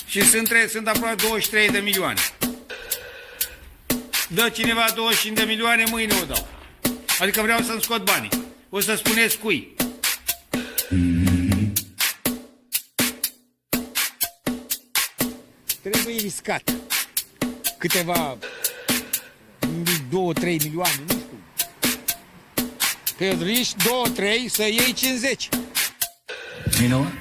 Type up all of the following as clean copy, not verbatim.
Și sunt aproape 23 de milioane. Dă cineva 25 de milioane, mâine o dau. Adică vreau să-mi scot banii. O să spuneți cui. Trebuie riscat. Câteva 2-3 milioane, nu știu. Că riști 2-3 să iei 50. You know what?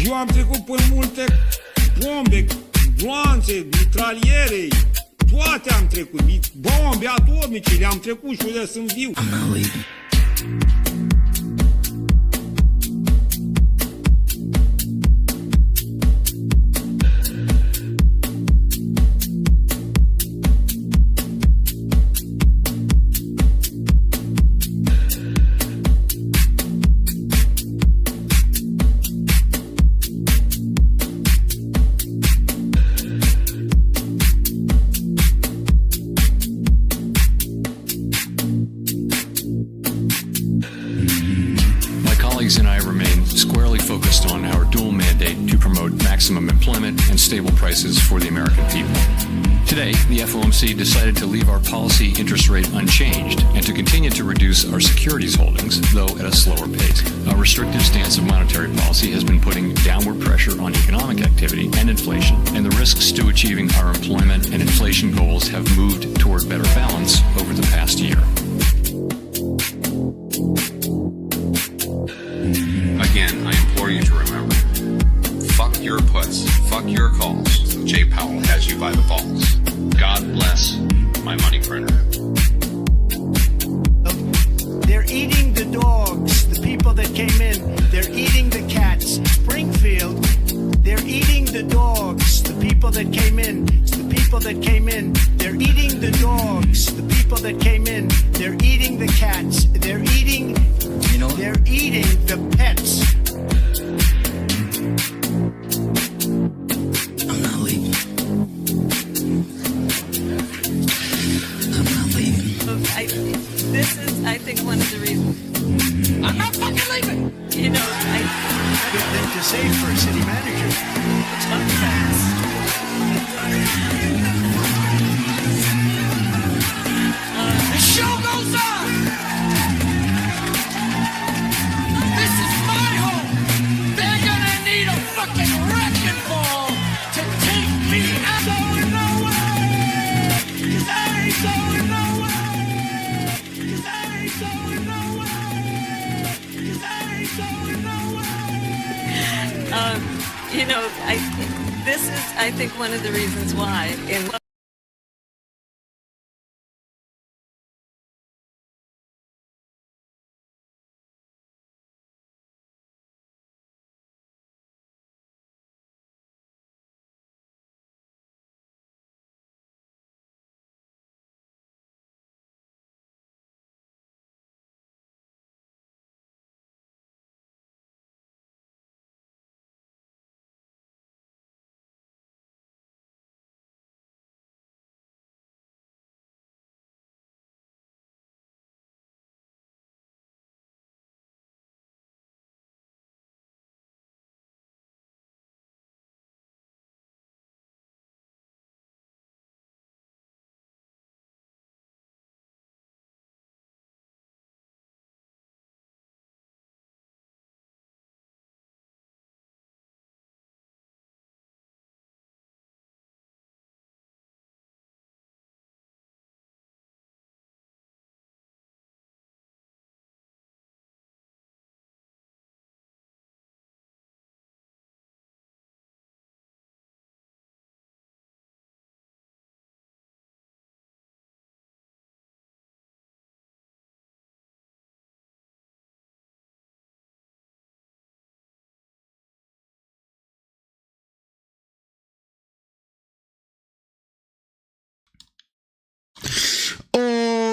Eu am trecut pe multe bombe, gloanțe, mitraliere, toate am trecut, bombe atomice, le-am trecut și unde sunt viu. I'm not leaving. And I remain squarely focused on our dual mandate to promote maximum employment and stable prices for the American people. Today, the FOMC decided to leave our policy interest rate unchanged and to continue to reduce our securities holdings, though at a slower pace. Our restrictive stance of monetary policy has been putting downward pressure on economic activity and inflation, and the risks to achieving our employment and inflation goals have moved toward better balance over the past year. Again, I implore you to remember, fuck your puts, fuck your calls. Jay Powell has you by the balls. God bless my money printer. They're eating the dogs, the people that came in. They're eating the cats. Springfield, they're eating the dogs, the people that came in. It's the people that came in. They're eating the dogs, the people that came in. They're eating the cats. They're eating, You know what? they're eating the pets. I'm not leaving. I'm not leaving. This is, I think, one of the reasons. I'm not fucking leaving. You know, Good thing to say for a city manager. It's not fast. The show goes on. This is my home. They're gonna need a fucking wrecking ball to take me out. Going nowhere. 'Cause I ain't going nowhere. 'Cause I ain't going nowhere. 'Cause I ain't going nowhere. you know, this is, I think, one of the reasons why in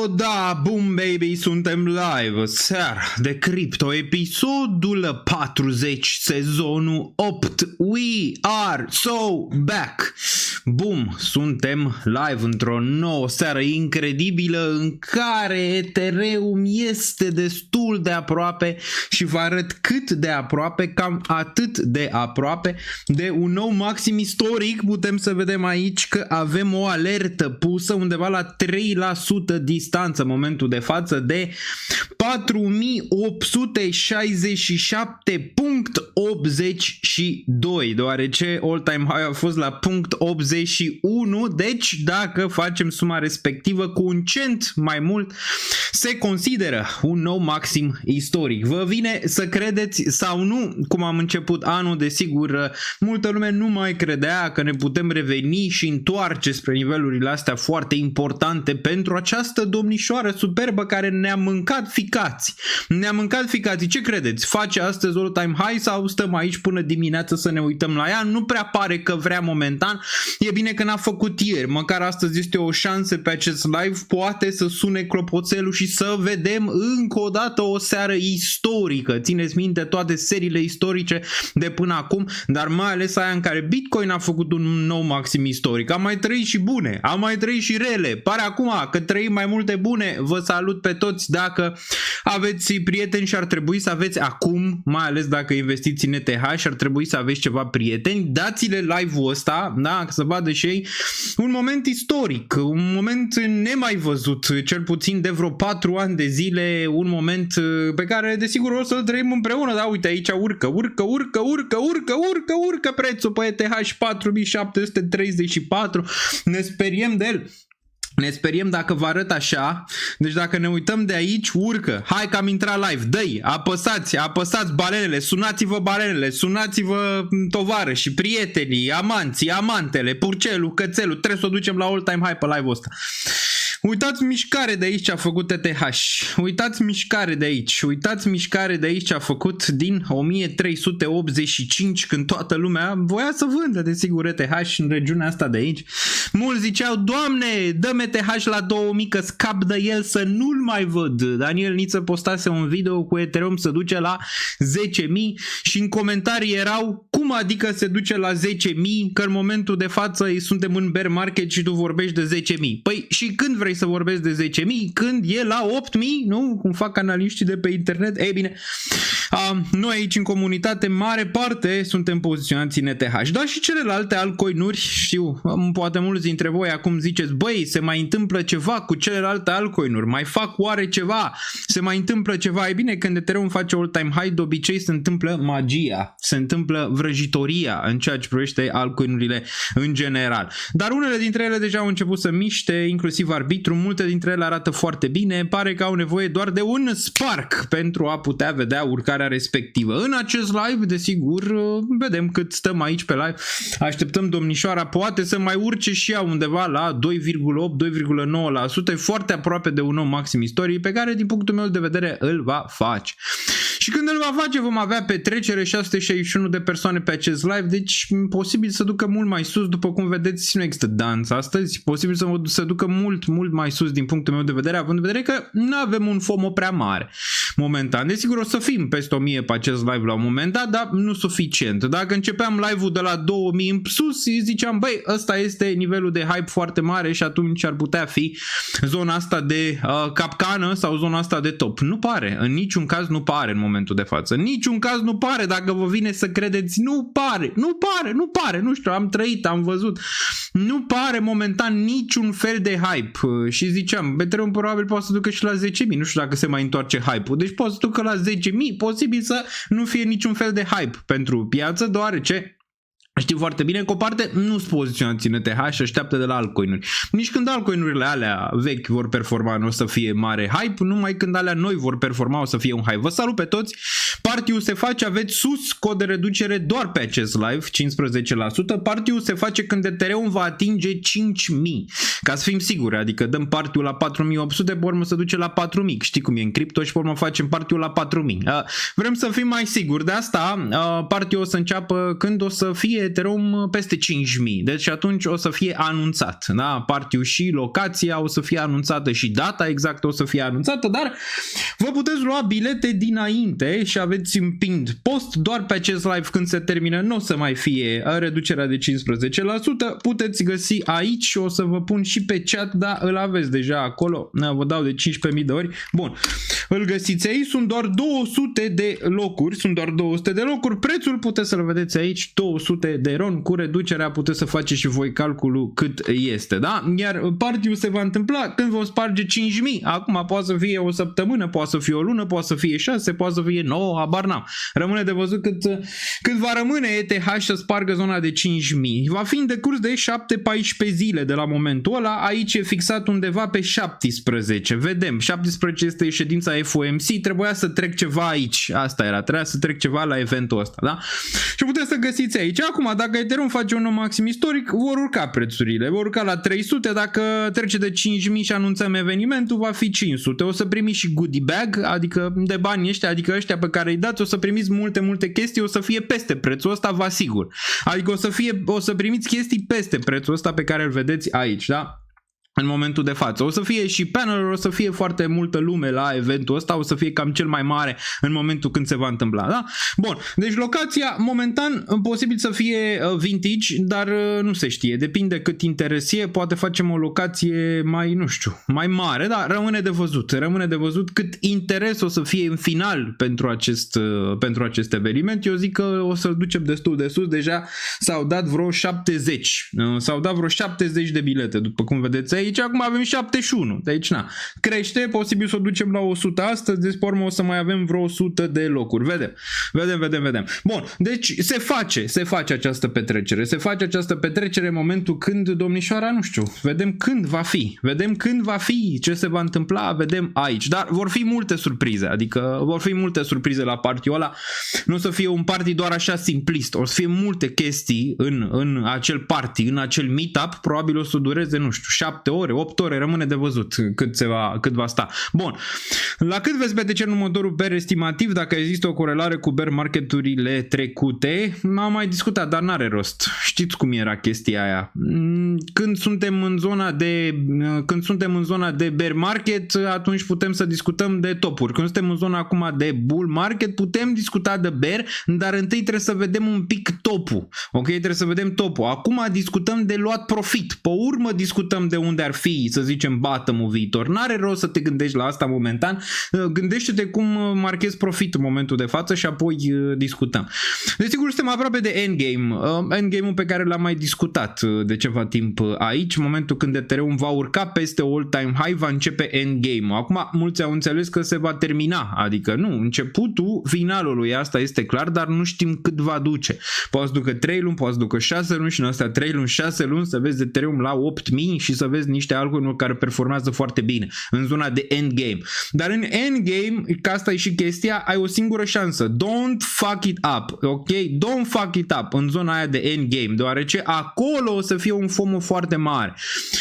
da, boom baby, suntem live, seara de cripto, episodul 40, sezonul 8, we are so back. Boom, suntem live într-o nouă seară incredibilă în care Ethereum este destul de aproape și vă arăt cât de aproape, cam atât de aproape de un nou maxim istoric. Putem să vedem aici că avem o alertă pusă undeva la 3% distanță în momentul de față de 4867.82, deoarece all-time high a fost la 0.81, deci dacă facem suma respectivă cu un cent mai mult, se consideră un nou maxim istoric. Vă vine să credeți sau nu? Cum am început anul, desigur, multă lume nu mai credea că ne putem reveni și întoarce spre nivelurile astea foarte importante pentru această domnișoară superbă care ne-a mâncat ficați. Ne-a mâncat ficații. Ce credeți? Face astăzi all-time high sau stăm aici până dimineață să ne uităm la ea? Nu prea pare că vrea momentan. E bine că n-a făcut ieri. Măcar astăzi este o șansă pe acest live. Poate să sune clopoțelul și să vedem încă o dată o seară istorică. Țineți minte toate seriile istorice de până acum, dar mai ales aia în care Bitcoin a făcut un nou maxim istoric. Am mai trăit și bune, am mai trăit și rele. Pare acum că trăim mai multe bune. Vă salut pe toți. Dacă aveți prieteni și ar trebui să aveți acum, mai ales dacă investiți în ETH și ar trebui să aveți ceva prieteni, dați-le live-ul ăsta, da, să vadă și ei un moment istoric, un moment nemai văzut, cel puțin de vreo 4 ani de zile, un moment pe care desigur o să-l trăim împreună. Da, uite aici urcă prețul pe ETH 4734, ne speriem de el. Ne speriem dacă vă arăt așa. Deci dacă ne uităm de aici, urcă. Hai că am intrat live. Dă-i, apăsați balenele, sunați-vă balenele, sunați-vă tovarășii, prietenii, amanții, amantele, purcelul, cățelul. Trebuie să o ducem la all-time high pe live-ul ăsta. Uitați mișcare de aici ce a făcut ETH. Uitați mișcare de aici. Uitați mișcare de aici ce a făcut din 1385, când toată lumea voia să vândă, desigur, ETH în regiunea asta de aici. Mulți ziceau, Doamne, dă-mi ETH la 2000 că scap de el să nu-l mai văd. Daniel Niță postase un video cu Ethereum să duce la 10.000 și în comentarii erau, cum adică se duce la 10.000 că în momentul de față suntem în bear market și tu vorbești de 10.000. Păi și când vrei să vorbesc de 10.000? Când e la 8.000, nu? Cum fac analiștii de pe internet? Ei bine, noi aici în comunitate, mare parte, suntem poziționați în ETH. Dar și celelalte altcoinuri, știu, poate mulți dintre voi acum ziceți, băi, se mai întâmplă ceva cu celelalte altcoinuri, mai fac oare ceva? Se mai întâmplă ceva? Ei bine, când Ethereum face all-time high, de obicei se întâmplă magia, se întâmplă vrăjitoria în ceea ce privește altcoinurile în general. Dar unele dintre ele deja au început să miște, inclusiv arbitru, multe dintre ele arată foarte bine, pare că au nevoie doar de un spark pentru a putea vedea urcarea respectivă. În acest live, desigur, vedem cât stăm aici pe live, așteptăm domnișoara, poate să mai urce și ea undeva la 2,8-2,9%, foarte aproape de un nou maxim istoric pe care, din punctul meu de vedere, îl va face. Și când îl va face, vom avea petrecere, 661 de persoane pe acest live, deci posibil să ducă mult mai sus, după cum vedeți, nu există dans astăzi, posibil să se ducă mult mai sus din punctul meu de vedere, având în vedere că nu avem un FOMO prea mare momentan. Desigur o să fim peste 1000 pe acest live la un moment dat, dar nu suficient. Dacă începeam live-ul de la 2000 în sus, ziceam, băi, ăsta este nivelul de hype foarte mare și atunci ar putea fi zona asta de capcană sau zona asta de top. Nu pare, în niciun caz nu pare în momentul de față. În niciun caz nu pare, dacă vă vine să credeți, nu pare, nu știu, am trăit, am văzut. Nu pare momentan niciun fel de hype. Și ziceam, Ethereum probabil poate să ducă și la 10.000, nu știu dacă se mai întoarce hype-ul. Deci poate să ducă la 10.000, posibil să nu fie niciun fel de hype pentru piață, deoarece știu foarte bine că o parte nu sunt poziționați în ETH și așteaptă de la altcoinuri. Nici când altcoinurile alea vechi vor performa nu o să fie mare hype, numai când alea noi vor performa o să fie un hype. Vă salut pe toți! Party-ul se face, aveți sus cod de reducere doar pe acest live, 15%. Party-ul se face când Ethereum va atinge 5.000. Ca să fim siguri, adică dăm party-ul la 4.800, pe urmă se duce la 4.000. Știi cum e în cripto și pe urmă facem party-ul la 4.000. Vrem să fim mai siguri de asta. Party-ul o să înceapă când o să fie Ethereum peste 5.000. Deci atunci o să fie anunțat, da? Party-ul și locația o să fie anunțată și data exactă o să fie anunțată, dar vă puteți lua bilete dinainte și aveți un pinned post doar pe acest live când se termină, nu o să mai fie reducerea de 15%, puteți găsi aici și o să vă pun și pe chat, dar îl aveți deja acolo, vă dau de 15.000 de ori. Bun, îl găsiți aici, sunt doar 200 de locuri, prețul puteți să-l vedeți aici, 200 de RON, cu reducerea puteți să faceți și voi calculul cât este, da? Iar party-ul se va întâmpla când vă sparge 5.000, acum poate să fie o săptămână, poate să fie o lună, poate să fie 6, poate să fie 9, habar n-am. Rămâne de văzut cât va rămâne ETH să spargă zona de 5.000. Va fi în decurs de 7-14 zile de la momentul ăla, aici e fixat undeva pe 17, vedem, 17 este ședința FOMC, trebuia să trec ceva aici, asta era, trebuia să trec ceva la eventul ăsta, da? Și puteți să găsiți aici. Acum, dacă Ethereum face un nou maxim istoric, vor urca prețurile, vor urca la 300, dacă trece de 5.000 și anunțăm evenimentul, va fi 500, o să primiți și goodie bag, adică de bani ăștia, adică ăștia pe care îi dați, o să primiți multe chestii, o să fie peste prețul ăsta, vă asigur, adică o să primiți chestii peste prețul ăsta pe care îl vedeți aici, da? În momentul de față. O să fie și panel, o să fie foarte multă lume la eventul ăsta, o să fie cam cel mai mare în momentul când se va întâmpla, da? Bun, deci locația momentan posibil să fie vintage, dar nu se știe, depinde cât interes e, poate facem o locație mai, nu știu, mai mare, dar rămâne de văzut cât interes o să fie în final pentru acest eveniment. Eu zic că o să-l ducem destul de sus, deja s-au dat vreo 70 de bilete, după cum vedeți aici. Acum avem 71, deci na, crește, posibil să o ducem la 100 astăzi, deci pe urmă o să mai avem vreo 100 de locuri, vedem. Bun, deci se face această petrecere în momentul când, domnișoara, nu știu, vedem când va fi, ce se va întâmpla, vedem aici, dar vor fi multe surprize, la party-ul ăla, nu o să fie un party doar așa simplist, o să fie multe chestii în acel party, în acel meetup, probabil o să dureze, nu știu, 7 ore, 8 ore, rămâne de văzut cât va sta. Bun, la cât veți petrece în următorul bear estimativ, dacă există o corelare cu bear marketurile trecute, am mai discutat, dar n-are rost. Știți cum era chestia aia. Când suntem în zona de bear market, atunci putem să discutăm de topuri. Când suntem în zona acum de bull market, putem discuta de bear, dar întâi trebuie să vedem un pic topul. Ok, trebuie să vedem topul. Acum discutăm de luat profit. Pe urmă discutăm de unde ar fi, să zicem, bottom-ul viitor. N-are rost să te gândești la asta momentan. Gândește-te cum marchezi profit în momentul de față și apoi discutăm. Desigur, suntem aproape de endgame. Endgame-ul pe care l-am mai discutat de ceva timp aici. În momentul când Ethereum va urca peste all-time high, va începe endgame-ul. Acum, mulți au înțeles că se va termina. Adică nu, începutul finalului, asta este clar, dar nu știm cât va duce. Poate să ducă 3 luni, poate să ducă 6 luni și în astea 3 luni, 6 luni să vezi Ethereum la 8.000 și să vezi niște altcoin-uri care performează foarte bine în zona de endgame. Dar în endgame, că asta e și chestia, ai o singură șansă. Don't fuck it up, ok? Don't fuck it up în zona aia de endgame, deoarece acolo o să fie un FOMO foarte mare.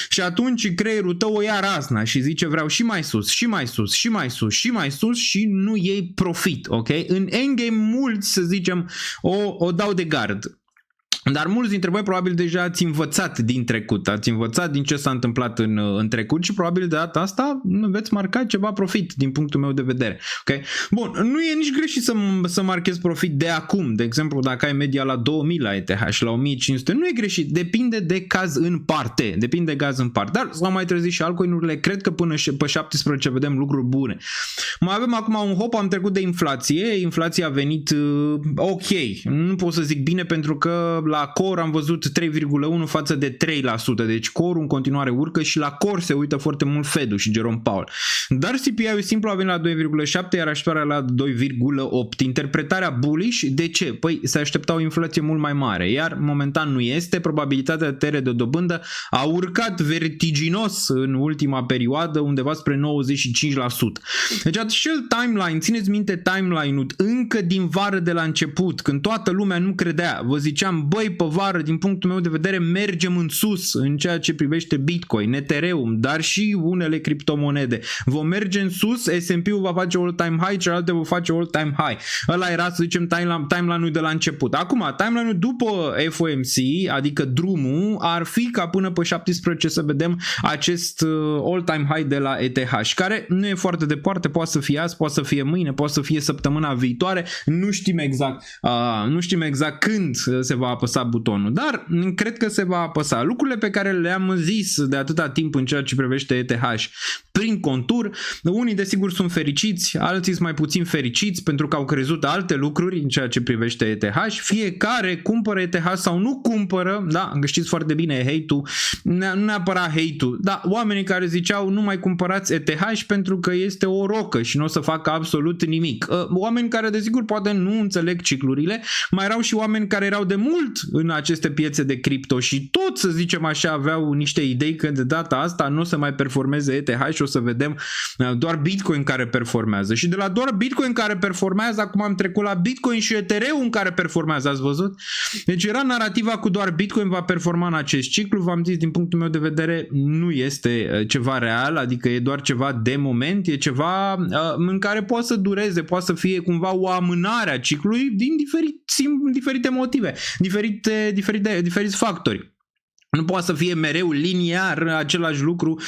Și atunci creierul tău o ia razna și zice vreau și mai sus, și mai sus, și mai sus, și mai sus și nu iei profit, ok? În endgame mulți, să zicem, o dau de gard. Dar mulți dintre voi probabil deja ați învățat din trecut, ați învățat din ce s-a întâmplat în trecut și probabil de data asta veți marca ceva profit din punctul meu de vedere. Okay? Bun, nu e nici greșit să marchezi profit de acum. De exemplu, dacă ai media la 2000 la ETH și la 1500, nu e greșit, depinde de caz în parte. Dar s-au mai trezit și altcoin-urile, cred că până pe 17 vedem lucruri bune. Mai avem acum un hop, am trecut de inflație, inflația a venit ok, nu pot să zic bine pentru că la core am văzut 3,1 față de 3%, deci core în continuare urcă și la core se uită foarte mult Fed-ul și Jerome Powell. Dar CPI-ul simplu a venit la 2,7, iar așteptarea la 2,8. Interpretarea bullish, de ce? Păi se aștepta o inflație mult mai mare, iar momentan nu este, probabilitatea de tăiere de dobândă a urcat vertiginos în ultima perioadă, undeva spre 95%. Deci acel timeline, țineți minte timeline-ul încă din vară de la început, când toată lumea nu credea, vă ziceam, băi, băi, pe vară, din punctul meu de vedere, mergem în sus în ceea ce privește Bitcoin, Ethereum, dar și unele criptomonede. Vom merge în sus, S&P-ul va face all-time high, celelalte vor face all-time high. Ăla era, să zicem, timeline-ul de la început. Acum, timeline-ul după FOMC, adică drumul, ar fi ca până pe 17 să vedem acest all-time high de la ETH, care nu e foarte departe, poate să fie azi, poate să fie mâine, poate să fie săptămâna viitoare, nu știm exact când se va apăsa butonul, dar cred că se va apăsa. Lucrurile pe care le-am zis de atâta timp în ceea ce privește ETH prin contur, unii desigur sunt fericiți, alții sunt mai puțin fericiți pentru că au crezut alte lucruri în ceea ce privește ETH, fiecare cumpără ETH sau nu cumpără, da, știți foarte bine hate-ul, nu neapărat hate-ul, da, oamenii care ziceau nu mai cumpărați ETH pentru că este o rocă și nu o să facă absolut nimic. Oameni care desigur poate nu înțeleg ciclurile, mai erau și oameni care erau de mult în aceste piețe de cripto și tot, să zicem așa, aveau niște idei că de data asta nu o să mai performeze ETH și o să vedem doar Bitcoin care performează. Și de la doar Bitcoin care performează, acum am trecut la Bitcoin și Ethereum care performează, ați văzut? Deci era narativa cu doar Bitcoin va performa în acest ciclu, v-am zis, din punctul meu de vedere nu este ceva real, adică e doar ceva de moment, e ceva în care poate să dureze, poate să fie cumva o amânare a ciclului din diferite motive, diferiți factori. Nu poate să fie mereu liniar același lucru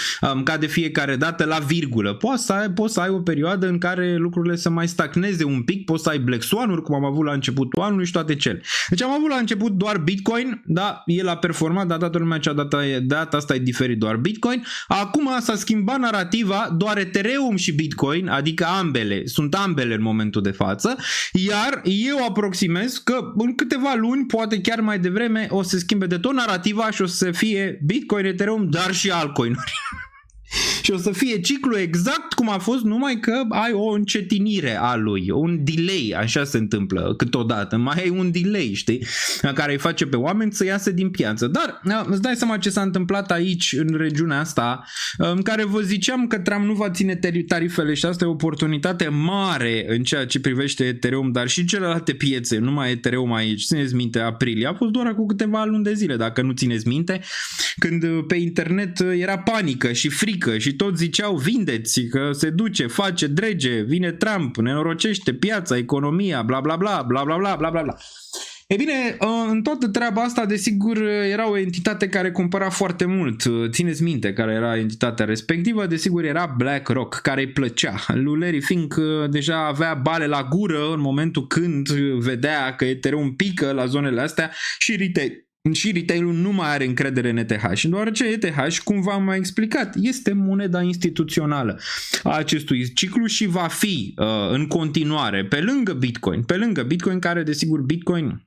ca de fiecare dată la virgulă. Poți să ai o perioadă în care lucrurile să mai stagneze un pic, poți să ai Black Swan-uri cum am avut la începutul anului și toate cele. Deci am avut la început doar Bitcoin, da, el a performat, dar toată lumea data asta e diferit doar Bitcoin. Acum s-a schimbat narativa, doar Ethereum și Bitcoin, adică sunt ambele în momentul de față, iar eu aproximez că în câteva luni, poate chiar mai devreme, o să se schimbe de tot narativa și o să fie Bitcoin, Ethereum, dar și altcoin-uri. Și o să fie ciclu exact cum a fost, numai că ai o încetinire a lui, un delay, așa se întâmplă câteodată, mai ai un delay, știi, care îi face pe oameni să iasă din piață. Dar îți dai seama ce s-a întâmplat aici, în regiunea asta, în care vă ziceam că Trump nu va ține tarifele și asta e o oportunitate mare în ceea ce privește Ethereum, dar și celelalte piețe, numai Ethereum aici. Țineți minte, aprilie, a fost doar acum câteva luni de zile, dacă nu țineți minte, când pe internet era panică și frică și toți ziceau vindeți, că se duce, face, drege, vine Trump, nenorocește piața, economia, bla bla bla, bla bla bla bla bla bla. E bine, în toată treaba asta, desigur, era o entitate care cumpăra foarte mult. Țineți minte care era entitatea respectivă, desigur era BlackRock, care îi plăcea. Lui Larry Fink deja avea bale la gură în momentul când vedea că Ethereum pică la zonele astea și retail-ul nu mai are încredere în ETH, deoarece ETH, cum v-am mai explicat, este moneda instituțională a acestui ciclu și va fi în continuare, pe lângă Bitcoin, care desigur Bitcoin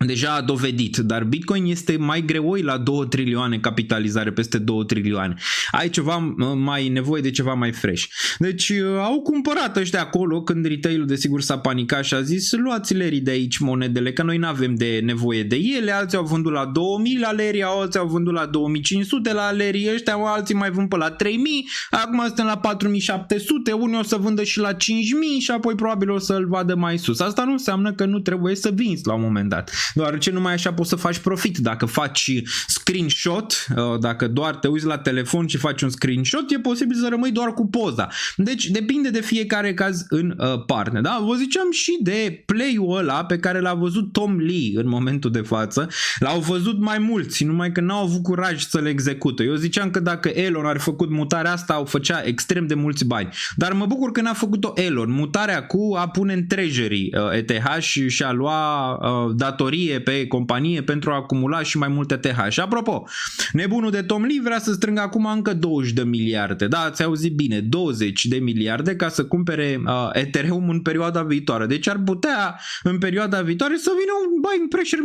deja a dovedit, dar Bitcoin este mai greoi la 2 trilioane capitalizare, peste 2 trilioane. Ai ceva mai nevoie de ceva mai fresh. Deci au cumpărat ăștia acolo când retail-ul desigur s-a panicat și a zis luați-le de aici monedele, că noi nu avem de nevoie de ele, alții au vândut la 2000 la Leri, alții au vândut la 2500 la Leri, ăștia alții mai vând pe la 3000, acum suntem la 4700, unii o să vândă și la 5000 și apoi probabil o să-l vadă mai sus. Asta nu înseamnă că nu trebuie să vinzi la un moment dat. Deoarece numai așa poți să faci profit. Dacă faci screenshot, dacă doar te uiți la telefon și faci un screenshot, e posibil să rămâi doar cu poza. Deci depinde de fiecare caz în parte. Da? Vă ziceam și de play-ul ăla pe care l-a văzut Tom Lee în momentul de față. L-au văzut mai mulți, numai că n-au avut curaj să le execute. Eu ziceam că dacă Elon ar făcut mutarea asta, o făcea extrem de mulți bani. Dar mă bucur că n-a făcut-o Elon. Mutarea cu a pune în treasury ETH și a lua datorii pe companie pentru a acumula și mai multe ETH. Și apropo, nebunul de Tom Lee vrea să strângă acum încă 20 de miliarde. Da, ați auzit bine, 20 de miliarde ca să cumpere Ethereum în perioada viitoare. Deci ar putea în perioada viitoare să vină un buying pressure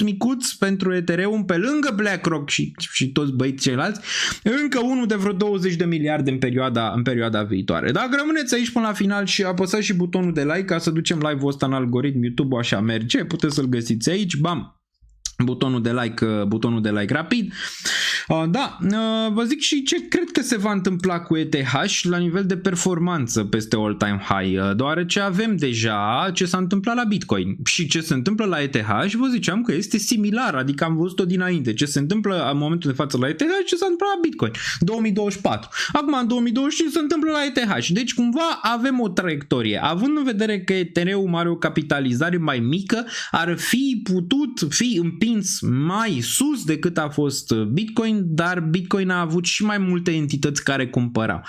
micuț pentru Ethereum pe lângă BlackRock și toți băieții ceilalți, încă unul de vreo 20 de miliarde în perioada viitoare. Dacă rămâneți aici până la final și apăsați și butonul de like ca să ducem live-ul ăsta în algoritm YouTube, așa merge, puteți să-l găsiți aici, bam. butonul de like rapid. Da, vă zic și ce cred că se va întâmpla cu ETH la nivel de performanță peste all-time high, deoarece avem deja ce s-a întâmplat la Bitcoin și ce se întâmplă la ETH, vă ziceam că este similar, adică am văzut-o dinainte, ce se întâmplă în momentul de față la ETH, ce s-a întâmplat la Bitcoin, 2024. Acum în 2025 se întâmplă la ETH, deci cumva avem o traiectorie, având în vedere că Ethereum are o capitalizare mai mică, ar fi putut fi împins mai sus decât a fost Bitcoin, dar Bitcoin a avut și mai multe entități care cumpărau.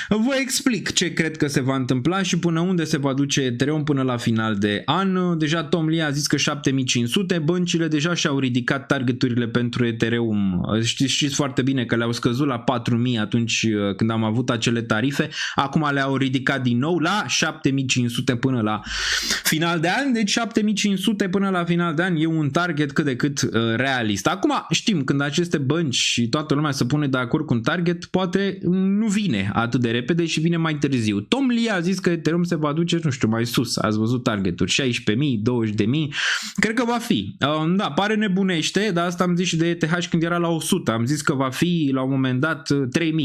Vă explic ce cred că se va întâmpla și până unde se va duce Ethereum până la final de an. Deja Tom Lee a zis că 7500, băncile deja și-au ridicat targeturile pentru Ethereum. Știți foarte bine că le-au scăzut la 4000 atunci când am avut acele tarife, acum le-au ridicat din nou la 7500 până la final de an, deci 7500 până la final de an e un target cât de cât realist. Acum știm, când aceste bănci și toată lumea se pune de acord cu un target, poate nu vine atât de repede și vine mai târziu. Tom Lee a zis că Ethereum se va duce, nu știu, mai sus. Ați văzut targeturi, 16.000, 20.000. Cred că va fi. Da, pare nebunește, dar asta am zis și de ETH când era la 100. Am zis că va fi la un moment dat 3.000, 4.000,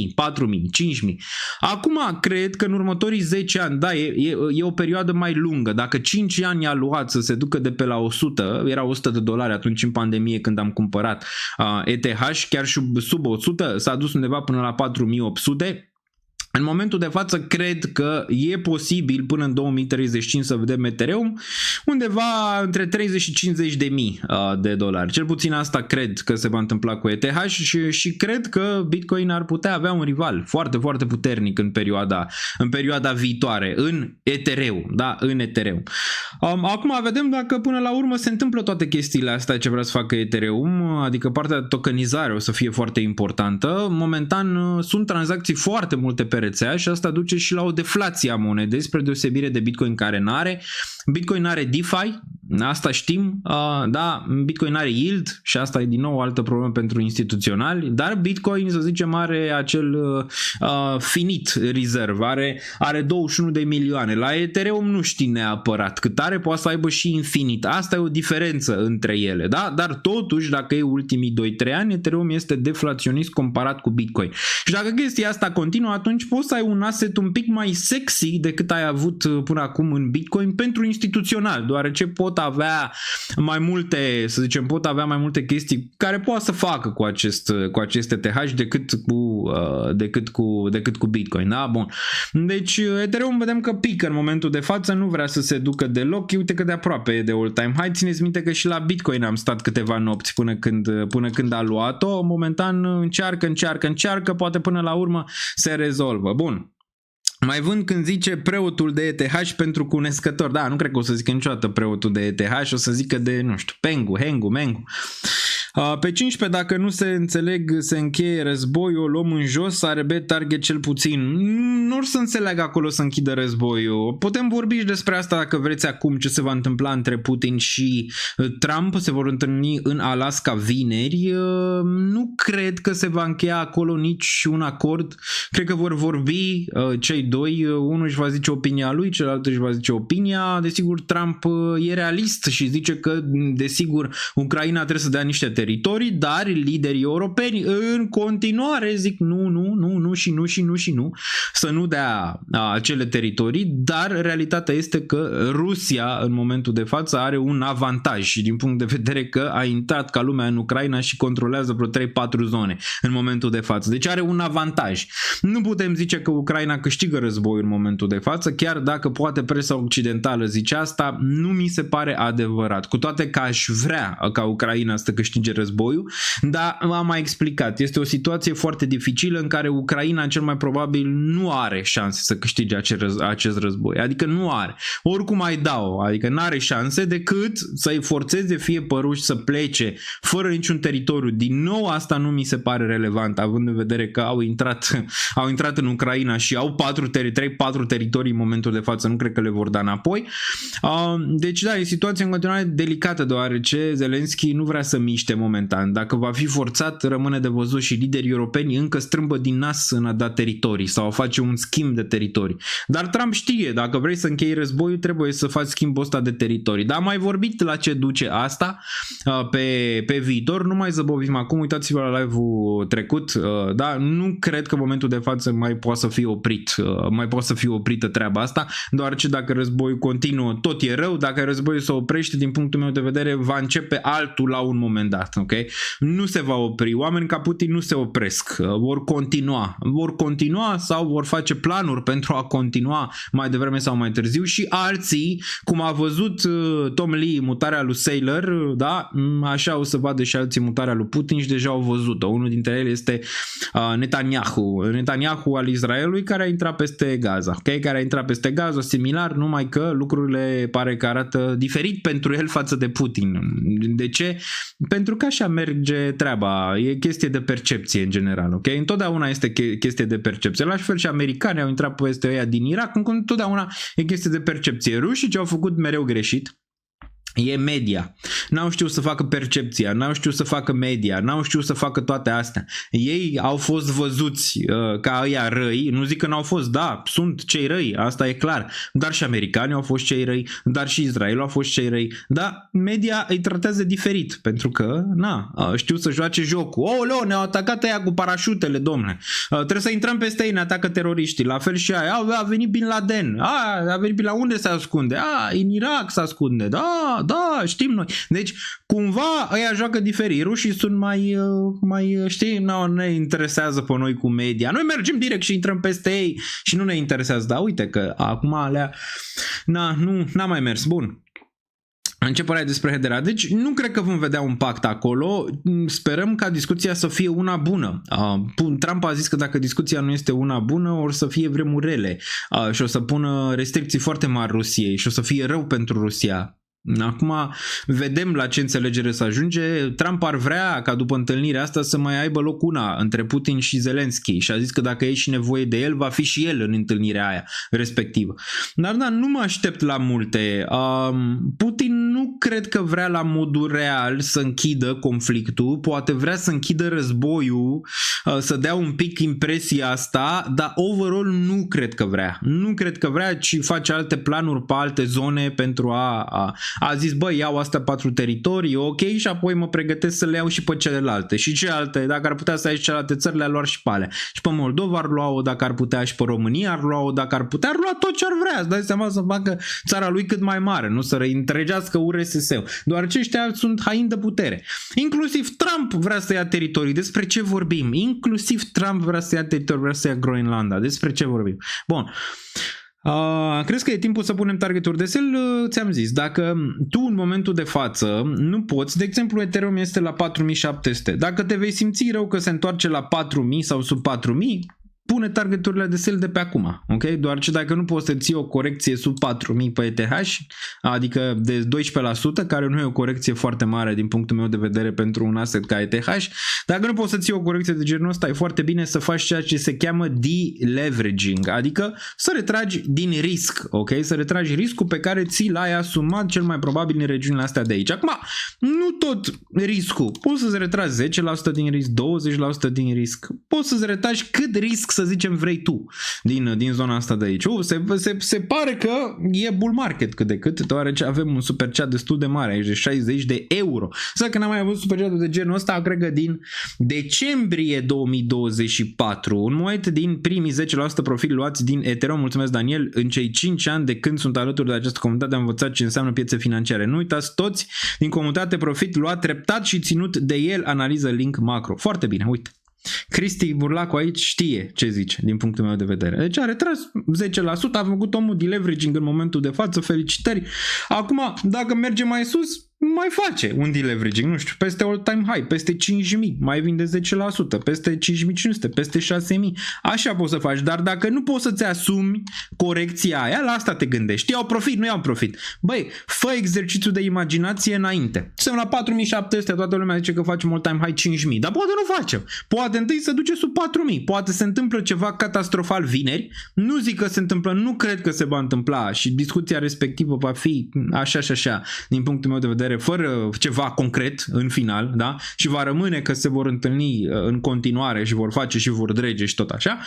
5.000. Acum cred că în următorii 10 ani, da, e o perioadă mai lungă. Dacă 5 ani a luat să se ducă de pe la 100, era $100 atunci în pandemie când am cumpărat ETH, chiar și sub 100, s-a dus undeva până la 4800. În momentul de față cred că e posibil până în 2035 să vedem Ethereum undeva între 30 și 50 de mii de dolari. Cel puțin asta cred că se va întâmpla cu ETH și cred că Bitcoin ar putea avea un rival foarte, foarte puternic în perioada viitoare, în Ethereum. Da, în Ethereum. Acum vedem dacă până la urmă se întâmplă toate chestiile astea ce vrea să facă Ethereum, adică partea de tokenizare o să fie foarte importantă. Momentan sunt tranzacții foarte multe pe rețea și asta duce și la o deflație a monedei, spre deosebire de Bitcoin care n-are. Bitcoin are DeFi, asta știm, da, Bitcoin are yield și asta e din nou o altă problemă pentru instituționali, dar Bitcoin, să zicem, are acel finite reserve, are 21 de milioane. La Ethereum nu știi neapărat cât are, poate să aibă și infinit. Asta e o diferență între ele, da? Dar totuși, dacă e ultimii 2-3 ani, Ethereum este deflaționist comparat cu Bitcoin. Și dacă chestia asta continuă, atunci poți să ai un asset un pic mai sexy decât ai avut până acum în Bitcoin pentru instituțional, deoarece pot avea mai multe, să zicem, pot avea mai multe chestii care poate să facă cu acest ETH decât cu Bitcoin, da? Bun. Deci Ethereum vedem că pică în momentul de față, nu vrea să se ducă deloc, uite că de aproape e de all-time high. Țineți minte că și la Bitcoin am stat câteva nopți până când a luat-o. Momentan încearcă, poate până la urmă se rezolvă. Bun. Mai vând când zice preotul de ETH pentru cunescător. Da, nu cred că o să zică niciodată preotul de ETH, o să zică de, nu știu, Pengu, Hengu, Mengu. Pe 15, dacă nu se înțeleg, se încheie războiul, o luăm în jos, are B target cel puțin. Nu or să înțeleg acolo să închidă războiul. Putem vorbi și despre asta dacă vreți acum, ce se va întâmpla între Putin și Trump. Se vor întâlni în Alaska vineri. Nu cred că se va încheia acolo nici un acord. Cred că vor vorbi cei doi. Unul își va zice opinia lui, celălalt își va zice opinia. Desigur, Trump e realist și zice că, desigur, Ucraina trebuie să dea niște teritorii, dar liderii europeni în continuare zic nu și nu, să nu dea acele teritorii, dar realitatea este că Rusia în momentul de față are un avantaj și din punct de vedere că a intrat ca lumea în Ucraina și controlează vreo 3-4 zone în momentul de față. Deci are un avantaj. Nu putem zice că Ucraina câștigă războiul în momentul de față, chiar dacă poate presa occidentală zice asta, nu mi se pare adevărat. Cu toate că aș vrea ca Ucraina să câștige războiul, dar am mai explicat, este o situație foarte dificilă în care Ucraina cel mai probabil nu are șanse să câștige acest război, adică nu are, oricum ai dau, adică nu are șanse decât să-i forțeze fie pe ruși să plece fără niciun teritoriu. Din nou asta nu mi se pare relevant, având în vedere că au intrat în Ucraina și au 3-4 teritorii în momentul de față, nu cred că le vor da înapoi. Deci da, e situația în continuare delicată, deoarece Zelensky nu vrea să miște momentan. Dacă va fi forțat, rămâne de văzut și liderii europeni încă strâmbă din nas în a da teritorii sau a face un schimb de teritorii. Dar Trump știe, dacă vrei să închei războiul, trebuie să faci schimbul ăsta de teritorii. Dar am mai vorbit la ce duce asta pe viitor, nu mai zăbovim acum, uitați-vă la live-ul trecut, da? Nu cred că în momentul de față mai poate să fie oprit, mai poate să fie oprită treaba asta, deoarece dacă războiul continuă, tot e rău, dacă războiul se oprește, din punctul meu de vedere, va începe altul la un moment dat, ok? Nu se va opri, oameni ca Putin nu se opresc, vor continua sau vor face planuri pentru a continua mai devreme sau mai târziu și alții, cum a văzut Tom Lee mutarea lui Sailor, da? Așa o să vadă și alții mutarea lui Putin și deja au văzut-o. Unul dintre ele este Netanyahu al Israelului, care a intrat peste Gaza, ok? Care a intrat peste Gaza, similar, numai că lucrurile pare că arată diferit pentru el față de Putin. De ce? Pentru că așa merge treaba, e chestie de percepție în general, ok? Întotdeauna este chestie de percepție. La fel și americanii au intrat peste ăia din Irak, întotdeauna e chestie de percepție. Rușii ce au făcut mereu greșit e media. N-au știut să facă percepția, n-au știut să facă media, n-au știut să facă toate astea. Ei au fost văzuți ca ăia răi, nu zic că n-au fost, da, sunt cei răi, asta e clar, dar și americanii au fost cei răi, dar și Israelul a fost cei răi, dar media îi tratează diferit, pentru că, știu să joace jocul. Oleo, ne-au atacat ăia cu parașutele, domne. Trebuie să intrăm peste ei, ne atacă teroriștii, la fel și aia. A venit Bin Laden, a venit la unde se ascunde? În Irak se ascunde, da, știm noi. Deci, cumva, ăia joacă diferit. Rușii sunt mai știi, nu ne interesează pe noi cu media. Noi mergem direct și intrăm peste ei și nu ne interesează. Dar uite că acum alea, n-a mai mers. Bun. Începerea despre Hedera. Deci nu cred că vom vedea un pact acolo. Sperăm ca discuția să fie una bună. Trump a zis că dacă discuția nu este una bună, or să fie vremuri rele și o să pună restricții foarte mari Rusiei și o să fie rău pentru Rusia. Acum vedem la ce înțelegere să ajunge. Trump ar vrea ca după întâlnirea asta să mai aibă loc una între Putin și Zelensky și a zis că dacă e și nevoie de el, va fi și el în întâlnirea aia respectivă. Dar nu mă aștept la multe. Putin nu cred că vrea la modul real să închidă conflictul, poate vrea să închidă războiul, să dea un pic impresia asta, dar overall nu cred că vrea. Nu cred că vrea, ci face alte planuri pe alte zone pentru a zis, iau astea 4 teritorii, ok, și apoi mă pregătesc să le iau și pe celelalte. Și celelalte, dacă ar putea să ai și celelalte țări, le-ar lua și pe alea. Și pe Moldova ar lua-o, dacă ar putea, și pe România ar lua-o, dacă ar putea, ar lua tot ce ar vrea. Îți dai seama să facă țara lui cât mai mare, nu să reîntregească URSS-ul. Doar aceștia sunt haini de putere. Inclusiv Trump vrea să ia teritorii. Despre ce vorbim? Inclusiv Trump vrea să ia teritorii, vrea să ia Groenlanda. Despre ce vorbim? Bun. Crezi că e timpul să punem targeturi de sell? Ți-am zis, dacă tu în momentul de față nu poți, de exemplu Ethereum este la 4700, dacă te vei simți rău că se întoarce la 4000 sau sub 4000, pune targeturile de sell de pe acum, ok? Doar ce dacă nu poți să ții o corecție sub 4000 pe ETH, adică de 12%, care nu e o corecție foarte mare din punctul meu de vedere pentru un asset ca ETH, dacă nu poți să ții o corecție de genul ăsta, e foarte bine să faci ceea ce se cheamă deleveraging, adică să retragi din risc, ok? Să retragi riscul pe care ți l-ai asumat cel mai probabil în regiunile astea de aici. Acum, nu tot riscul. Poți să-ți retragi 10% din risc, 20% din risc. Poți să-ți retragi cât risc să zicem vrei tu din zona asta de aici. Se pare că e bull market cât de cât, deoarece avem un super chat destul de mare aici de 60 de euro. Sau că n-am mai avut super chat de genul ăsta, cred că din decembrie 2024. Un moment din primii 10% profil luați din Ethereum. Mulțumesc, Daniel. În cei 5 ani de când sunt alături de această comunitate am învățat ce înseamnă piețe financiare. Nu uitați, toți din comunitate profit luat treptat și ținut de el, analiză link macro. Foarte bine, uite. Cristi Burlacu aici știe ce zice din punctul meu de vedere. Deci a retras 10%, a făcut omul deleveraging în momentul de față, felicitări. Acum, dacă merge mai sus, mai face un deleveraging, nu știu, peste all-time high, peste 5.000, mai vinde 10%, peste 5.500, peste 6.000. Așa poți să faci, dar dacă nu poți să-ți asumi corecția aia, la asta te gândești. Iau profit, nu iau profit. Băi, fă exercițiul de imaginație înainte. Suntem la 4.700, toată lumea zice că facem all-time high 5.000, dar poate nu facem. Poate întâi se duce sub 4.000, poate se întâmplă ceva catastrofal vineri, nu zic că se întâmplă, nu cred că se va întâmpla și discuția respectivă va fi așa și așa, din punctul meu de vedere, vedere, fără ceva concret în final, da? Și va rămâne că se vor întâlni în continuare și vor face și vor drege și tot așa.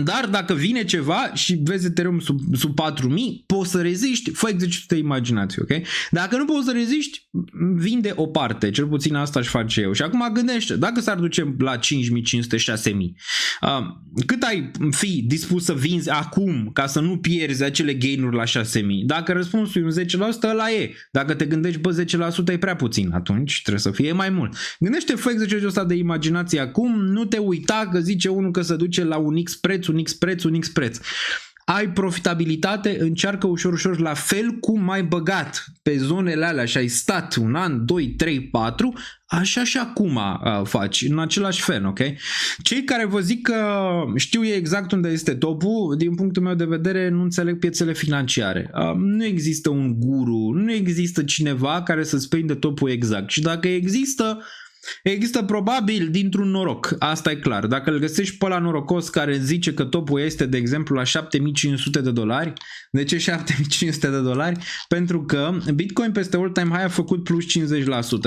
Dar dacă vine ceva și vezi Ethereum sub 4000, poți să reziști, fă exercițiul de imaginație, ok? Dacă nu poți să reziști, vinde o parte, cel puțin asta aș face eu. Și acum gândește, dacă s-ar duce la 5500-6000, cât ai fi dispus să vinzi acum ca să nu pierzi acele gain-uri la 6000? Dacă răspunsul e un 10%, ăla e. Dacă te gândești, 10% e prea puțin, atunci trebuie să fie mai mult. Gândește, fă exercițiul ăsta de imaginație acum, nu te uita că zice unul că se duce la un X preț, un X preț. Ai profitabilitate, încearcă ușor la fel cum ai băgat pe zonele alea și ai stat un an, 2, 3, 4, așa și acum faci, în același fel, ok? Cei care vă zic că știu exact unde este topul, din punctul meu de vedere nu înțeleg piețele financiare. Nu există un guru, nu există cineva care să-ți prinde topul exact și dacă există probabil dintr-un noroc, asta e clar. Dacă îl găsești pe ăla norocos care zice că topul este, de exemplu, la $7.500, de ce $7.500? Pentru că Bitcoin peste all-time high a făcut plus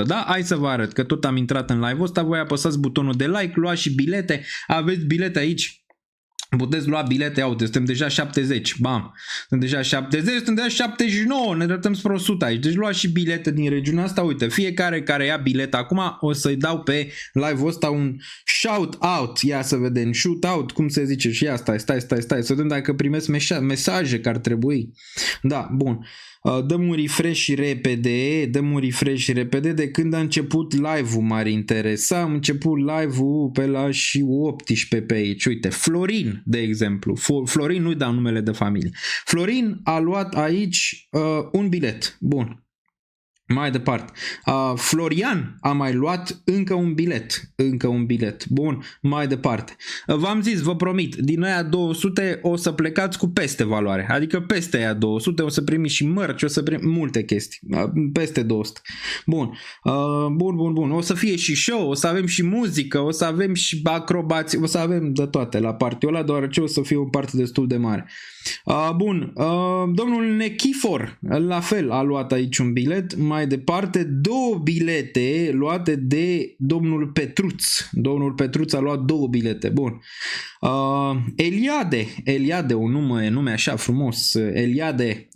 50%, da? Hai să vă arăt că tot am intrat în live-ul ăsta, voi apăsați butonul de like, luați și bilete, aveți bilete aici. Puteți lua bilete, uite, suntem deja 70, bam, suntem deja 70, suntem deja 79, ne dăm spre 100 aici, deci luați și bilete din regiunea asta, uite, fiecare care ia bilet acum, o să-i dau pe live-ul ăsta un shout out, ia să vedem, shoot out, cum se zice, și ia, stai, să vedem dacă primesc mesaje că ar trebui, da, bun. Dăm un refresh repede, de când a început live-ul m-ar interesa, am început live-ul pe la și 18 pe aici, uite, Florin de exemplu, Florin nu-i dau numele de familie, Florin a luat aici un bilet, bun. Mai departe, Florian a mai luat încă un bilet, bun, mai departe. V-am zis, vă promit, din aia 200 o să plecați cu peste valoare, adică peste aia 200 o să primiți și mărci, o să primiți multe chestii, peste 200. Bun, bun, o să fie și show, o să avem și muzică, o să avem și acrobații, o să avem de toate la partiul ăla, deoarece o să fie o parte destul de mare. Bun, domnul Nechifor la fel a luat aici un bilet, mai departe 2 bilete luate de domnul Petruț. Domnul Petruț a luat 2 bilete, bun. Eliade, un nume așa frumos, Eliade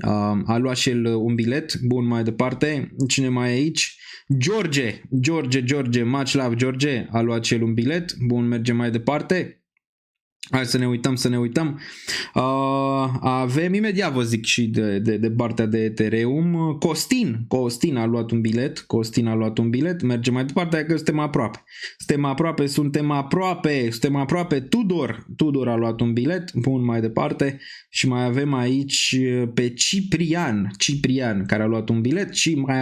a luat și el un bilet, bun, mai departe, cine mai e aici? George, much love George, a luat și el un bilet, bun, mergem mai departe. Hai să ne uităm. Avem, imediat vă zic și de partea de Ethereum, Costin a luat un bilet, mergem mai departe, că suntem aproape, Tudor a luat un bilet, bun, mai departe, și mai avem aici pe Ciprian care a luat un bilet și mai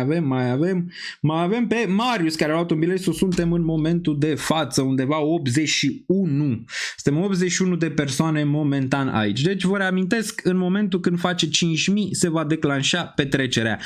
avem pe Marius care a luat un bilet, suntem în momentul de față undeva 81. Suntem 81 de persoane momentan aici. Deci vă reamintesc, în momentul când face 5000 se va declanșa petrecerea.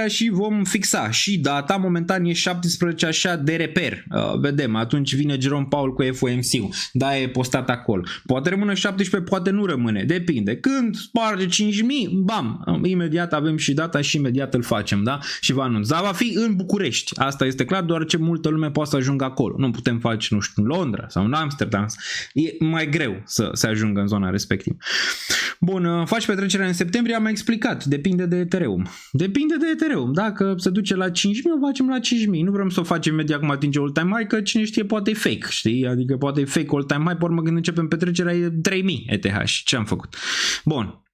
Și vom fixa și data, momentan e 17 așa de reper. Vedem, atunci vine Jerome Powell cu FOMC-ul. Da, e postat acolo. Poate rămâne 17, poate nu rămâne. Depinde. Când sparge 5000, bam, imediat avem și data și imediat îl facem, da? Și vă anunț. Dar va fi în București. Asta este clar, deoarece multă lume poate să ajungă acolo. Nu putem face, nu știu, în Londra sau în Amsterdam. E mai greu să se ajungă în zona respectivă. Bun, faci petrecerea în septembrie, am explicat. Depinde de Ethereum. Dacă se duce la 5000, o facem la 5000. Nu vrem să o facem imediat cum atinge all-time high, că cine știe poate e fake, știi? Adică poate e fake all-time high, pe urmă când începem petrecerea e 3000 ETH. Ce am făcut? Bun.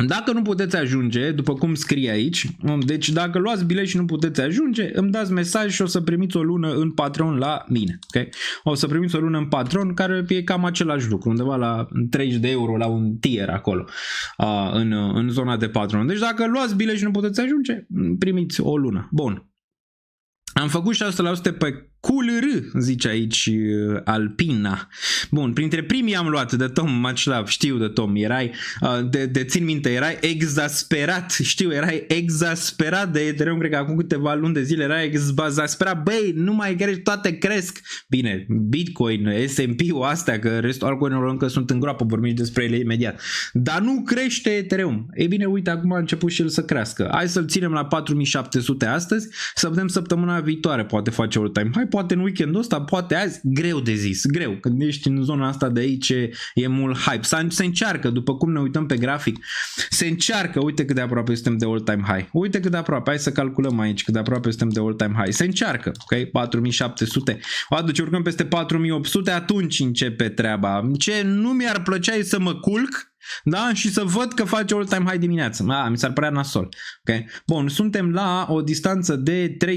Dacă nu puteți ajunge, după cum scrie aici, deci dacă luați bilet și nu puteți ajunge, îmi dați mesaj și o să primiți o lună în Patreon la mine. Okay? O să primiți o lună în Patreon care e cam același lucru, undeva la 30 de euro la un tier acolo, în zona de Patreon. Deci dacă luați bilet și nu puteți ajunge, primiți o lună. Bun. Am făcut 6% pe Cool R, zice aici Alpina. Bun, printre primii am luat de Tom, much love, știu de Tom, erai, de țin minte, erai exasperat, știu, erai exasperat de Ethereum, cred că acum câteva luni de zile erai exasperat, băi, nu mai crești, toate cresc. Bine, Bitcoin, S&P-ul, astea, că restul altcoin-urilor încă sunt în groapă, vorbim despre ele imediat. Dar nu crește Ethereum. Ei bine, uite, acum a început și el să crească. Hai să-l ținem la 4700 astăzi, să vedem săptămâna viitoare, poate face all-time high, poate în weekendul ăsta, poate azi, greu de zis, greu. Când ești în zona asta de aici e mult hype. Se încearcă, după cum ne uităm pe grafic, se încearcă, uite cât de aproape suntem de all-time high. Uite cât de aproape, hai să calculăm aici cât de aproape suntem de all-time high. Se încearcă, ok? 4700. O aduce, urcăm peste 4800, atunci începe treaba. Ce nu mi-ar plăcea să mă culc, da? Și să văd că face all-time high dimineață. Mi s-ar părea nasol. Okay? Bun, suntem la o distanță de 3,38.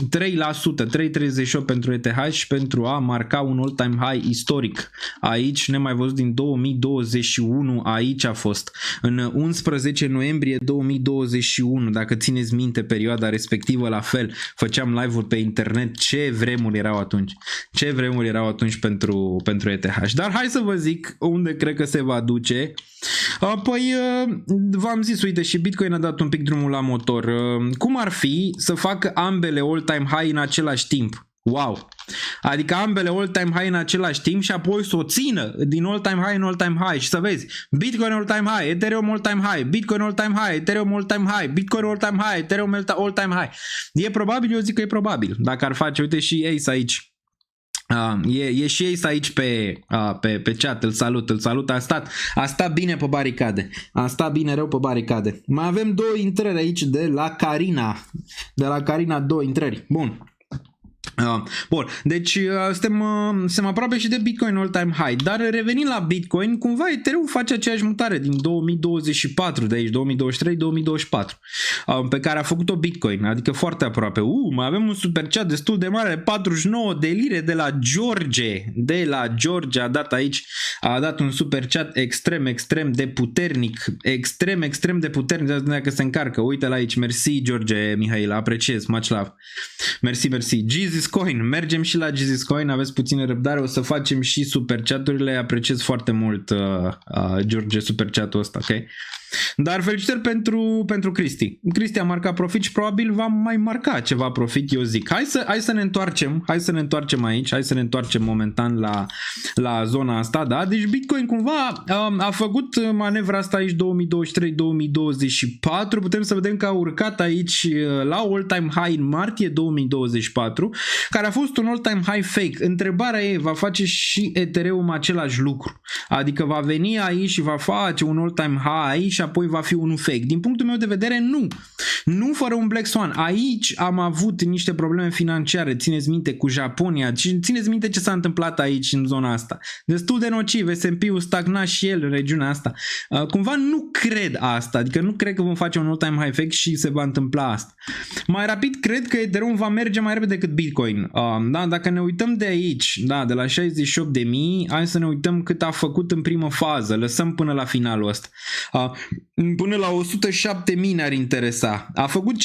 3,38 pentru ETH pentru a marca un all-time high istoric. Aici, nemai văzut din 2021, aici a fost. În 11 noiembrie 2021, dacă țineți minte perioada respectivă, la fel, făceam live-uri pe internet. Ce vremuri erau atunci. Ce vremuri erau atunci pentru ETH. Dar hai să vă zic unde cred că se va duce. Păi v-am zis, uite, și Bitcoin a dat un pic drumul la motor. Cum ar fi să facă ambele all-time high în același timp? Wow! Adică ambele all-time high în același timp și apoi să o țină din all-time high în all-time high și să vezi Bitcoin all-time high, Ethereum all-time high, Bitcoin all-time high, Ethereum all-time high, Bitcoin all-time high, Ethereum all-time high. E probabil? Eu zic că e probabil. Dacă ar face, uite și Ace aici. E și Ace aici pe chat, îl salut, a stat bine pe baricade, a stat bine rău pe baricade. Mai avem două intrări aici de la Carina, două intrări, bun. Bun, deci suntem aproape și de Bitcoin all-time high, dar revenind la Bitcoin, cumva Ethereum face aceeași mutare din 2024, de aici 2023-2024, pe care a făcut-o Bitcoin, adică foarte aproape. Mai avem un super chat destul de mare, 49 de lire de la George, a dat aici, a dat un super chat extrem de puternic, extrem de puternic, dacă se încarcă, uite-l aici, mersi George Mihail, apreciez, much love, mersi, Jesus Coin, mergem și la Jesus Coin, aveți puțină răbdare, o să facem și super chat-urile, apreciez foarte mult George super chat-ul ăsta, ok? Dar felicitări pentru Cristi. Cristi a marcat profit și probabil va mai marca ceva profit, eu zic. Hai să ne întoarcem aici, hai să ne întoarcem momentan la zona asta, da? Deci Bitcoin cumva a făcut manevra asta aici 2023-2024, putem să vedem că a urcat aici la all-time high în martie 2024, care a fost un all-time high fake. Întrebarea e, va face și Ethereum același lucru? Adică va veni aici și va face un all-time high și apoi va fi unul fake. Din punctul meu de vedere, nu. Nu fără un Black Swan. Aici am avut niște probleme financiare, țineți minte, cu Japonia, țineți minte ce s-a întâmplat aici în zona asta. Destul de nociv, S&P-ul stagna și el în regiunea asta. Cumva nu cred asta, adică nu cred că vom face un all-time high fake și se va întâmpla asta. Mai rapid, cred că Ethereum va merge mai repede decât Bitcoin. Da, dacă ne uităm de aici, da, de la 68.000, hai să ne uităm cât a făcut în primă fază, lăsăm până la finalul ăsta. Până la 107.000 ne-ar interesa. A făcut 56%.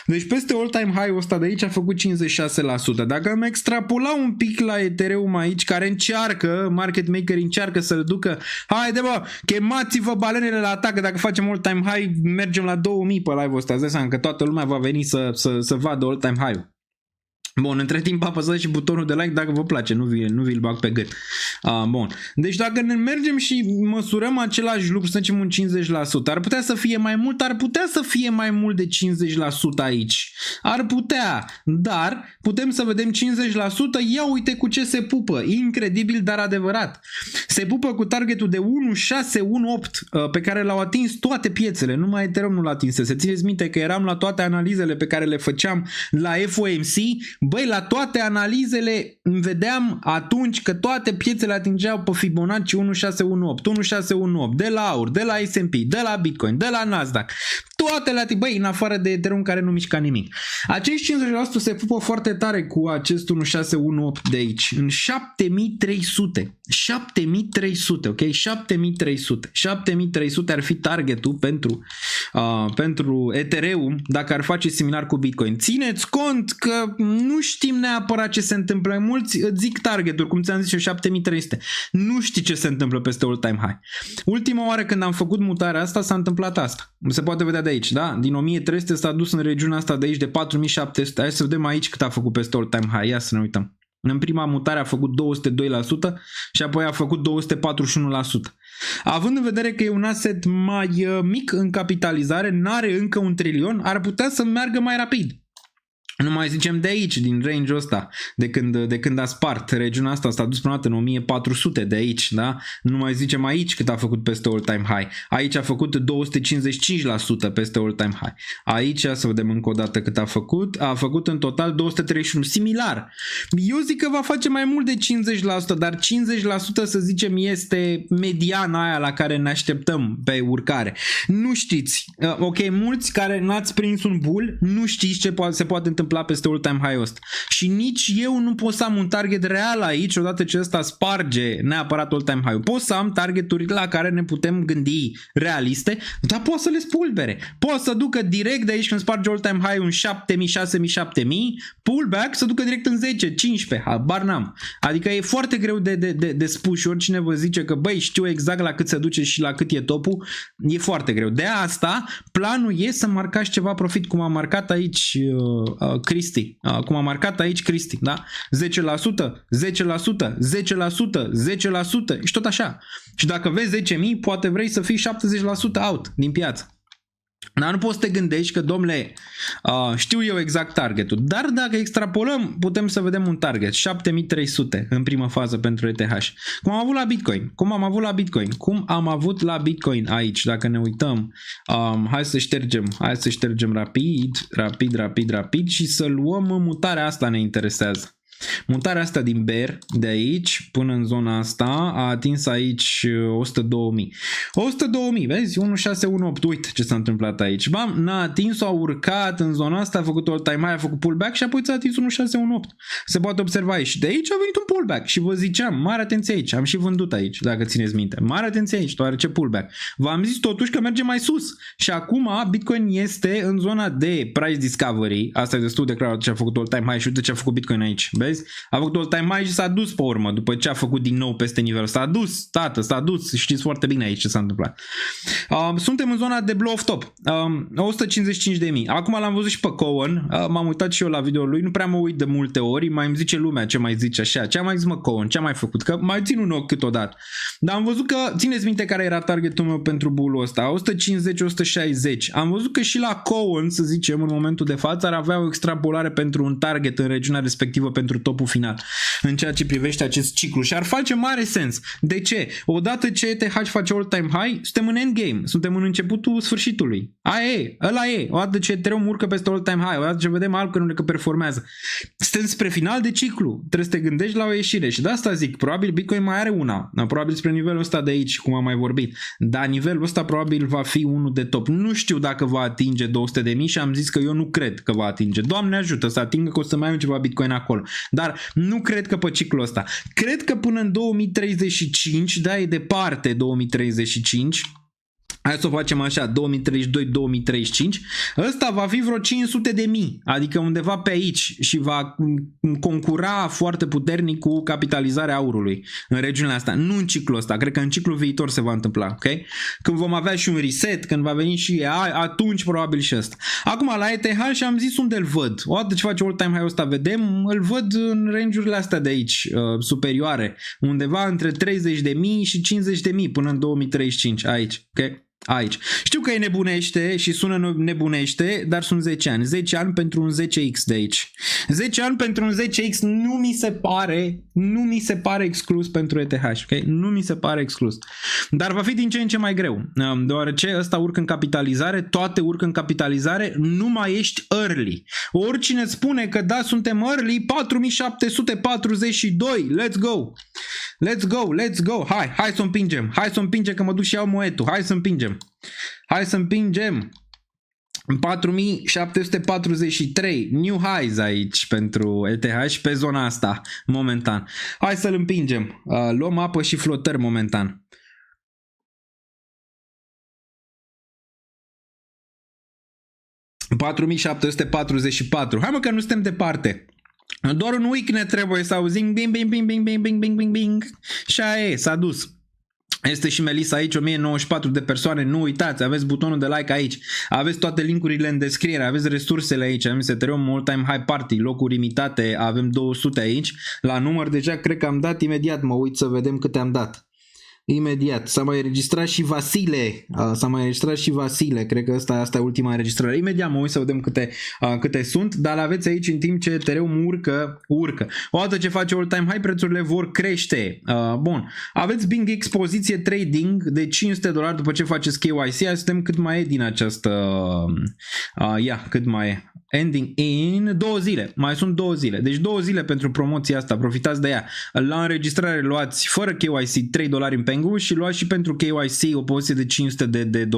Deci peste all-time high ăsta de aici a făcut 56%. Dacă am extrapola un pic la Ethereum aici, care încearcă, market maker încearcă să-l ducă, haide bă, chemați-vă balenele la atac, dacă facem all-time high, mergem la 2000 pe live-ul ăsta. Îți dai seama că toată lumea va veni să vadă all-time high. Bun, între timp apăsați și butonul de like dacă vă place, nu vi-l bag pe gât. Bun, deci dacă ne mergem și măsurăm același lucru, să zicem un 50%, ar putea să fie mai mult, ar putea să fie mai mult de 50% aici. Ar putea, dar putem să vedem 50%, ia uite cu ce se pupă, incredibil, dar adevărat. Se pupă cu targetul de 1618 pe care l-au atins toate piețele, numai Ethereum nu l-a atins. Să țineți minte că eram la toate analizele pe care le făceam la FOMC. Băi, la toate analizele vedeam atunci că toate piețele atingeau pe Fibonacci 1618, 1618, de la aur, de la S&P, de la Bitcoin, de la Nasdaq. Toate la băi, în afară de Ethereum care nu mișca nimic. Acești 50% se pupă foarte tare cu acest 1618 de aici. În 7300. 7300, ok? 7300. 7300 ar fi targetul pentru Ethereum dacă ar face similar cu Bitcoin. Țineți cont că nu știm neapărat ce se întâmplă. Mulți îți zic targetul, cum ți-am zis eu, 7300. Nu știi ce se întâmplă peste all-time high. Ultima oară când am făcut mutarea asta s-a întâmplat asta. Se poate vedea de aici, da? Din 1300 s-a dus în regiunea asta de aici de 4700. Hai să vedem aici cât a făcut peste all-time high. Ia să ne uităm. În prima mutare a făcut 202% și apoi a făcut 241%. Având în vedere că e un asset mai mic în capitalizare, n-are încă 1 trilion, ar putea să meargă mai rapid. Nu mai zicem de aici, din range-ul ăsta, de când a spart regiunea asta, s-a dus până dată în 1400 de aici, da? Nu mai zicem aici cât a făcut peste all-time high. Aici a făcut 255% peste all-time high. Aici, să vedem încă o dată cât a făcut în total 231, similar. Eu zic că va face mai mult de 50%, dar 50% să zicem este mediana aia la care ne așteptăm pe urcare. Nu știți, ok, mulți care n-ați prins un bull, nu știți ce se poate întâmpla peste all-time high-ul ăsta. Și nici eu nu pot să am un target real aici odată ce ăsta sparge neapărat all-time high-ul. Pot să am targeturi la care ne putem gândi realiste, dar pot să le spulbere. Pot să ducă direct de aici când sparge all-time high-ul în 7000, 6000, 7000, pullback să ducă direct în 10, 15, habar n-am. Adică e foarte greu de spus și oricine vă zice că băi știu exact la cât se duce și la cât e topul, e foarte greu. De asta planul e să marcați ceva profit cum a marcat aici Cristi, cum a marcat aici Cristi, da? 10%, 10%, 10%, 10% și tot așa. Și dacă vezi 10.000, poate vrei să fii 70% out din piață. Dar nu poți să te gândești că, domnule, știu eu exact targetul, dar dacă extrapolăm, putem să vedem un target, 7300 în primă fază pentru ETH. Cum am avut la Bitcoin, aici, dacă ne uităm, hai să ștergem rapid și să luăm mutarea asta, ne interesează. Mutarea asta din bear, de aici până în zona asta, a atins aici 102.000. Vezi? 1618. Uite ce s-a întâmplat aici. Bam, n-a atins, a urcat în zona asta, a făcut all-time high, a făcut pullback și apoi ți-a atins 1618. Se poate observa aici. De aici a venit un pullback și vă ziceam, mare atenție aici. Am și vândut aici, dacă țineți minte. Mare atenție aici, deoarece pullback. V-am zis totuși că merge mai sus. Și acum Bitcoin este în zona de price discovery. Asta e destul de clar ce a făcut all-time high și uite ce a făcut Bitcoin aici. Vezi? A făcut all-time high și s-a dus pe urmă, după ce a făcut din nou peste nivel. S-a dus, tată, s-a dus. Știți foarte bine aici ce s-a întâmplat. Suntem în zona de blow off top. 155.000. Acum l-am văzut și pe Cohen. M-am uitat și eu la video lui. Nu prea mă uit de multe ori. Mai îmi zice lumea ce mai zice așa. Ce a mai zis Cohen? Ce a mai făcut? Că mai țin un ochi câteodată. Dar am văzut că, țineți minte care era targetul meu pentru bull-ul ăsta. 150-160. Am văzut că și la Cohen, să zicem, în momentul de față, ar avea o extrapolare pentru un target în regiunea respectivă pentru topul final în ceea ce privește acest ciclu și ar face mare sens. De ce? Odată ce ETH face all-time high, suntem în endgame, suntem în începutul sfârșitului. Ăla e. Odată ce Ethereum urcă peste all-time high, odată ce vedem altcoin-urile că performează. Suntem spre final de ciclu. Trebuie să te gândești la o ieșire și de asta zic, probabil Bitcoin mai are una, probabil spre nivelul ăsta de aici, cum am mai vorbit. Dar nivelul ăsta probabil va fi unul de top. Nu știu dacă va atinge 200.000 și am zis că eu nu cred că va atinge. Doamne ajută să atingă, că o să mai am ceva Bitcoin acolo. Dar nu cred că pe ciclul ăsta. Cred că până în 2035, da, e departe 2035, hai să o facem așa, 2032-2035, ăsta va fi vreo 500.000, adică undeva pe aici și va concura foarte puternic cu capitalizarea aurului în regiunea asta. Nu în ciclul ăsta, cred că în ciclul viitor se va întâmpla, ok? Când vom avea și un reset, când va veni și atunci probabil și ăsta. Acum la ETH și am zis unde îl văd. Odată ce face all-time high ăsta, vedem, îl văd în range-urile astea de aici, superioare, undeva între 30.000 și 50.000 până în 2035, aici, ok? Aici. Știu că e nebunește și sună nebunește, dar sunt 10 ani. 10 ani pentru un 10x de aici. 10 ani pentru un 10x nu mi se pare exclus pentru ETH, ok? Nu mi se pare exclus. Dar va fi din ce în ce mai greu, deoarece ăsta urcă în capitalizare, toate urcă în capitalizare, nu mai ești early. Oricine spune că da, suntem early, 4742, let's go! Let's go, let's go, hai să o împingem, că mă duc și iau moetul, hai să împingem. 4743 new highs aici pentru ETH pe zona asta momentan. Hai să-l împingem. Luăm apă și flotări momentan. $4,744. Hai mă că nu suntem departe. Doar un week ne trebuie să auzim bing bing bing bing bing bing bing bing bing. Și aia e, s-a dus. Este și Melissa aici, 1094 de persoane, nu uitați, aveți butonul de like aici, aveți toate linkurile în descriere, aveți resursele aici, avem Ethereum All Time High Party, locuri limitate, avem 200 aici, la număr deja cred că am dat imediat, mă uit să vedem câte am dat. Imediat, s-a mai înregistrat și Vasile, cred că asta e ultima înregistrare. Imediat mă uit să vedem câte sunt, dar le aveți aici în timp ce Ethereum urcă. Odată ce face all-time high, prețurile vor crește. Bun, aveți BingX poziție trading de $500 după ce faceți KYC, hai să vedem cât mai e din această, cât mai e. Ending in 2 zile, mai sunt 2 zile, deci 2 zile pentru promoția asta, profitați de ea. La înregistrare luați fără KYC $3 în Pengu și luați și pentru KYC o poziție de $500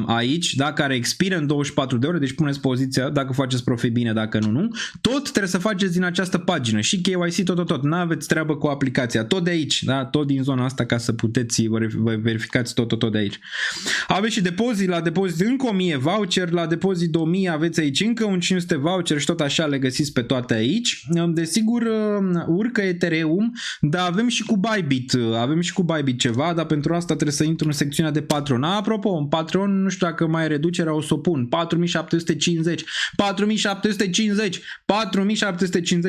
aici, da, care expiră în 24 de ore, deci puneți poziția dacă faceți profit bine, dacă nu. Tot trebuie să faceți din această pagină și KYC tot, n-aveți treabă cu aplicația, tot de aici, da, tot din zona asta ca să puteți verificați tot de aici. Aveți și depozit, la depozit încă 1000 voucher, la depozit 2000 aveți aici încă un 500 voucher și tot așa le găsiți pe toate aici. Desigur urcă Ethereum, dar avem și cu Bybit ceva, dar pentru asta trebuie să intru în secțiunea de Patreon. Apropo, în Patreon nu știu dacă mai e reducerea, o să o pun. 4750,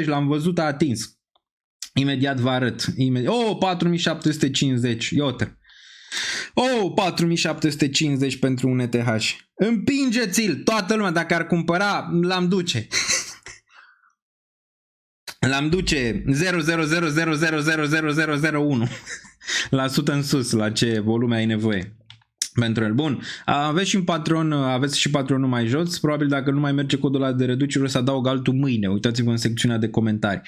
l-am văzut, a atins. Imediat vă arăt. 4750, iată. 4750 pentru un ETH. Împingeți-l, toată lumea, dacă ar cumpăra, l-am duce. L-am duce 0,000000001% în sus, la ce volume ai nevoie. Pentru el. Bun. Aveți și Patreonul mai jos. Probabil dacă nu mai merge codul ăla de reducere o să adaug altul mâine. Uitați-vă în secțiunea de comentarii.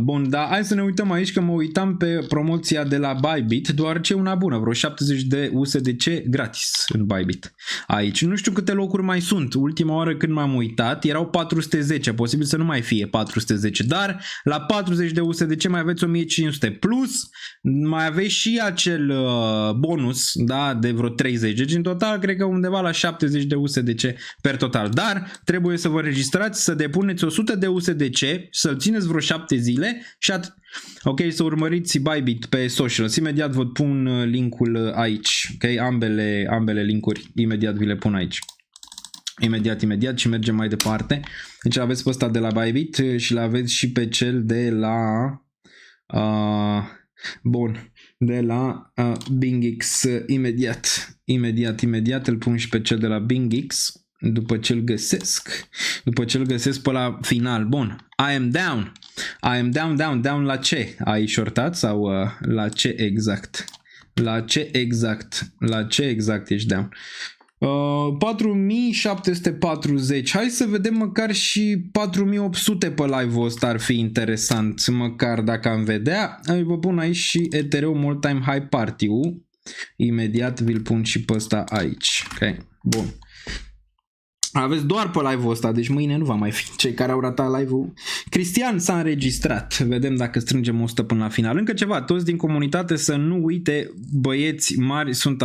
Bun, dar hai să ne uităm aici că mă uitam pe promoția de la Bybit, deoarece una bună, vreo 70 de USDC gratis în Bybit. Aici. Nu știu câte locuri mai sunt. Ultima oară când m-am uitat erau 410. Posibil să nu mai fie 410, dar la 40 de USDC mai aveți 1500. Plus mai aveți și acel bonus, da, de vreo 30. Deci în total cred că undeva la 70 de USDC per total. Dar trebuie să vă registrați, să depuneți 100 de USDC, să-l țineți vreo 7 zile și ok, să urmăriți Bybit pe socials. Imediat vă pun linkul aici. Ok, ambele linkuri imediat vi le pun aici. Imediat și mergem mai departe. Deci aveți pe ăsta de la Bybit și l-aveți și pe cel de la de la BingX. Imediat îl pun și pe cel de la BingX după ce îl găsesc pe la final. Bun, I am down la ce? Ai shortat sau la ce exact? La ce exact ești down? 4740. Hai să vedem măcar și 4800 pe live-ul ăsta, ar fi interesant măcar dacă am vedea. Vă pun aici și Ethereum All Time High Party-ul. Imediat vi-l pun și pe ăsta aici. Ok, bun. Aveți doar pe live-ul ăsta, deci mâine nu va mai fi. Cei care au ratat live-ul. Cristian s-a înregistrat. Vedem dacă strângem 100 până la final. Încă ceva, toți din comunitate să nu uite, băieți mari sunt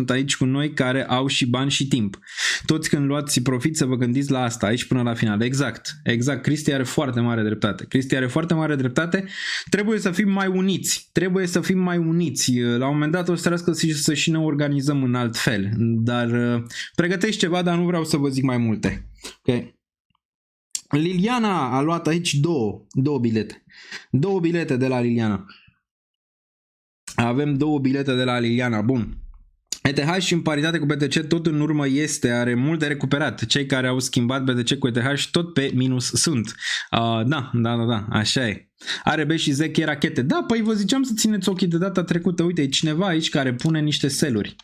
aici cu noi care au și bani și timp. Toți când luați profit să vă gândiți la asta, aici până la final. Exact. Cristi are foarte mare dreptate. Trebuie să fim mai uniți. La un moment dat o să trească să și ne organizăm în alt fel. Dar pregătești ceva, dar nu vreau să vă zic mai multe. Okay. Liliana a luat aici două bilete. 2 bilete de la Liliana. Avem 2 bilete de la Liliana. Bun. ETH și în paritate cu BTC tot în urmă are mult de recuperat. Cei care au schimbat BTC cu ETH tot pe minus sunt. Da, așa e. ARB și Zeche rachete. Da, păi vă ziceam să țineți ochii de data trecută. Uite, e cineva aici care pune niște seluri.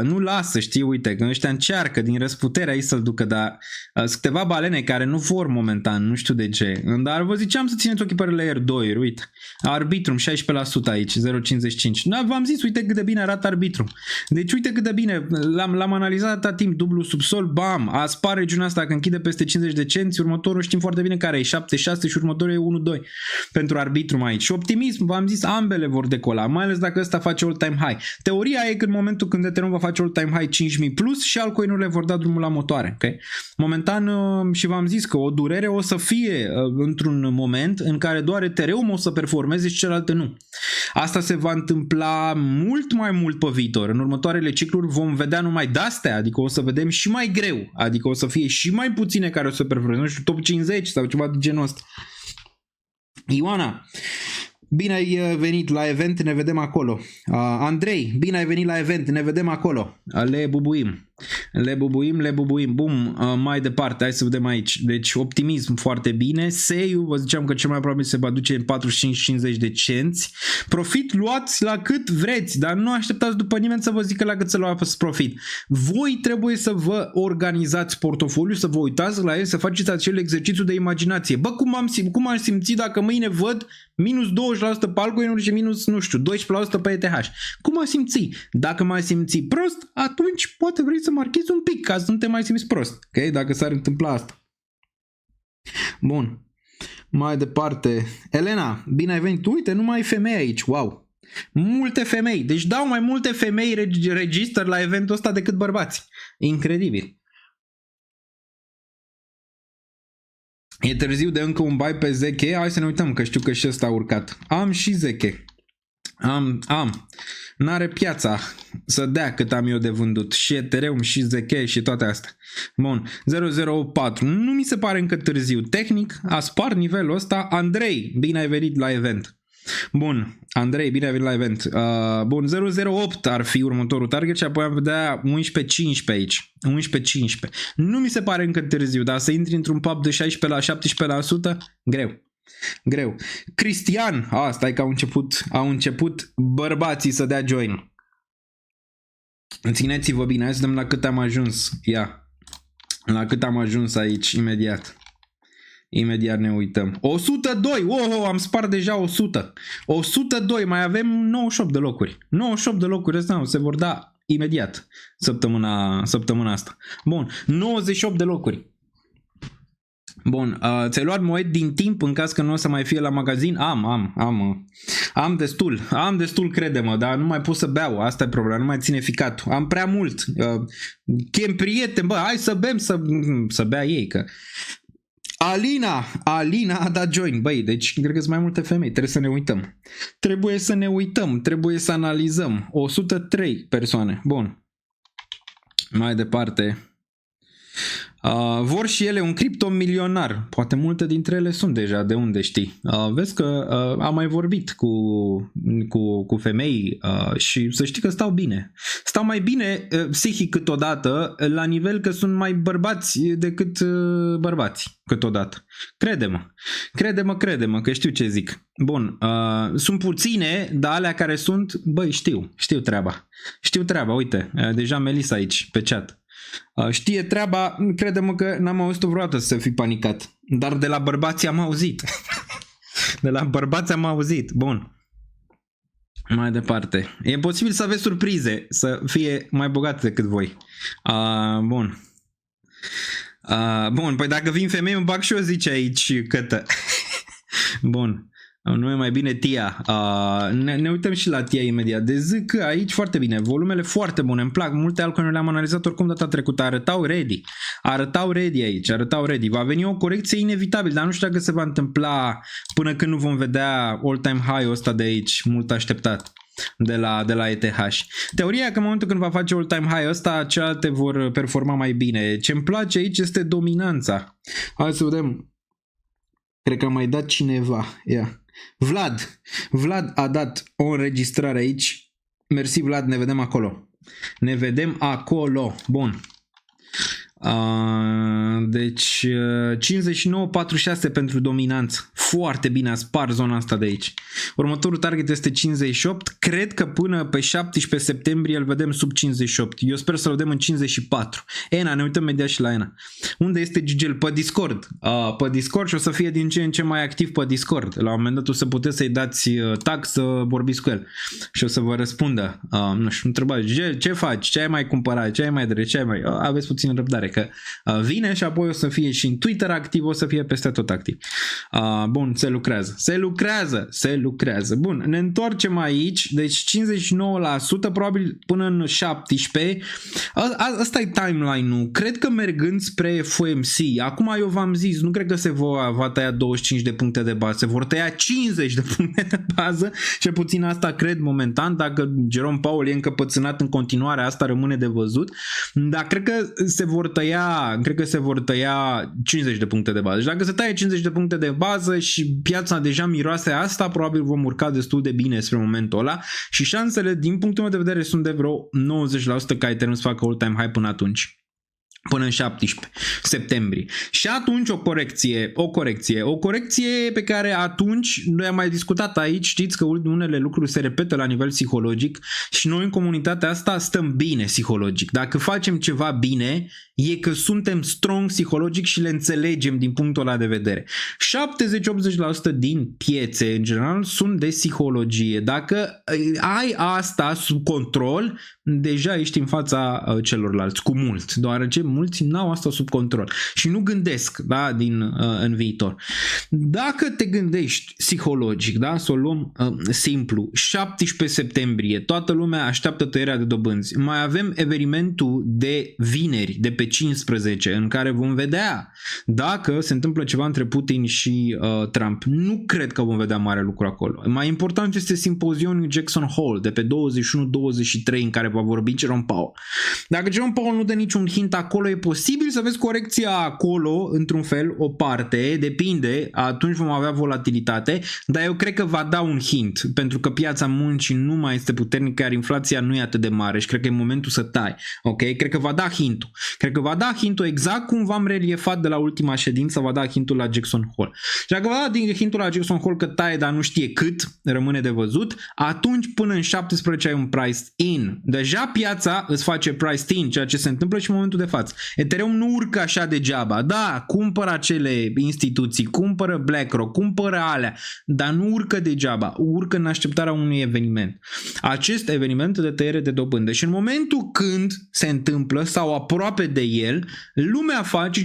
Nu lasă, știi, uite, că ăștia încearcă din răsputerea aici să-l ducă, dar sunt câteva balene care nu vor momentan, nu știu de ce. Dar vă ziceam să țineți ochii pe layer 2, uite. Arbitrum 16% aici, 0,55. Da, v-am zis, uite cât de bine arată Arbitrum. Deci uite cât de bine, l-am analizat atâta timp, dublu subsol, bam, a spart regiunea asta, că închide peste 50 de cenți, următorul știm foarte bine care e 7,6 și următorul e 1,2 pentru Arbitrum aici. Și optimism, v-am zis, ambele vor decola, mai ales dacă ăsta face all-time high. Teoria e că în momentul când Ethereum va face all-time high 5.000 plus și altcoin-urile vor da drumul la motoare. Okay? Momentan și v-am zis că o durere o să fie într-un moment în care doar Ethereum o să performeze și celelalte nu. Asta se va întâmpla mult mai mult pe viitor. În următoarele cicluri vom vedea numai de-astea, adică o să vedem și mai greu, adică o să fie și mai puține care o să performeze, nu știu, top 50 sau ceva de genul ăsta. Ioana, bine ai venit la event, ne vedem acolo. Andrei, bine ai venit la event, ne vedem acolo. Le bubuim. Bum, mai departe, hai să vedem aici. Deci optimism foarte bine. Seiu, vă ziceam că cel mai probabil se va duce în 45-50 de cenți. Profit luați la cât vreți, dar nu așteptați după nimeni să vă zică la cât să luați profit. Voi trebuie să vă organizați portofoliul, să vă uitați la el, să faceți acel exercițiu de imaginație. Bă, cum am simțit dacă mâine văd minus 20% pe altcoin-uri și minus, nu știu, 12% pe ETH? Cum am simțit? Dacă m-am simțit prost, atunci poate vrei să marchezi un pic ca să nu te mai simți prost, ok? Dacă s-ar întâmpla asta. Bun. Mai departe. Elena, bine ai venit. Uite, nu mai ai femei aici. Wow. Multe femei. Deci dau mai multe femei register la eventul ăsta decât bărbați. Incredibil. E târziu de încă un buy pe Zeche. Hai să ne uităm că știu că și ăsta a urcat. Am și Zeche. Am. N-are piața să dea cât am eu de vândut. Și Ethereum, și Zeche, și toate astea. Bun. 0084. Nu mi se pare încă târziu. Tehnic, a spart nivelul ăsta. Andrei, bine ai venit la event. Bun. Andrei, bine ai venit la event. Bun. 008 ar fi următorul target și apoi am vedea 11-15 aici. 11-15. Nu mi se pare încă târziu, dar să intri într-un pub de 16 la 17%, greu. Cristian, stai că au început bărbații să dea join. Țineți-vă bine, hai să vedem la cât am ajuns. La cât am ajuns aici, imediat ne uităm. 102, am spart deja 100. 102, mai avem 98 de locuri. 98 de locuri, ăsta se vor da imediat săptămâna asta. Bun, 98 de locuri. Bun, ți-ai luat moed din timp în caz că nu o să mai fie la magazin? Am destul, crede-mă, dar nu mai pot să beau, asta e problema, nu mai ține ficatul. Am prea mult. Chem prieten, bă, hai să bem, să bea ei, că... Alina a dat join, băi, deci cred că sunt mai multe femei, trebuie să ne uităm, trebuie să analizăm. 103 persoane, bun. Mai departe... vor și ele un criptomilionar. Poate multe dintre ele sunt deja, de unde știi. Vezi că am mai vorbit cu femei și să știi că stau bine. Stau mai bine psihic câteodată, la nivel că sunt mai bărbați decât bărbați câteodată. Crede-mă că știu ce zic. Bun, sunt puține, dar alea care sunt, băi, știu treaba, uite, deja Melissa aici pe chat. Știe treaba, crede-mă că n-am auzit-o vreodată să fi panicat. Dar de la bărbați am auzit. Bun. Mai departe. E posibil să aveți surprize, să fie mai bogate decât voi. Bun. Bun, păi dacă vin femei, îmi bag și eu, zice aici Cătă. Bun. Nu e mai bine Tia. Ne uităm și la Tia imediat. De zic că aici foarte bine. Volumele foarte bune. Îmi plac. Multe altcoin le-am analizat oricum data trecută. Arătau ready aici. Va veni o corecție inevitabil, dar nu știu dacă se va întâmpla până când nu vom vedea all-time high-ul ăsta de aici. Mult așteptat. De la ETH. Teoria că în momentul când va face all-time high ăsta, celelalte vor performa mai bine. Ce-mi place aici este dominanța. Hai să vedem. Cred că a mai dat cineva. Vlad a dat o înregistrare aici. Mersi Vlad, ne vedem acolo. Bun. Deci 59-46 pentru dominanță. Foarte bine a spart zona asta de aici. Următorul target este 58. Cred că până pe 17 septembrie îl vedem sub 58. Eu sper să-l vedem în 54. ENA, ne uităm imediat și la ENA. Unde este Gigel? Pe Discord. Pe Discord și o să fie din ce în ce mai activ pe Discord. La un moment dat o să puteți să-i dați tag să vorbiți cu el. Și o să vă răspundă. Nu știu, întrebați, Gigel, ce faci? Ce ai mai cumpărat? Ce ai mai drept? Ce ai mai... Aveți puțin răbdare că vine și apoi o să fie și în Twitter activ, o să fie peste tot activ. Bun, se lucrează. Bun, ne întoarcem aici, deci 59% probabil până în 17. Asta e timeline-ul. Cred că mergând spre FOMC, acum eu v-am zis, nu cred că se va tăia 25 de puncte de bază, se vor tăia 50 de puncte de bază, cel puțin asta cred momentan. Dacă Jerome Powell e încăpățânat în continuare, asta rămâne de văzut, dar cred că se vor tăia 50 de puncte de bază. Deci dacă se taie 50 de puncte de bază și piața deja miroase asta, probabil vom urca destul de bine spre momentul ăla și șansele din punctul meu de vedere sunt de vreo 90% ca Ethereum să facă all-time high până atunci. Până în 17 septembrie. Și atunci o corecție pe care atunci noi am mai discutat aici, știți că unele lucruri se repetă la nivel psihologic și noi în comunitatea asta stăm bine psihologic. Dacă facem ceva bine, e că suntem strong psihologic și le înțelegem din punctul ăla de vedere. 70-80% din piețe în general sunt de psihologie. Dacă ai asta sub control, deja ești în fața celorlalți cu mult, deoarece mulți n-au asta sub control și nu gândesc, da, în viitor. Dacă te gândești psihologic, da, să o luăm simplu, 17 septembrie, toată lumea așteaptă tăierea de dobânzi. Mai avem evenimentul de vineri, de pe 15, în care vom vedea dacă se întâmplă ceva între Putin și Trump. Nu cred că vom vedea mare lucru acolo. Mai important este simpozionul Jackson Hole de pe 21-23 în care va vorbi Jerome Powell. Dacă Jerome Powell nu dă niciun hint acolo, e posibil să vezi corecția acolo, într-un fel, o parte, depinde, atunci vom avea volatilitate, dar eu cred că va da un hint, pentru că piața muncii nu mai este puternică, iar inflația nu e atât de mare și cred că e momentul să tai. Ok? Cred că va da hintul. Cred că va da hintul exact cum v-am reliefat de la ultima ședință, va da hintul la Jackson Hole. Și dacă va da hintul la Jackson Hole că taie, dar nu știe cât, rămâne de văzut, atunci până în 17 ai un price in. Deja piața îți face price in, ceea ce se întâmplă și în momentul de față. Ethereum nu urcă așa degeaba. Da, cumpără acele instituții, cumpără BlackRock, cumpără alea, dar nu urcă degeaba. Urcă în așteptarea unui eveniment. Acest eveniment de tăiere de dobândă. Și în momentul când se întâmplă sau aproape de el, lumea face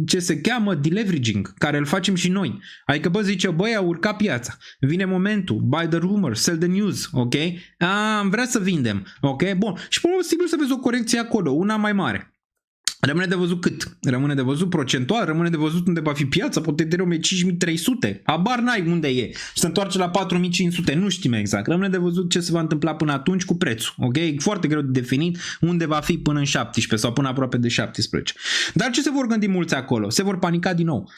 ce se cheamă deleveraging, care îl facem și noi. Adică bă, zice, băi, a urcat piața. Vine momentul, buy the rumor, sell the news, ok? Am vrea să vindem, ok? Bun. Și posibil să vezi o corecție acolo, una mai mare. Rămâne de văzut cât? Rămâne de văzut procentual, rămâne de văzut unde va fi piața, poate Ethereum e 5300, habar n-ai unde e, și se întoarce la 4500, nu știm exact. Rămâne de văzut ce se va întâmpla până atunci cu prețul, ok? E foarte greu de definit unde va fi până în 17 sau până aproape de 17. Dar ce se vor gândi mulți acolo? Se vor panica din nou.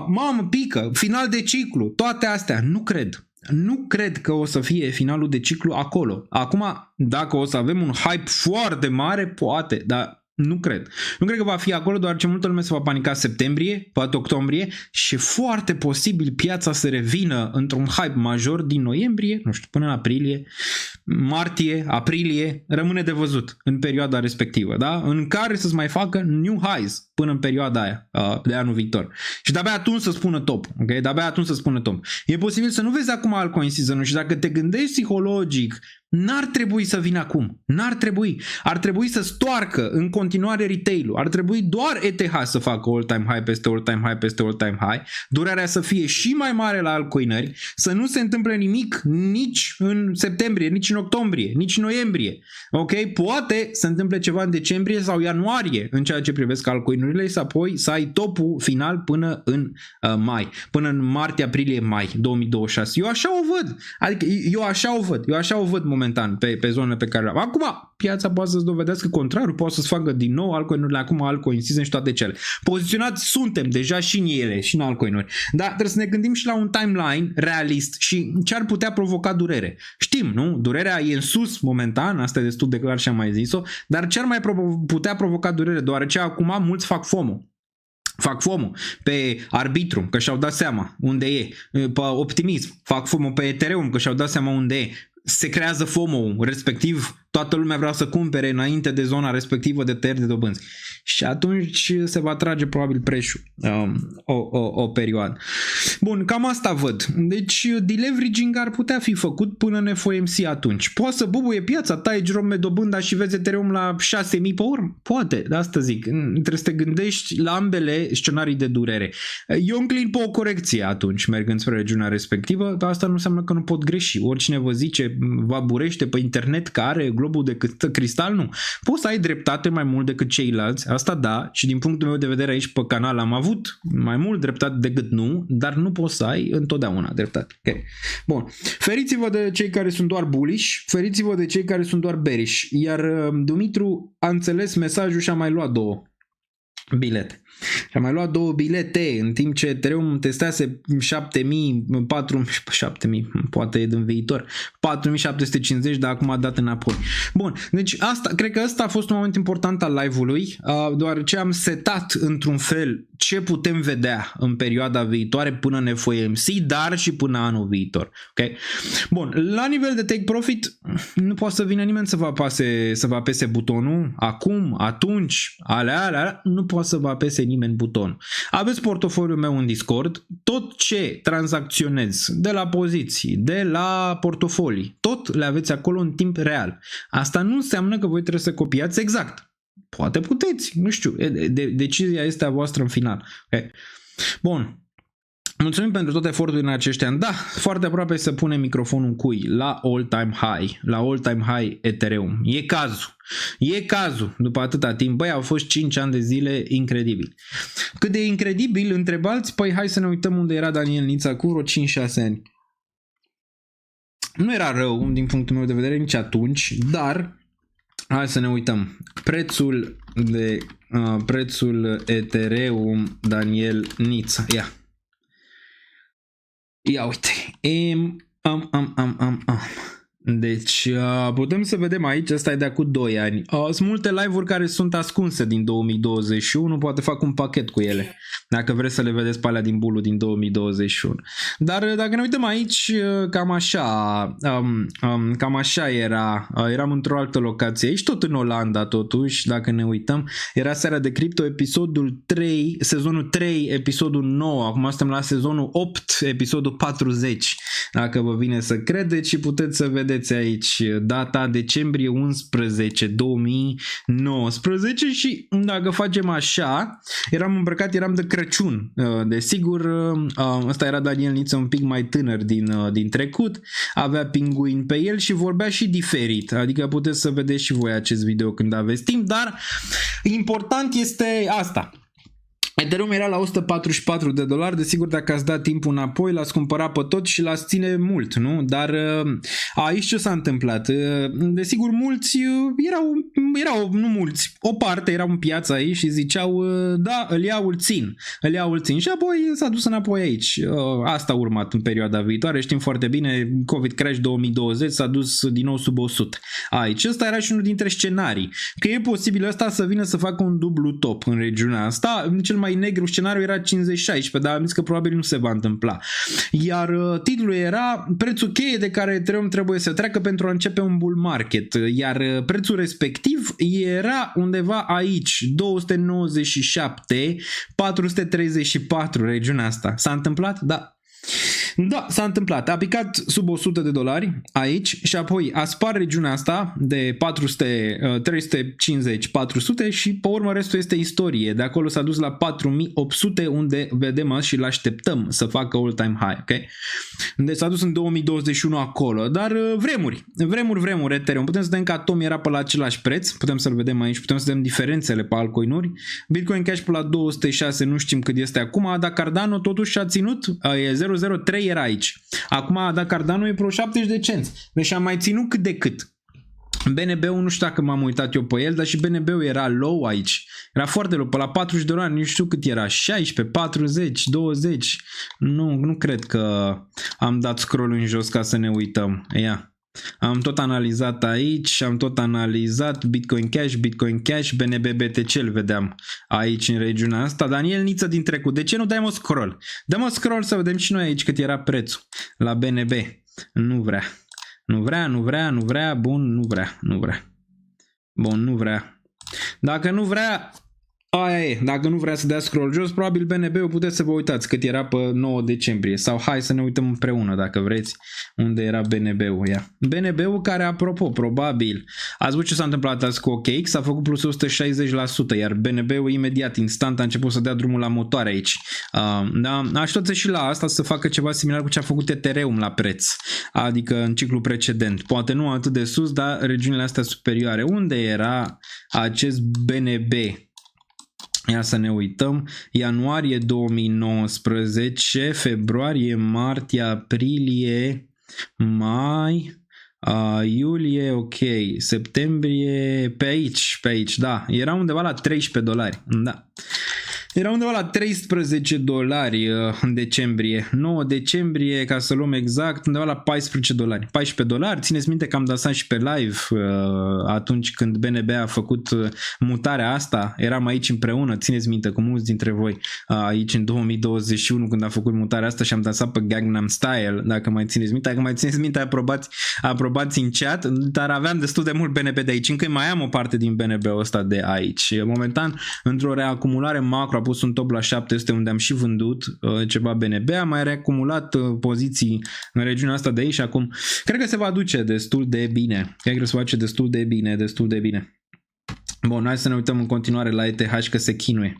Mamă, pică, final de ciclu, toate astea, nu cred. Nu cred că o să fie finalul de ciclu acolo. Acum, dacă o să avem un hype foarte mare, poate, dar nu cred. Nu cred că va fi acolo, deoarece multă lume se va panica septembrie, poate octombrie și foarte posibil piața să revină într-un hype major din noiembrie, nu știu, până în aprilie, martie, aprilie, rămâne de văzut în perioada respectivă, da? În care să-ți mai facă new highs până în perioada aia de anul viitor. Și de-abia atunci să spună top, ok? De-abia atunci să spună top. E posibil să nu vezi acum altcoin season-ul și dacă te gândești psihologic, n-ar trebui să vină acum. N-ar trebui. Ar trebui să stoarcă în continuare retail-ul. Ar trebui doar ETH să facă all-time high peste all-time high peste all-time high. Durarea să fie și mai mare la altcoinări. Să nu se întâmple nimic nici în septembrie, nici în octombrie, nici în noiembrie. Ok? Poate se întâmple ceva în decembrie sau ianuarie în ceea ce privesc altcoinurile și apoi să ai topul final până în mai. Până în martie, aprilie, mai 2026. Eu așa o văd. Adică eu așa o văd momentan. momentan pe zonele pe care le-am. Acum piața poate să-ți dovedească contrariul, poate să-ți facă din nou altcoin-urile, acum altcoin season și toate cele. Poziționați suntem deja și în ele, și în altcoin-uri. Dar trebuie să ne gândim și la un timeline realist și ce ar putea provoca durere. Știm, nu? Durerea e în sus momentan, asta e destul de clar și am mai zis-o, dar ce ar mai putea provoca durere, deoarece acum mulți fac FOMO. Fac FOMO pe Arbitrum, că și-au dat seama unde e, pe Optimism, fac FOMO pe Ethereum, că și-au dat seama unde e, se creează FOMO, respectiv toată lumea vrea să cumpere înainte de zona respectivă de tăieri de dobânzi. Și atunci se va trage probabil prețul o perioadă. Bun, cam asta văd. Deci deleveraging ar putea fi făcut până în FOMC atunci. Poate să bubuie piața, tai Jerome dobânda și vezi Ethereum la 6.000 pe urmă? Poate, de asta zic. Trebuie să te gândești la ambele scenarii de durere. Eu înclin pe o corecție atunci, mergând spre regiunea respectivă, dar asta nu înseamnă că nu pot greși. Oricine vă zice, vă burește pe internet că are globul de cristal, nu. Poți să ai dreptate mai mult decât ceilalți, asta da, și din punctul meu de vedere aici pe canal am avut mai mult dreptate decât nu, dar nu poți să ai întotdeauna dreptate. Okay. Bun, feriți-vă de cei care sunt doar bullish, feriți-vă de cei care sunt doar bearish, iar Dumitru a înțeles mesajul și a mai luat 2 bilete. Și a mai luat 2 bilete în timp ce Ethereum testase 7.000, poate e din viitor, 4.750, dar acum a dat înapoi. Bun, deci asta, cred că ăsta a fost un moment important al live-ului, deoarece am setat într-un fel ce putem vedea în perioada viitoare până în FOMC, dar și până anul viitor. Okay? Bun, la nivel de take profit, nu poate să vină nimeni să vă apese butonul acum, atunci, alea, nu poate să vă apese nimeni butonul. Aveți portofoliul meu în Discord, tot ce tranzacționez de la poziții, de la portofolii, tot le aveți acolo în timp real. Asta nu înseamnă că voi trebuie să copiați exact. Poate puteți, nu știu, decizia este a voastră în final. Okay. Bun. Mulțumim pentru tot efortul din acești ani. Da, foarte aproape să punem microfonul în cui la all-time high, la all-time high Ethereum. E cazul. E cazul după atâta timp. Băi, au fost 5 ani de zile incredibil. Cât de incredibil, întrebați? Păi hai să ne uităm unde era Daniel Nița cu vreo 5-6 ani. Nu era rău din punctul meu de vedere nici atunci, dar hai să ne uităm. Prețul Ethereum Daniel Nița. Ia uite. Deci putem să vedem aici, asta e de acum 2 ani. Sunt multe live-uri care sunt ascunse din 2021, poate fac un pachet cu ele, dacă vreți să le vedeți pe alea din bulul din 2021. Dar dacă ne uităm aici, cam așa era. Eram într-o altă locație aici, tot în Olanda totuși, dacă ne uităm. Era Seara de Cripto, episodul 3, sezonul 3, episodul 9, acum suntem la sezonul 8, episodul 40, dacă vă vine să credeți, și puteți să vedeți aici data decembrie 11 2019 și dacă facem așa, eram îmbrăcat, eram de Crăciun, desigur, ăsta era Daniel Niță un pic mai tânăr din trecut, avea pinguin pe el și vorbea și diferit, adică puteți să vedeți și voi acest video când aveți timp, dar important este asta. Ethereum era la $144, desigur dacă ați dat timpul înapoi, l-ați cumpărat pe tot și l-ați ține mult, nu? Dar aici ce s-a întâmplat? Desigur mulți erau, nu mulți, o parte erau în piața aici și ziceau, da, îl iau, îl țin și apoi s-a dus înapoi aici. Asta a urmat în perioada viitoare, știm foarte bine, COVID Crash 2020 s-a dus din nou sub 100. Aici, ăsta era și unul dintre scenarii, că e posibil ăsta să vină să facă un dublu top în regiunea asta. Cel mai negru scenariu era 50-16, dar am zis că probabil nu se va întâmpla. Iar titlul era prețul cheie de care Ethereum trebuie să treacă pentru a începe un bull market, iar prețul respectiv era undeva aici, 297, 434, regiunea asta. S-a întâmplat? Da. Da, s-a întâmplat. A picat sub $100 aici și apoi a spart regiunea asta de 350-400 și pe urmă restul este istorie. De acolo s-a dus la 4800 unde vedem și l-așteptăm să facă all-time high. Okay? Deci s-a dus în 2021 acolo. Dar vremuri Ethereum. Putem să vedem că Atom era pe la același preț. Putem să-l vedem aici. Putem să vedem diferențele pe altcoinuri. Bitcoin Cash pe la 206, nu știm cât este acum, dar Cardano totuși a ținut. E 003 3 era aici. Acum a dat Cardano e vreo 70 de cenți. Deci am mai ținut cât de cât. BNB-ul nu știu dacă m-am uitat eu pe el, dar și BNB-ul era low aici. Era foarte low, pe la $40, nu știu cât era, 16, 40, 20. Nu cred că am dat scroll în jos ca să ne uităm. Ia. Am tot analizat aici, am tot analizat Bitcoin Cash, BNB BTC îl vedeam aici în regiunea asta. Daniel Niță din trecut, de ce nu dai mă scroll? Dăm scroll să vedem și noi aici cât era prețul la BNB. Nu vrea. Bun, nu vrea. Dacă nu vrea, aia e, dacă nu vrea să dea scroll jos, probabil BNB-ul puteți să vă uitați cât era pe 9 decembrie. Sau hai să ne uităm împreună dacă vreți unde era BNB-ul. Ia. BNB-ul care, apropo, probabil, ați văzut ce s-a întâmplat azi cu OKX, a făcut plus 160%, iar BNB-ul imediat, instant, a început să dea drumul la motoare aici. Da, așteaptă și la asta să facă ceva similar cu ce a făcut Ethereum la preț, adică în ciclul precedent. Poate nu atât de sus, dar regiunile astea superioare. Unde era acest BNB? Ia să ne uităm, ianuarie 2019, februarie, martie, aprilie, mai, iulie, ok, septembrie, pe aici, da, era undeva la $13, da. Era undeva la $13 în decembrie. 9 decembrie, ca să luăm exact, undeva la $14. $14. Țineți minte că am dansat și pe live atunci când BNB a făcut mutarea asta. Eram aici împreună, țineți minte, cu mulți dintre voi aici în 2021 când a făcut mutarea asta și am dansat pe Gangnam Style, dacă mai țineți minte. Dacă mai țineți minte, aprobați în chat, dar aveam destul de mult BNB de aici. Încă mai am o parte din BNB-ul ăsta de aici. Momentan, într-o reacumulare macro, pus un top la 700 unde am și vândut ceva BNB, am mai reacumulat poziții în regiunea asta de aici și acum cred că se va duce destul de bine. Cred că se va duce destul de bine. Bun, hai să ne uităm în continuare la ETH că se chinuie.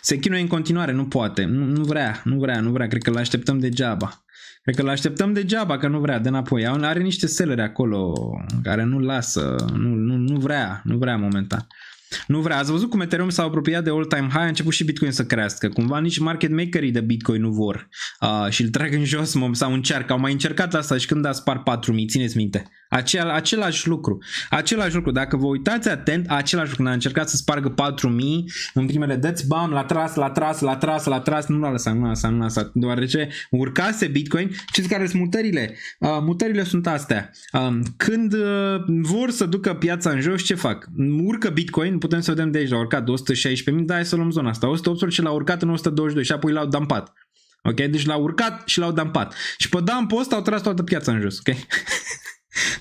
Se chinuie în continuare, nu poate. Nu vrea. Cred că l-așteptăm degeaba. Că nu vrea, de înapoi. Are niște selleri acolo care nu lasă, nu vrea momentan. Nu vrea. Ați văzut cum Ethereum s-a apropiat de all-time high, a început și Bitcoin să crească. Cumva nici market makerii de Bitcoin nu vor și îl trag în jos sau încearcă. Au mai încercat asta și când a spart 4.000, țineți minte. Același lucru. Dacă vă uitați atent, același lucru. Când a încercat să spargă 4.000 în primele dăți, bam, l-a tras, nu l-a lăsat. Deoarece urcase Bitcoin. Știți care sunt mutările? Mutările sunt astea. Când vor să ducă piața în jos, ce fac? Urcă Bitcoin, putem să vedem de aici, l-a urcat 216.000, da, hai să luăm zona asta. 118 l-a urcat în 122 și apoi l-au dumpat. Ok? Deci l-a urcat și l-au dumpat. Și pe dump-ul ăsta au tras toată piața în jos. Ok?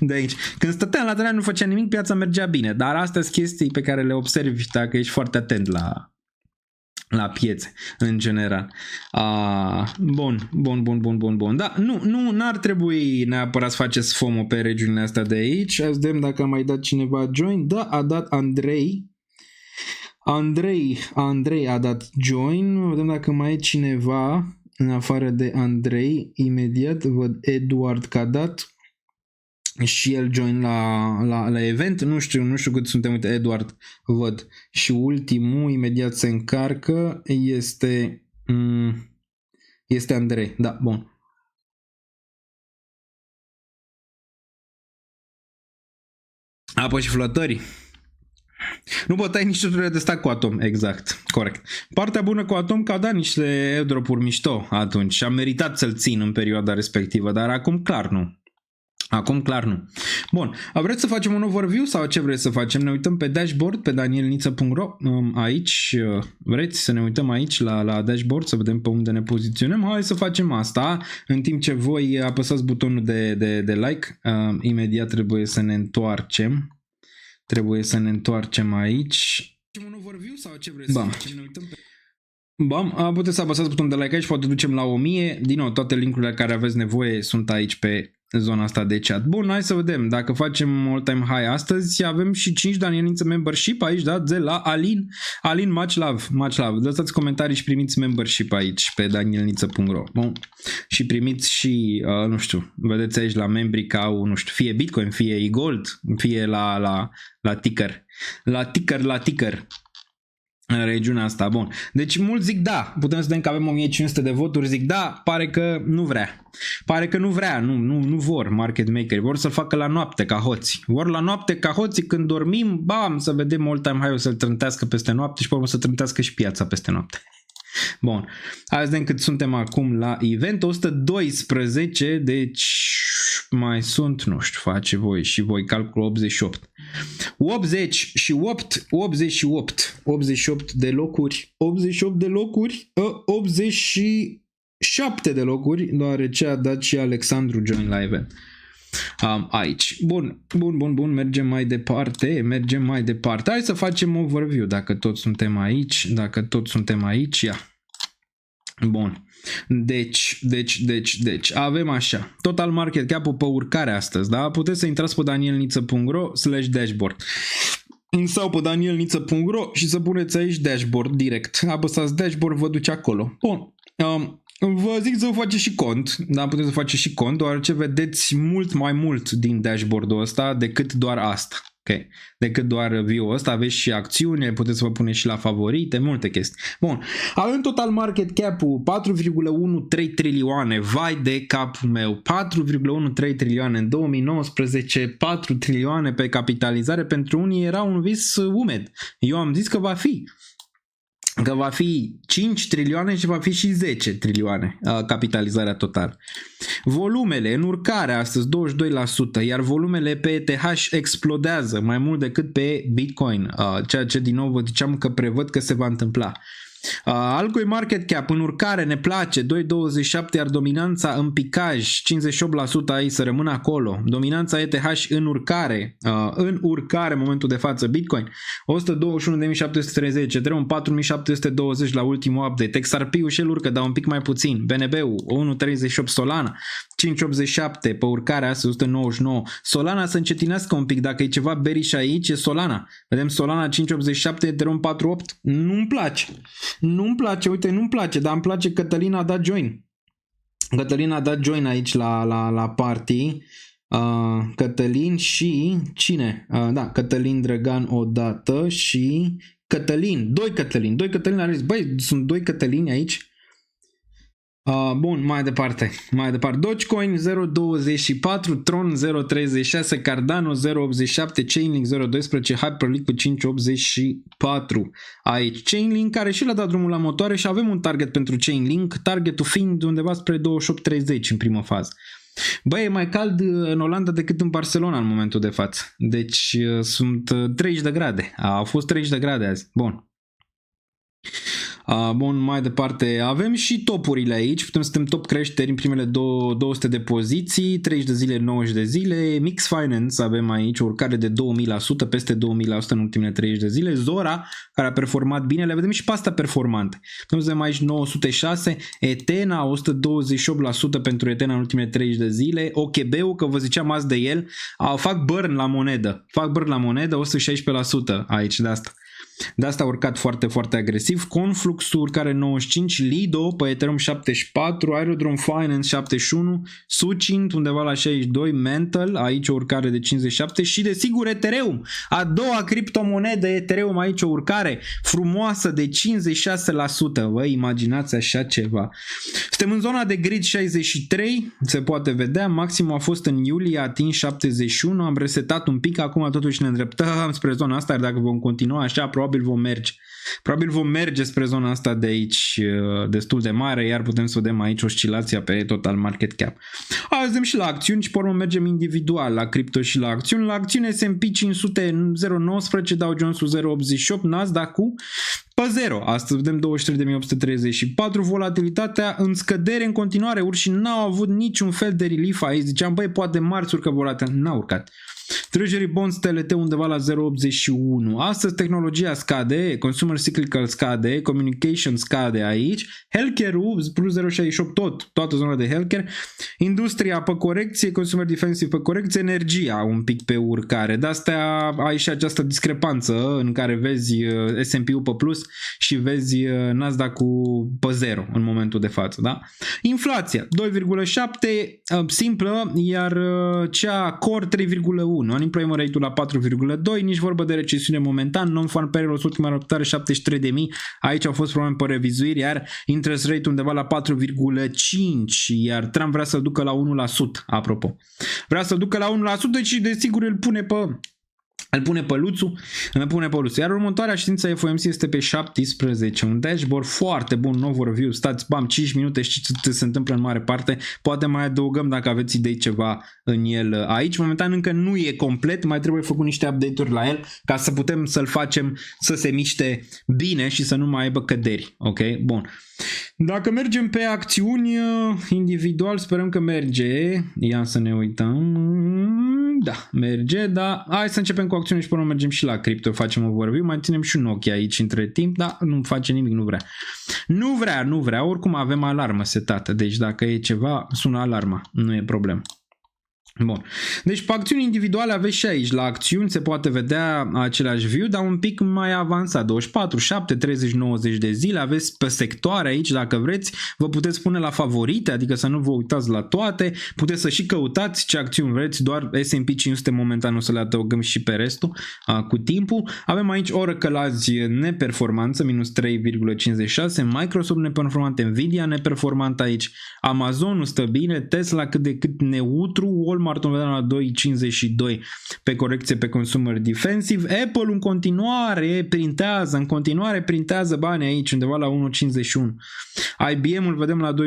De aici. Când stătea la lateral nu făcea nimic, piața mergea bine. Dar astea sunt chestii pe care le observi dacă ești foarte atent la piețe în general. Bun. Da, n-ar trebui neapărat să faceți FOMO pe regiunile astea de aici. Să vedem dacă a mai dat cineva join. Da, a dat Andrei a dat join. Vedem dacă mai e cineva în afară de Andrei. Imediat văd Eduard că a dat și el join la event. Nu știu cât suntem. Uite, Eduard văd. Și ultimul imediat se încarcă este Andrei. Da, bun. Apoi și flotării. Nu bătai nici tuturile de stat cu Atom. Exact, corect. Partea bună cu Atom că a dat niște airdrop-uri mișto atunci și a meritat să-l țin în perioada respectivă, dar acum clar nu. Bun, vreți să facem un overview sau ce vreți să facem? Ne uităm pe dashboard, pe danielniță.ro. Aici, vreți să ne uităm aici la dashboard, să vedem pe unde ne poziționăm? Hai să facem asta, în timp ce voi apăsați butonul de like. Imediat trebuie să ne întoarcem aici. Facem un overview sau ce vreți să facem? Ne uităm pe... Bam, puteți să apăsați butonul de like aici, poate ducem la 1000. Din nou, toate linkurile care aveți nevoie sunt aici pe zona asta de chat. Bun, hai să vedem. Dacă facem all-time high astăzi, avem și 5 Danielniță membership aici, da? De la Alin, much love. Lăsați comentarii și primiți membership aici pe danielniță.ro. Bun. Și primiți și, nu știu, vedeți aici la membrii că au, nu știu, fie Bitcoin, fie e-gold, fie la ticker. La ticker. în regiunea asta, bun. Deci mulți zic da, putem să vedem că avem 1500 de voturi, zic da, pare că nu vrea. Pare că nu vrea, nu vor market makeri, vor să-l facă la noapte ca hoți. Vor la noapte ca hoții când dormim, bam, să vedem all time high-ul să-l trântească peste noapte și pe urmă să trântească și piața peste noapte. Bun, hai să vedem cât suntem acum la event, 112, deci mai sunt, nu știu, face voi și voi calcul 88. 88 de locuri, 87 de locuri, deoarece a dat și Alexandru join la event. Aici. Bun, mergem mai departe. Hai să facem overview dacă toți suntem aici, ia. Bun. Deci, avem așa. Total market cap-ul pe urcare astăzi, da? Puteți să intrați pe danielniță.ro/dashboard sau pe danielniță.ro și să puneți aici dashboard direct. Apăsați dashboard, vă duce acolo. Bun. Vă zic să vă faceți și cont, da, puteți să faceți și cont, deoarece vedeți mult mai mult din dashboard-ul ăsta decât doar asta. Ok, decât doar view-ul ăsta, aveți și acțiune, puteți să vă puneți și la favorite, multe chestii. Bun, avem total market cap-ul 4,13 trilioane, vai de capul meu, 4,13 trilioane în 2019, 4 trilioane pe capitalizare, pentru unii era un vis umed. Eu am zis că va fi 5 trilioane și va fi și 10 trilioane capitalizarea totală. Volumele în urcare astăzi 22%, iar volumele pe ETH explodează mai mult decât pe Bitcoin, ceea ce din nou vă ziceam că prevăd că se va întâmpla. Altcoin market cap în urcare ne place 2,27, iar dominanța în picaj 58% aici să rămână acolo. Dominanța ETH în urcare în momentul de față Bitcoin 121.730, Ethereum 4.720 la ultimul update, XRP-ul și el urcă, dar un pic mai puțin, BNB-ul 1.38, Solana 5.87 pe urcare astăzi 199. Solana să încetinească un pic, dacă e ceva bearish aici e Solana. Vedem Solana 5.87, Ethereum 4.8. Nu-mi place, uite, nu-mi place, dar îmi place Cătălina a dat join. Cătălina a dat join aici la party. Cătălin și cine? Da, Cătălin Drăgan odată și Cătălin, doi Cătălini are zis, băi, sunt doi Cătălini aici. Bun, mai departe. Dogecoin 0.24, Tron 0.36, Cardano 0.87, Chainlink 0.12, Hyperliquid 5.84. Aici Chainlink care și l-a dat drumul la motoare și avem un target pentru Chainlink, targetul fiind undeva spre 28.30 în primă fază. Băi, e mai cald în Olanda decât în Barcelona în momentul de față. Deci sunt 30 de grade. Au fost 30 de grade azi. Bun. Bun, mai departe avem și topurile aici, putem să suntem top creșteri în primele 200 de poziții, 30 de zile, 90 de zile, Mix Finance avem aici o urcare de 2000%, peste 2000% în ultimele 30 de zile, Zora care a performat bine, le vedem și pe astea performante, putem să vedem aici 906, Etena 128% pentru Etena în ultimele 30 de zile, OKB-ul, că vă ziceam azi de el, fac burn la monedă, 116% aici de asta. De asta a urcat foarte, foarte agresiv. Conflux urcare 95, Lido pe Ethereum 74, Aerodrome Finance 71, Sucint undeva la 62, Mental, aici o urcare de 57 și desigur Ethereum, a doua criptomonedă Ethereum, aici o urcare frumoasă de 56%. Vă imaginați așa ceva. Suntem în zona de grid 63, se poate vedea, maximul a fost în iulie, atins 71, am resetat un pic, acum totuși ne îndreptăm spre zona asta, iar dacă vom continua așa, probabil vom merge spre zona asta de aici destul de mare, iar putem să vedem aici oscilația pe total market cap. Vedem și la acțiuni și pe urmă mergem individual la cripto și la acțiuni. La acțiune S&P 500 0.19, Dow Jones-ul 0.88, Nasdaq-ul pe 0. Astăzi vedem 23.834, volatilitatea în scădere în continuare, urșii n-au avut niciun fel de relief aici, ziceam băi poate marți urcă volatilitatea, n-a urcat. Treasury Bonds TLT undeva la 0.81. Astăzi tehnologia scade, Consumer Cyclical scade, Communication scade aici, Healthcare-ul plus 0.68 toată zona de Healthcare, Industria pe corecție, Consumer Defensive pe corecție, Energia un pic pe urcare. De asta ai și această discrepanță în care vezi S&P-ul pe plus și vezi Nasdaq-ul pe 0 în momentul de față, da? Inflația 2.7 simplă, iar cea core 3.1. unemployment rate-ul la 4,2, nici vorbă de recesiune momentan, non-farm payrolls ultima raportare 73.000, aici au fost probleme pe revizuiri, iar interest rate undeva la 4,5, iar Trump vrea să ducă la 1%, apropo. Vrea să ducă la 1% și desigur îl pune pe luțul, iar următoarea ședință FOMC este pe 17, un dashboard foarte bun, nou overview, stați, bam, 5 minute, știți ce se întâmplă în mare parte, poate mai adăugăm dacă aveți idei ceva în el aici, momentan încă nu e complet, mai trebuie făcut niște update-uri la el ca să putem să-l facem să se miște bine și să nu mai aibă căderi, ok? Bun. Dacă mergem pe acțiuni individual, sperăm că merge, ia să ne uităm, da, merge, dar hai să începem cu acțiuni și până mergem și la cripto, facem o overview, mai ținem și un ochi aici între timp, dar nu face nimic, nu vrea, oricum avem alarmă setată, deci dacă e ceva, sună alarma, nu e problemă. Bun. Deci pe acțiuni individuale aveți și aici, la acțiuni se poate vedea același view, dar un pic mai avansat, 24, 7, 30, 90 de zile, aveți pe sectoare aici, dacă vreți, vă puteți pune la favorite, adică să nu vă uitați la toate, puteți să și căutați ce acțiuni vreți, doar S&P 500 momentan o să le adăugăm și pe restul cu timpul. Avem aici Oracle azi neperformanță, minus 3,56, Microsoft neperformant, Nvidia neperformant aici, Amazon stă bine, Tesla cât de cât neutru, Walmart vedem la 2,52 pe corecție pe consumer defensive, Apple în continuare printează bani aici undeva la 1,51, IBM-ul vedem la 2,21,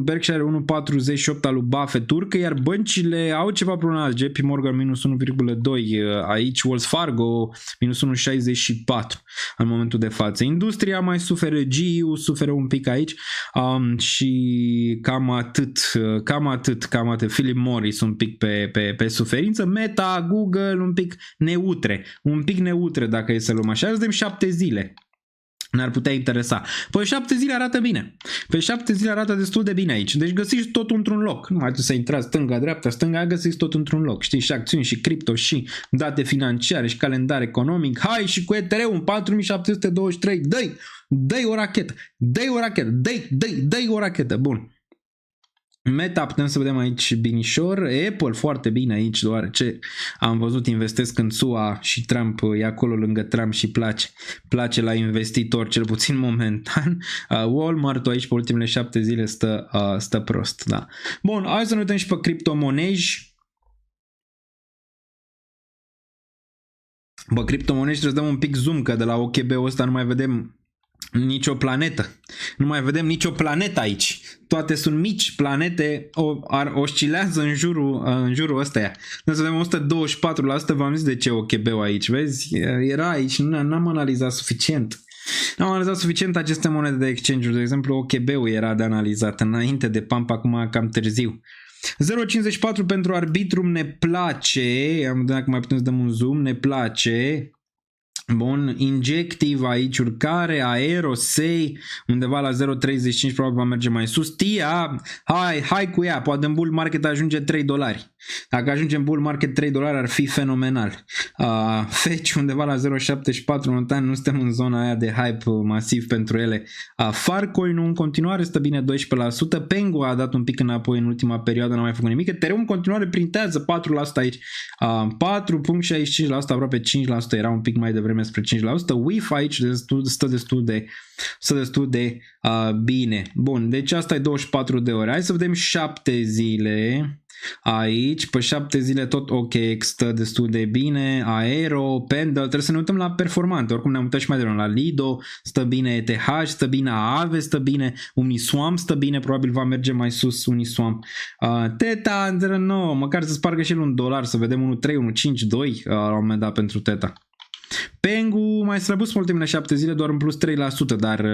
Berkshire 1,48 al lui Buffett turcă, iar băncile au ceva probleme, JP Morgan minus 1,2 aici, Wells Fargo minus 1,64 în momentul de față. Industria mai suferă, GE suferă un pic aici și cam atât, Philip Morris un pic pe suferință, Meta, Google un pic neutre dacă e să luăm așa, vedem 7 zile. Ne-ar putea interesa. Păi 7 zile arată bine. Pe 7 zile arată destul de bine aici. Deci găsiți tot într-un loc. Nu mai trebuie să intrați stânga, găsiți tot într-un loc. Știi, și acțiuni, și cripto, și date financiare, și calendar economic. Hai și cu Ethereum 4723. Dă-i o rachetă. Bun. Meta putem să vedem aici binișor, Apple foarte bine aici, deoarece am văzut investesc în SUA și Trump e acolo lângă Trump și place la investitor, cel puțin momentan. Walmart aici pe ultimele 7 zile stă prost, da. Bun, hai să ne uităm și pe criptomonezi. Bă, criptomonezi trebuie să dăm un pic zoom, că de la OKB-ul ăsta nu mai vedem nicio planetă. Nu mai vedem nicio planetă aici. Toate sunt mici planete, oscilează în jurul ăsta. Noi să vedem 124%, v-am zis de ce OKB-ul aici, vezi? Era aici, n-am analizat suficient. N-am analizat suficient aceste monede de exchange-uri. De exemplu, OKB-ul era de analizat înainte de pump, acum cam târziu. 0,54 pentru Arbitrum ne place. Am dacă mai putem să dăm un zoom, ne place. Bun, Injective aici urcare, Aero, Sei undeva la 0,35 probabil va merge mai sus. TIA, hai cu ea, poate în bull market ajunge $3. Dacă ajunge în bull market $3 ar fi fenomenal. Fetch undeva la 0,74 momentan, nu suntem în zona aia de hype masiv pentru ele. Farcoin în continuare stă bine 12%, Pengu a dat un pic înapoi în ultima perioadă, n-a mai făcut nimic. Ethereum în continuare printează 4% aici, 4,65%, aproape 5%, era un pic mai devreme spre 5%. WIF aici stă destul de bine. Bun, deci asta e 24 de ore. Hai să vedem 7 zile. Aici, pe 7 zile tot ok, stă destul de bine. Aero, Pendle, trebuie să ne uităm la performante. Oricum ne-am uitat și mai devreme la Lido, stă bine ETH, stă bine Aave, stă bine Uniswap, stă bine, probabil va merge mai sus Uniswap. Theta, no, măcar să spargă și el $1, să vedem 1,3, 1,5, 2 la un moment dat pentru Theta. Pengu mai slăbus pe ultimele 7 zile, doar în plus 3%, dar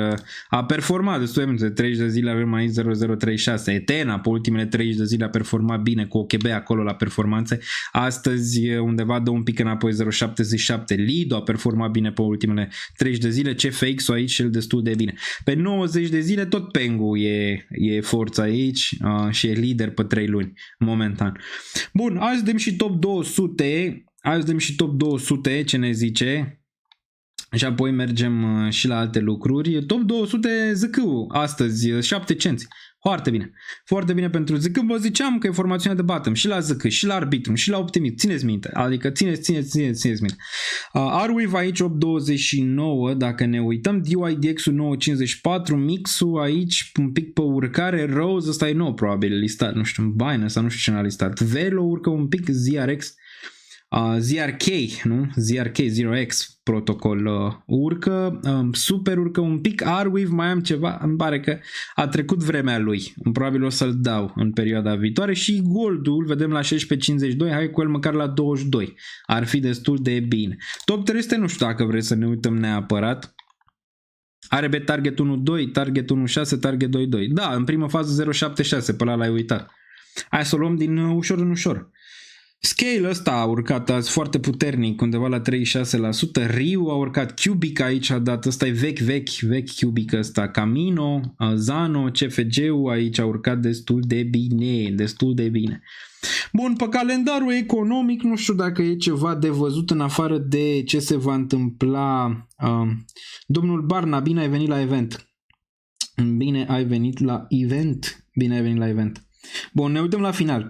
a performat destul de bine. 30 de zile avem aici 0,036. Etena pe ultimele 30 de zile a performat bine cu OKB acolo la performanțe. Astăzi undeva dă un pic înapoi 0,77. Lido a performat bine pe ultimele 30 de zile. CFX-ul aici și el destul de bine. Pe 90 de zile tot Pengu e forța aici și e lider pe 3 luni momentan. Bun, azi dăm și top 200. Azi dăm și top 200, ce ne zice? Și apoi mergem și la alte lucruri. Top 200 ZK astăzi, 7 cenți. Foarte bine. Foarte bine pentru ZK. Când vă ziceam că e formațiunea de bottom și la ZK, și la Arbitrum, și la Optimism. Țineți minte. Adică țineți minte. Arweave aici 8.29 dacă ne uităm. DYDX-ul 9.54. Mix-ul aici un pic pe urcare. Rose, ăsta e nou probabil listat. Nu știu, Binance sau nu știu ce n-a listat. Velo urcă un pic. ZRX. ZRK, nu? ZRK 0x protocol urcă, Super urcă un pic, Arweave mai am ceva, îmi pare că a trecut vremea lui, probabil o să-l dau în perioada viitoare și Goldul, vedem la 16.52, hai cu el măcar la 22, ar fi destul de bine. Top 300 nu știu dacă vreți să ne uităm neapărat. Are pe target 1.2, target 1.6, target 2.2. Da, în primă fază 0.76, pe ăla l-ai uitat. Hai să o luăm din ușor în ușor. Scale ăsta a urcat azi foarte puternic, undeva la 36%. Ryu a urcat, Cubic aici a dat, ăsta e vechi Cubic ăsta. Camino, Zano, CFG-ul aici a urcat destul de bine. Bun, pe calendarul economic nu știu dacă e ceva de văzut în afară de ce se va întâmpla. Domnul Barna, bine ai venit la event. Bine ai venit la event. Bun, ne uităm la final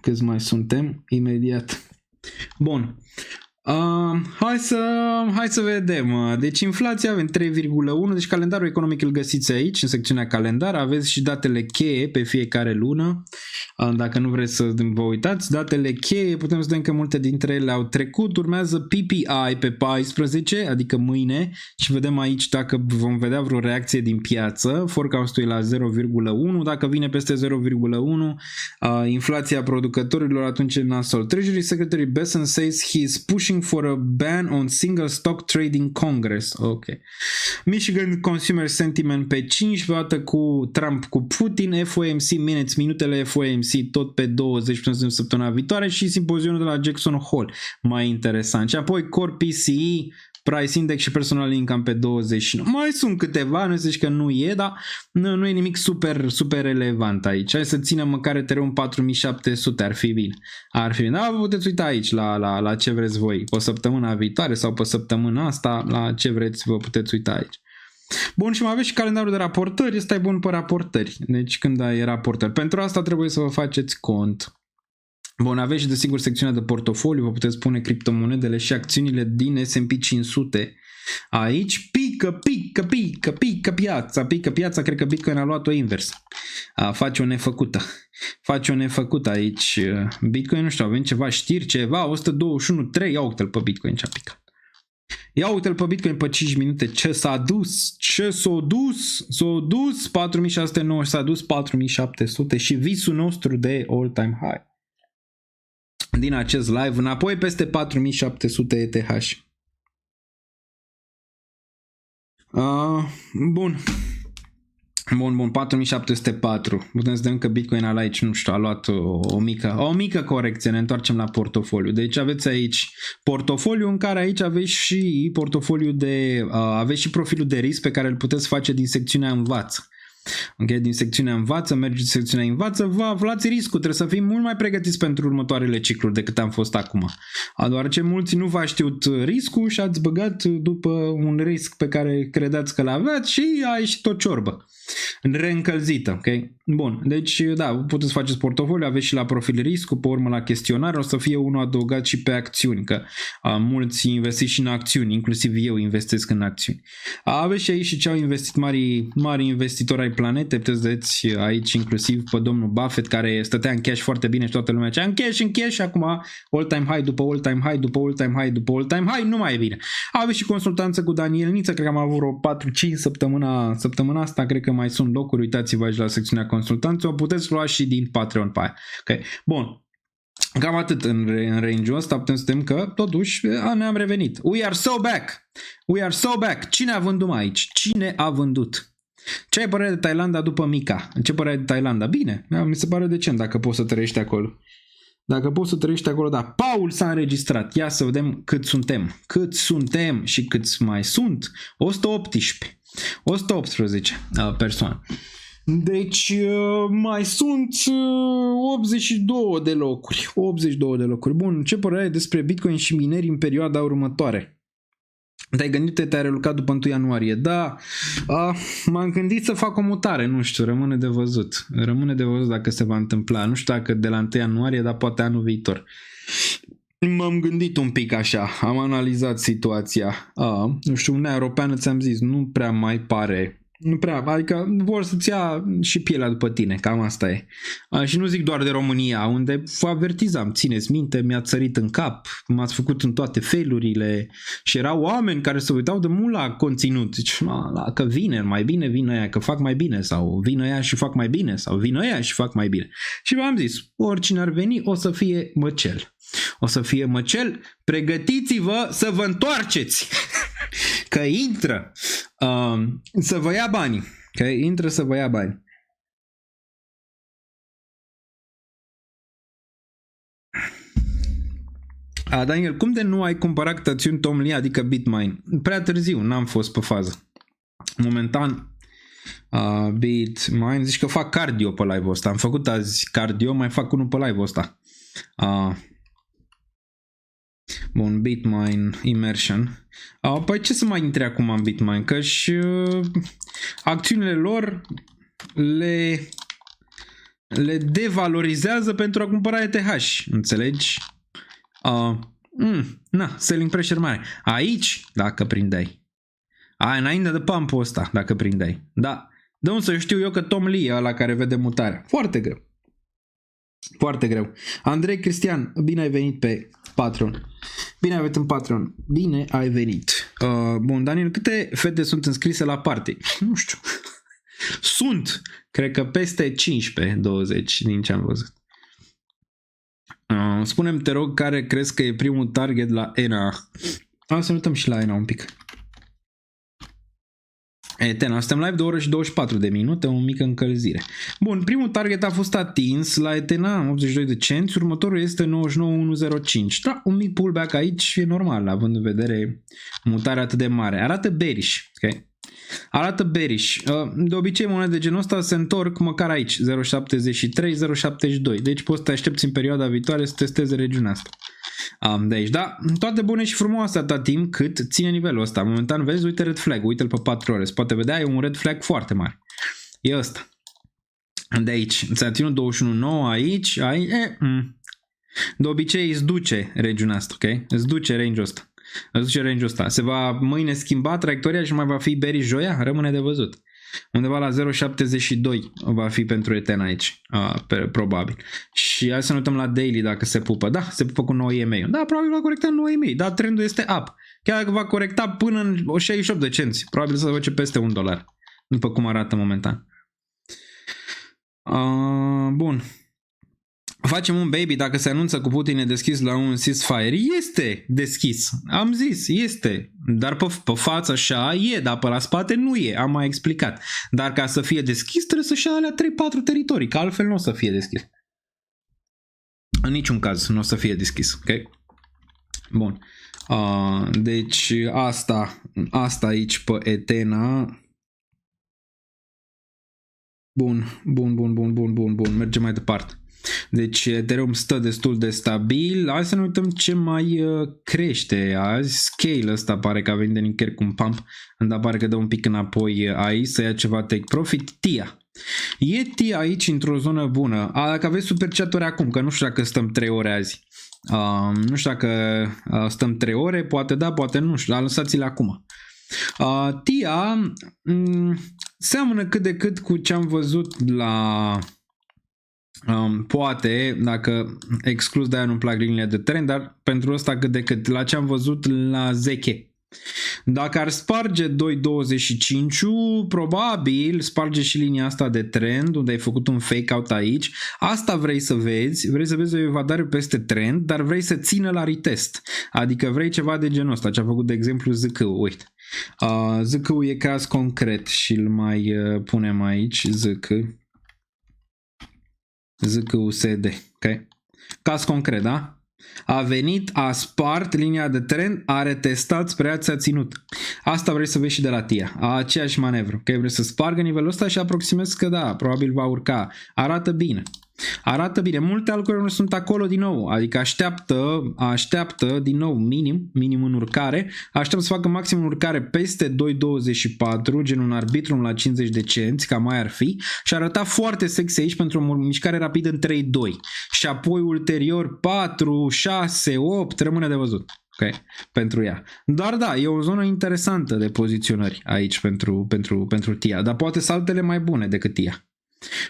câți mai suntem imediat. Bun. Hai să vedem. Deci inflația avem 3,1. Deci calendarul economic îl găsiți aici în secțiunea calendar. Aveți și datele cheie pe fiecare lună. Dacă nu vreți să vă uitați, datele cheie, putem să vedem că multe dintre ele au trecut. Urmează PPI pe 14, adică mâine, și vedem aici dacă vom vedea vreo reacție din piață. Forecast-ul e la 0,1. Dacă vine peste 0,1, inflația producătorilor, atunci e nasol. Treasury Secretary Bessent says he is pushing for a ban on single stock trading Congress. Ok. Michigan Consumer Sentiment pe 5, dată cu Trump cu Putin, FOMC Minutes, minutele FOMC tot pe 20 până în săptămâna viitoare și simpozionul de la Jackson Hole, mai interesant. Și apoi Core PCE, Price Index și Personal Income pe 29. Mai sunt câteva, nu zici că nu e, dar nu e nimic super relevant aici. Hai să ținem măcar Ethereum 4700, ar fi bine. Da, vă puteți uita aici la ce vreți voi, pe săptămâna viitoare sau pe săptămâna asta, la ce vreți vă puteți uita aici. Bun, și mai aveți și calendarul de raportări, ăsta e bun pe raportări. Deci când ai raportări. Pentru asta trebuie să vă faceți cont. Bun, aveți și desigur secțiunea de portofoliu, vă puteți pune criptomonedele și acțiunile din S&P 500. Aici pică piața, cred că Bitcoin a luat-o invers. Face o nefăcută aici. Bitcoin, nu știu, avem ceva știri, ceva, 121.3, ia uite-l pe Bitcoin ce-a picat. Ia uite-l pe Bitcoin pe 5 minute, ce s-a dus, s-a dus 4690, s-a dus 4700 și visul nostru de all-time high din acest live înapoi peste 4700 ETH. Bun, 4704. Putem să vedem că Bitcoin aici, nu știu, a luat o mică corecție. Ne întoarcem la portofoliu. Deci aveți aici portofoliu în care aici aveți și aveți și profilul de risc pe care îl puteți face din secțiunea învață. Ok, din secțiunea învață, mergeți în secțiunea învață, vă aflați riscul, trebuie să fim mult mai pregătiți pentru următoarele cicluri decât am fost acum. Deoarece mulți nu v-a știut riscul și ați băgat după un risc pe care credeți că l-aveați și a ieșit o ciorbă reîncălzită, ok? Bun, deci da, puteți faceți portofoliu, aveți și la profil riscul, pe urmă la chestionar o să fie unul adăugat și pe acțiuni, că mulți investiți și în acțiuni, inclusiv eu investesc în acțiuni. Aveți și aici și ce au investit mari investitori ai planete, puteți vedeți aici inclusiv pe domnul Buffett care stătea în cash foarte bine și toată lumea zicea în cash și acum all-time high după all-time high după all-time high după all-time high, nu mai e bine. Aveți și consultanță cu Daniel Niță, cred că am avut vreo 4-5 săptămâna asta, cred că mai sunt locuri, uitați-vă aici la secțiunea consultanță, o puteți lua și din Patreon pe aia. Okay. Bun. Cam atât în range-ul ăsta, putem să vedem că totuși ne-am revenit. We are so back. Cine a vândut aici? Cine a vândut? Ce ai părere de Thailanda după Mica? Ce părere de Thailanda? Bine, mi se pare decent dacă poți să trăiești acolo. Da. Paul s-a înregistrat. Ia să vedem cât suntem și câți mai sunt. 118 persoane. Deci mai sunt 82 de locuri. Bun, ce părere ai despre Bitcoin și mineri în perioada următoare? Te-ai gândit, te-ai relocat după 1 ianuarie? Da, m-am gândit să fac o mutare, nu știu, rămâne de văzut. Rămâne de văzut dacă se va întâmpla. Nu știu dacă de la 1 ianuarie, dar poate anul viitor. M-am gândit un pic așa, am analizat situația. Nu știu, Uniunea Europeană, ți-am zis, nu prea mai pare... Nu prea, adică vor să-ți ia și pielea după tine, cam asta e. Și nu zic doar de România, unde vă avertizam, țineți minte, mi-a țărit în cap, m-ați făcut în toate felurile și erau oameni care se uitau de mult la conținut. Zici, că vine, mai bine vin ăia, că fac mai bine, sau vin ăia și fac mai bine, sau vin ăia și fac mai bine. Și v-am zis, oricine ar veni o să fie măcel. O să fie măcel, pregătiți-vă să vă întoarceți. Că intră să vă ia banii. Că intră să vă ia bani. Daniel, cum de nu ai cumpărat acțiuni Tom Lee, adică Bitmain? Prea târziu, n-am fost pe fază. Momentan Bitmain, zici că fac cardio pe live-ul ăsta. Am făcut azi cardio, mai fac unul pe live-ul ăsta. Bun, Bitmain Immersion. Păi ce să mai intre acum în Bitmain? Că și acțiunile lor le devalorizează pentru a cumpăra ETH. Înțelegi? Selling pressure mare. Aici, dacă prindeai. Înainte de pump-ul ăsta, dacă prindeai. Da. De unde să știu eu că Tom Lee e ăla care vede mutarea? Foarte greu. Foarte greu. Andrei Cristian, bine ai venit pe Patreon. Bine ai venit în Patreon. Bine ai venit. Bun, Daniel, câte fete sunt înscrise la party? Nu știu. Sunt. Cred că peste 15-20 din ce am văzut. Spune-mi, te rog, care crezi că e primul target la ENA? Să ne uităm și la ENA un pic. Etena, suntem live de 1 oră și 24 de minute, o mică încălzire. Bun, primul target a fost atins la Etena, 82 de cenți, următorul este 99,105. Da, un mic pullback aici e normal, având în vedere mutarea atât de mare. Arată bearish, ok? Arată bearish. De obicei, monede de genul ăsta se întorc măcar aici, 0,73, 0,72. Deci poți să te aștepți în perioada viitoare să testeze regiunea asta. De aici, da? Toate bune și frumoase atâta timp cât ține nivelul ăsta. Momentan vezi, uite red flag, uite-l pe 4 ore. Se poate vedea, e un red flag foarte mare. E ăsta. De aici. Ți-a ținut 21,9 aici. De obicei îți duce regiunea asta, ok? Îți duce range-ul ăsta. Îți duce range-ul ăsta. Se va mâine schimba traiectoria și mai va fi bearish joia? Rămâne de văzut. Undeva la 0,72 va fi pentru Etena aici, probabil. Și hai să ne uităm la daily dacă se pupă. Da, se pupă cu 9 EMA. Da, probabil va corecta 9 EMA, dar trendul este up. Chiar dacă va corecta până în 68 de cenți, probabil să face peste $1, după cum arată momentan. Bun. Facem un baby, dacă se anunță cu Putin e deschis la un ceasefire. Este deschis, am zis, este. Dar pe față așa e, dar pe la spate nu e, am mai explicat. Dar ca să fie deschis trebuie să-și ia alea 3-4 teritorii, că altfel nu o să fie deschis. În niciun caz nu o să fie deschis, ok? Bun. Deci asta aici pe Etena. Bun. Mergem mai departe. Deci Ethereum stă destul de stabil. Hai să ne uităm ce mai crește azi. Scale ăsta pare că a venit de nicăieri cu un pump, dar pare că dă un pic înapoi aici să ia ceva take profit. TIA. E TIA aici într-o zonă bună. Dacă aveți super chat-uri acum, că nu știu dacă stăm 3 ore azi. Nu știu dacă stăm 3 ore, poate da, poate nu știu, dar lăsați-le acum. TIA seamănă cât de cât cu ce am văzut la poate, dacă exclus, de-aia nu-mi plac liniile de trend, dar pentru ăsta cât de cât, la ce am văzut la Zeche. Dacă ar sparge 2.25, probabil sparge și linia asta de trend, unde ai făcut un fake out aici. Asta vrei să vezi o evadare peste trend, dar vrei să țină la retest. Adică vrei ceva de genul ăsta, ce a făcut de exemplu ZK, uite. ZK e caz concret și îl mai punem aici, ZK USD, ok? Caz concret, da? A venit, a spart linia de trend, a retestat spre ea, ți-a ținut. Asta vrei să vezi și de la TIA. Aceeași manevră, ok? Vrei să spargă nivelul ăsta și aproximezi că da, probabil va urca. Arată bine. Arată bine. Multe altcoinuri sunt acolo din nou. Adică așteaptă din nou minim în urcare. Așteaptă să facă maxim în urcare peste 2,24, gen un Arbitrum la 50 de cenți, cam mai ar fi. Și arăta foarte sexy aici pentru o mișcare rapidă în 3-2. Și apoi ulterior 4, 6, 8, rămâne de văzut. Ok, pentru ea. Dar da, e o zonă interesantă de poziționări aici pentru TIA, dar poate saltele mai bune decât TIA.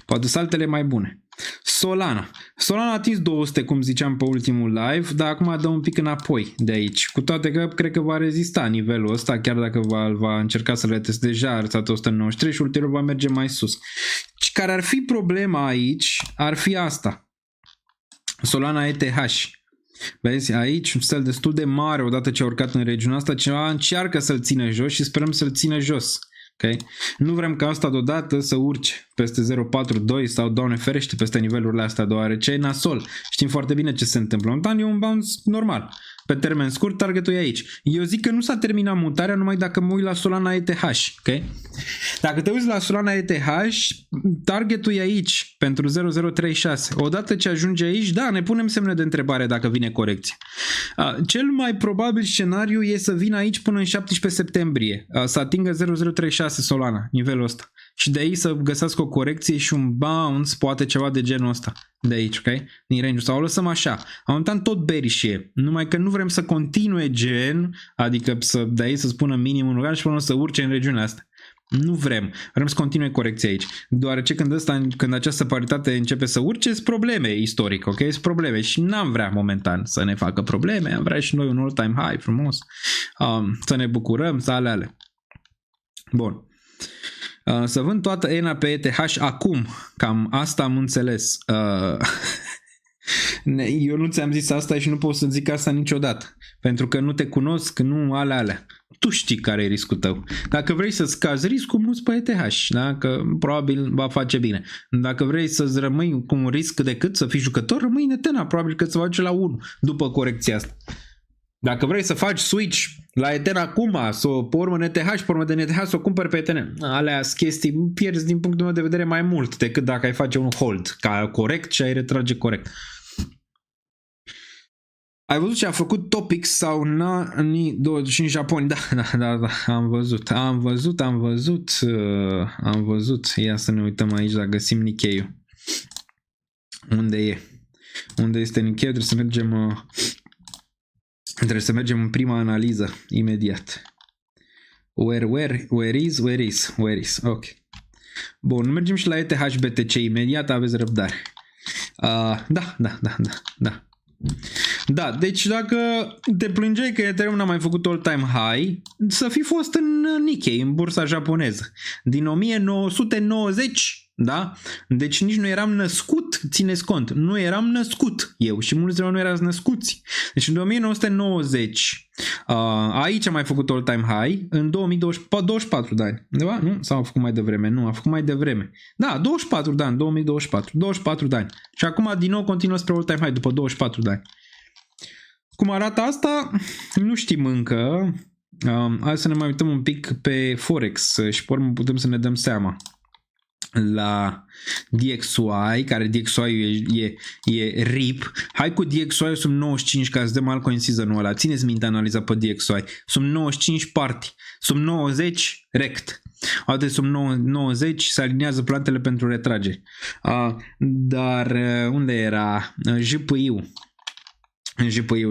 Poate saltele mai bune. Solana a atins 200, cum ziceam pe ultimul live, dar acum dă un pic înapoi de aici. Cu toate că cred că va rezista nivelul ăsta, chiar dacă va încerca să le testeze, deja a arătat 193 și ulterior va merge mai sus. Și care ar fi problema aici, ar fi asta. Solana ETH. Vezi, aici un stel destul de mare odată ce a urcat în regiunea asta, cineva încearcă să-l țină jos și sperăm să-l țină jos. Okay? Nu vrem ca asta deodată să urce peste 0.42 sau, Doamne ferește, peste nivelurile astea, deoarece e nasol. Știm foarte bine ce se întâmplă. Momentan e un bounce normal. Pe termen scurt, targetul e aici. Eu zic că nu s-a terminat mutarea numai dacă mă uit la Solana ETH. Okay? Dacă te uiți la Solana ETH, targetul e aici pentru 0.036. Odată ce ajunge aici, da, ne punem semne de întrebare dacă vine corecție. Cel mai probabil scenariu e să vină aici până în 17 septembrie. Să atingă 0.036 Solana, nivelul ăsta. Și de aici să găsească o corecție și un bounce, poate ceva de genul ăsta. De aici, ok? Din range-ul ăsta. O lăsăm așa. Momentan tot bearish e. Numai că nu vrem să continue gen, adică de aici să spună minim un lugar și până să urce în regiunea asta. Nu vrem. Vrem să continue corecția aici. Deoarece când această paritate începe să urce, sunt probleme istoric, ok? Sunt probleme și n-am vrea momentan să ne facă probleme. Am vrea și noi un all-time high frumos. Să ne bucurăm, să ale. Bun. Să vând toată ENA pe ETH acum. Cam asta am înțeles. Eu nu ți-am zis asta și nu pot să zic asta niciodată. Pentru că nu te cunosc, nu alea. Tu știi care e riscul tău. Dacă vrei să scazi riscul, muți pe ETH. Da? Că probabil va face bine. Dacă vrei să-ți rămâi cu un risc decât să fii jucător, rămâi în Etena. Probabil că îți va duce la 1 după corecția asta. Dacă vrei să faci switch la Ethen acum, să o pe urmă în ETH și pe urmă de ETH să o cumperi pe Ethen, alea chestii pierzi din punctul meu de vedere mai mult decât dacă ai face un hold ca corect și ai retrage corect. Ai văzut ce a făcut Topix sau Nani 25 Japoni? Da, am văzut. Ia să ne uităm aici dacă găsim Nikkei-ul. Unde e? Unde este Nikkei? Trebuie să mergem în prima analiză imediat. Where is? Ok. Bun, mergem și la ETH BTC imediat, aveți răbdare. Da, deci dacă te plângeai că Ethereum n-a mai făcut all-time high, să fi fost în Nikkei, în bursa japoneză, din 1990, da? Deci nici nu eram născut, țineți cont, nu eram născut eu și mulți dintre noi nu erați născuți. Deci în 1990, aici a mai făcut all-time high, în 2024 de ani, da? Nu? Sau a făcut mai devreme? Nu, a făcut mai devreme. Da, 24 de ani, 2024, 24 de ani. Și acum din nou continuă spre all-time high după 24 de ani. Cum arată asta? Nu știm încă. Hai să ne mai uităm un pic pe Forex și pe urmă putem să ne dăm seama. La DXY, care DXY-ul e RIP. Hai cu DXY sub 95 ca să dăm altcoin season-ul ăla. Țineți minte analiza pe DXY. Sub 95 party, sub 90 rect. Alte sub 90 se aliniază plantele pentru retrageri. Dar unde era? JPI-ul.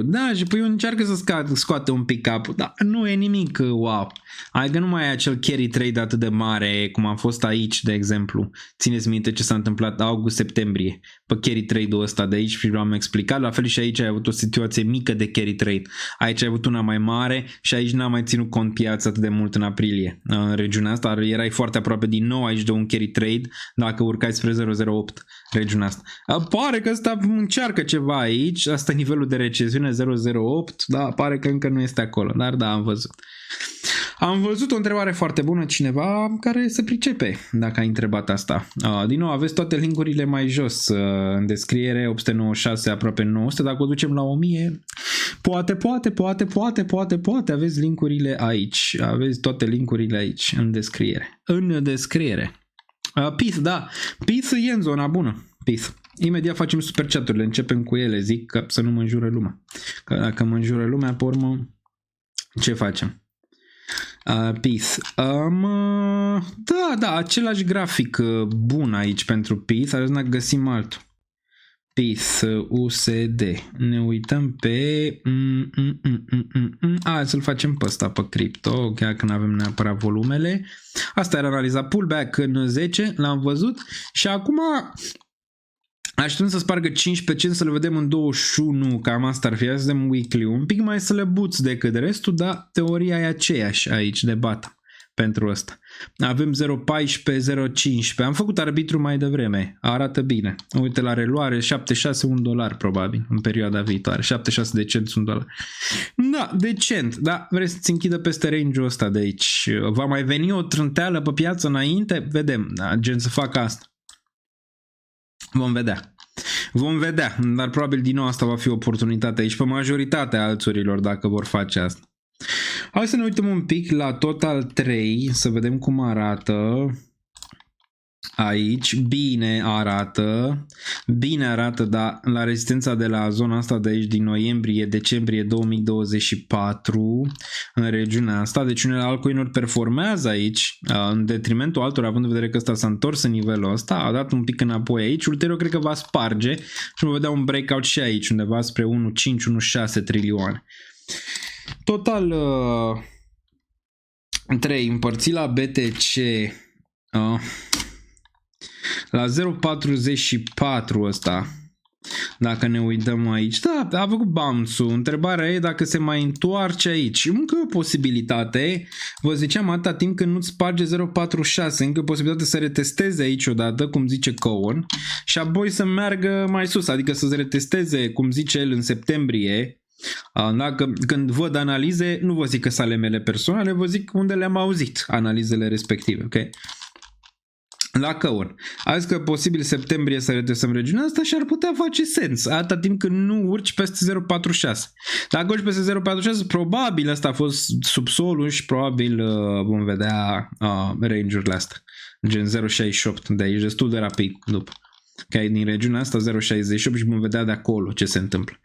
Da, JPI-ul încearcă să scoate un pick up, dar nu e nimic wow. Adică nu mai e acel carry trade atât de mare cum a fost aici, de exemplu. Țineți minte ce s-a întâmplat august-septembrie pe carry trade-ul ăsta de aici și v-am explicat. La fel și aici ai avut o situație mică de carry trade. Aici ai avut una mai mare și aici n-a mai ținut cont piața atât de mult în aprilie. În regiunea asta erai foarte aproape din nou aici de un carry trade dacă urcai spre 008 regiunea asta. Pare că ăsta încearcă ceva aici, asta e nivelul de recesiune 008, da, pare că încă nu este acolo, dar da, am văzut. Am văzut o întrebare foarte bună, cineva care se pricepe dacă a întrebat asta. Din nou, aveți toate linkurile mai jos în descriere, 896, aproape 900, dacă o ducem la 1000, poate, aveți linkurile aici, aveți toate linkurile aici, în descriere. Pith, da, Pith e în zona bună, Pith. Imediat facem super chat-urile, începem cu ele, zic, ca să nu mă înjure lumea. Că dacă mă înjură lumea, pe urmă, ce facem? Peace. Da, același grafic bun aici pentru Peace, ar să găsim altul. Peace, USD. Ne uităm pe... Să-l facem pe ăsta, pe cripto, chiar că nu avem neapărat volumele. Asta era analizat pullback în 10, l-am văzut și acum așteptăm să spargă 15 să le vedem în 21, cam asta ar fi, să vedem weekly, un pic mai slăbuț decât restul, dar teoria e aceeași aici de bata pentru ăsta. Avem 0.14, 0.15, am făcut arbitru mai devreme, arată bine. Uite la reluare, 76 $1 probabil în perioada viitoare, 76 de cenți $1. Da, decent, da, vrei să-ți închidă peste range-ul ăsta de aici. Va mai veni o trânteală pe piață înainte? Vedem, da, gen să facă asta. Vom vedea. Vom vedea, dar probabil din nou asta va fi oportunitatea aici pe majoritatea alțurilor dacă vor face asta. Hai să ne uităm un pic la Total 3, să vedem cum arată. Aici, bine arată, dar la rezistența de la zona asta de aici din noiembrie-decembrie 2024 în regiunea asta, deci unele altcoin-uri performează aici în detrimentul altora, având în vedere că ăsta s-a întors în nivelul ăsta, a dat un pic înapoi aici, ulterior cred că va sparge și vom vedea un breakout și aici, undeva spre 1,5-1,6 trilioane. Total 3 împărțit la BTC la 0.44 ăsta, dacă ne uităm aici, da, a făcut bounce-ul. Întrebarea e dacă se mai întoarce aici. Încă o posibilitate, vă ziceam atâta timp când nu-ți sparge 0.46, încă o posibilitate să retesteze aici odată, cum zice Cohen, și apoi să meargă mai sus, adică să se retesteze, cum zice el, în septembrie. Dacă, când văd analize, nu vă zic că sunt ale mele personale, vă zic unde le-am auzit analizele respective, ok? La Cohen. A zis că posibil septembrie să retestăm regiunea asta și ar putea face sens, atâta timp când nu urci peste 0.46. Dacă urci peste 0.46, probabil asta a fost subsolul și probabil vom vedea range-urile astea, gen 0.68 de aici, destul de rapid după. Că e din regiunea asta 0.68 și vom vedea de acolo ce se întâmplă.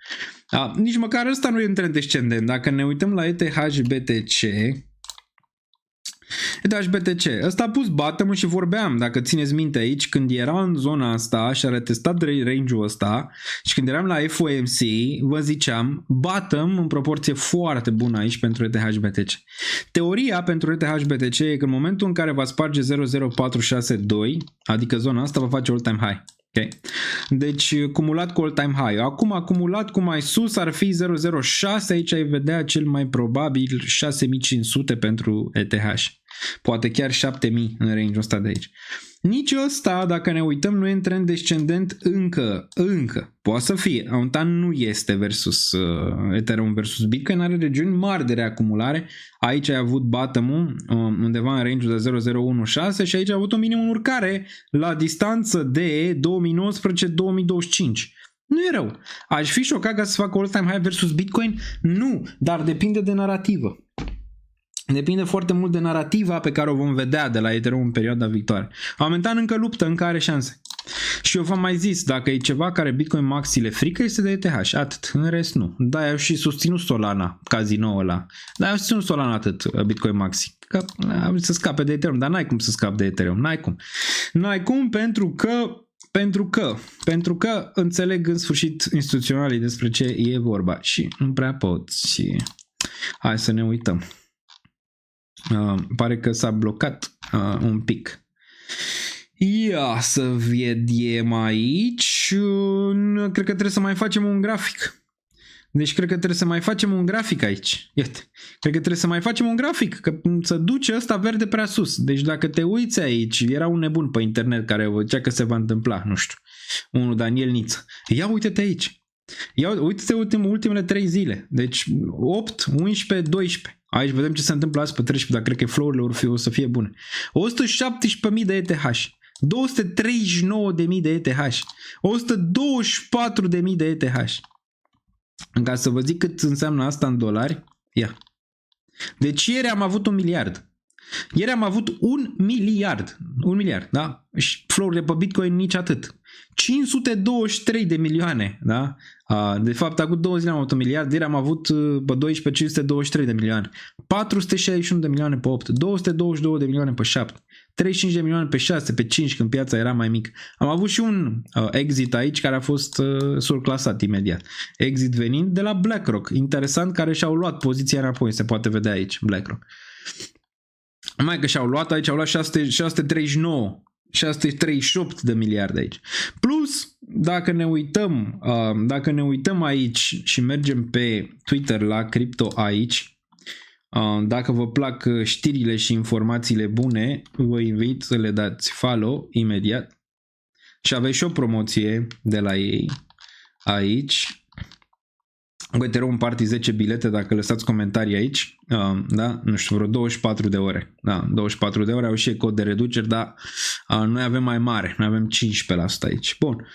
Nici măcar ăsta nu e un trend descendent. Dacă ne uităm la ETH-BTC, ETH-BTC, ăsta a pus bottom și vorbeam, dacă țineți minte aici, când era în zona asta și a retestat range-ul ăsta și când eram la FOMC, vă ziceam, bottom în proporție foarte bună aici pentru ETH-BTC. Teoria pentru ETH-BTC e că în momentul în care va sparge 0.0462, adică zona asta va face all-time high. Okay. Deci cumulat cu all-time high. Acum acumulat cu mai sus ar fi 0.06, aici ai vedea cel mai probabil 6.500 pentru ETH. Poate chiar 7.000 în range-ul ăsta de aici. Nici ăsta, dacă ne uităm, nu e în trend descendent încă. Poate să fie. Momentan nu este versus Ethereum versus Bitcoin, are regiuni mari de reacumulare. Aici ai avut bottom-ul undeva în range-ul de 0.016 și aici ai avut o minimum urcare la distanță de 2019-2025. Nu e rău. Aș fi șocat ca să facă all-time high versus Bitcoin? Nu, dar depinde de narativă. Depinde foarte mult de narativa pe care o vom vedea de la Ethereum în perioada viitoare. Momentan încă luptă, încă are șanse. Și eu v-am mai zis, dacă e ceva care Bitcoin Maxi le frică, este de ETH, atât, în rest nu. Da, eu și susținut Solana, Casino ăla. Da, eu susținut Solana atât, Bitcoin Maxi. Că am să scape de Ethereum, dar n-ai cum să scape de Ethereum, n-ai cum pentru că înțeleg în sfârșit instituționalii despre ce e vorba și nu prea pot. Și hai să ne uităm. Pare că s-a blocat un pic. Ia să vedem aici. Cred că trebuie să mai facem un grafic. Deci cred că trebuie să mai facem un grafic aici. Iată. Cred că trebuie să mai facem un grafic, că să duce ăsta verde prea sus. Deci dacă te uiți aici, era un nebun pe internet care zicea că se va întâmpla, nu știu. Unul Daniel Niță. Ia uite-te aici. Uite-te ultimele 3 zile. Deci 8, 11, 12. Aici vedem ce se întâmplă azi pe 13, dar cred că flow-urile o să fie bune. 117.000 de ETH, 239.000 de ETH, 124.000 de ETH. Ca să vă zic cât înseamnă asta în dolari, ia. Deci ieri am avut 1 miliard. Ieri am avut 1 miliard, da? Și flow-urile pe Bitcoin nici atât. 523 de milioane, da? De fapt, acum 2 zile am avut 1 miliard, ieri am avut pe 12 523 de milioane, 461 de milioane pe 8, 222 de milioane pe 7, 35 de milioane pe 6, pe 5 când piața era mai mică. Am avut și un exit aici care a fost surclasat imediat. Exit venind de la BlackRock, interesant, care și-au luat poziția înapoi, se poate vedea aici, BlackRock. Mai că și-au luat aici, au luat 639, 638 de miliarde aici. Plus, dacă ne uităm aici și mergem pe Twitter la Crypto aici, dacă vă plac știrile și informațiile bune, vă invit să le dați follow imediat. Și aveți și o promoție de la ei aici. Ethereum un party 10 bilete dacă lăsați comentarii aici, da? Nu știu, vreo 24 de ore. Da, 24 de ore au și cod de reduceri, dar noi avem mai mare, noi avem 15% aici. Bun.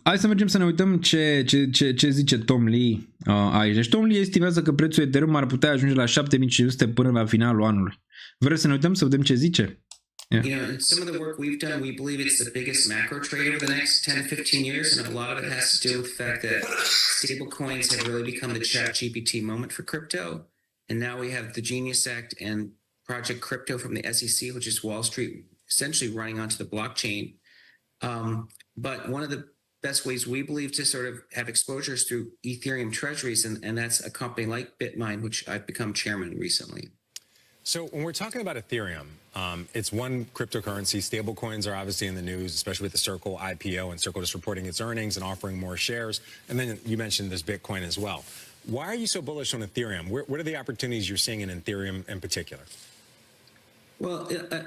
Hai să mergem să ne uităm ce zice Tom Lee aici. Deci Tom Lee estimează că prețul Ethereum ar putea ajunge la 7500 până la finalul anului. Vreți să ne uităm să vedem ce zice? You know, in some of the work we've done, we believe it's the biggest macro trade over the next 10-15 years, and a lot of it has to do with the fact that stable coins have really become the ChatGPT moment for crypto. And now we have the Genius Act and Project Crypto from the SEC, which is Wall Street, essentially running onto the blockchain. But one of the best ways we believe to sort of have exposure is through Ethereum treasuries, and that's a company like Bitmine, which I've become chairman recently. So when we're talking about Ethereum, it's one cryptocurrency. Stablecoins are obviously in the news, especially with the Circle IPO and Circle just reporting its earnings and offering more shares. And then you mentioned this Bitcoin as well. Why are you so bullish on Ethereum? What are the opportunities you're seeing in Ethereum in particular? Well,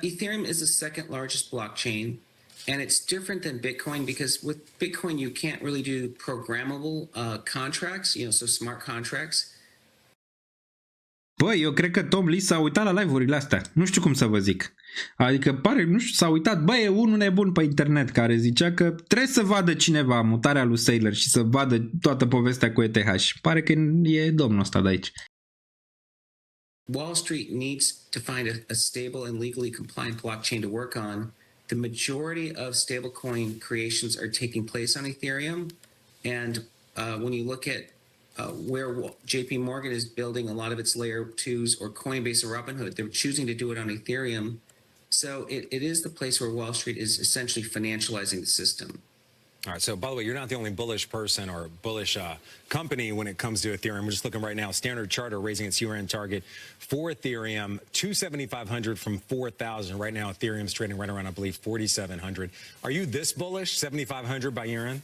Ethereum is the second largest blockchain, and it's different than Bitcoin because with Bitcoin, you can't really do programmable contracts, you know, so smart contracts. Băi, eu cred că Tom Lee s-a uitat la live-urile astea. Nu știu cum să vă zic. Adică pare, nu știu, s-a uitat, băi, e unul nebun pe internet care zicea că trebuie să vadă cineva mutarea lui Saylor și să vadă toată povestea cu ETH. Pare că e domnul ăsta de aici. Wall Street needs to find a stable and legally compliant blockchain to work on. The majority of stablecoin creations are taking place on Ethereum. And when you look at where JP Morgan is building a lot of its layer 2s or Coinbase or Robinhood, they're choosing to do it on Ethereum. So it is the place where Wall Street is essentially financializing the system. All right. So, by the way, you're not the only bullish person or bullish company when it comes to Ethereum. We're just looking right now. Standard Chartered raising its year-end target for Ethereum to 7,500 from 4,000. Right now, Ethereum's trading right around, I believe, 4,700. Are you this bullish, 7,500 by year-end?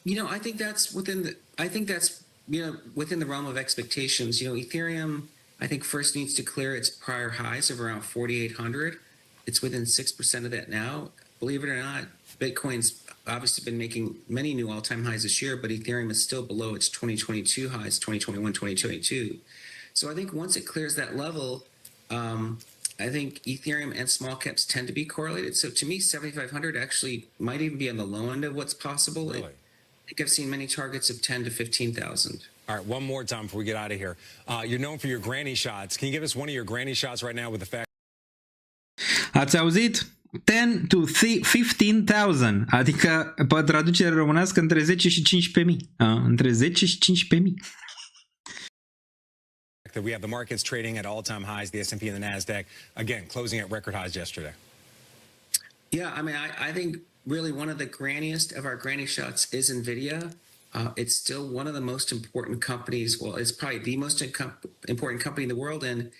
You know, I think that's within the realm of expectations. You know, Ethereum, I think first needs to clear its prior highs of around 4,800. It's within 6% of that now. Believe it or not, Bitcoin's obviously been making many new all-time highs this year, but Ethereum is still below its 2022 highs, 2021, 2022. So I think once it clears that level, I think Ethereum and small caps tend to be correlated. So to me, 7,500 actually might even be on the low end of what's possible. Really? I think I've seen many targets of 10 to 15,000. All right, one more time before we get out of here. You're known for your granny shots. Can you give us one of your granny shots right now with the fact? Ați auzit? 10 to 15,000, adică pe traducere românească între 10 și 15.000. Între 10 și 15.000. That we have the markets trading at all-time highs, the S&P and the NASDAQ, again, closing at record highs yesterday. Yeah, I mean, I think really one of the granniest of our granny shots is NVIDIA. It's still one of the most important companies. Well, it's probably the most important company in the world. And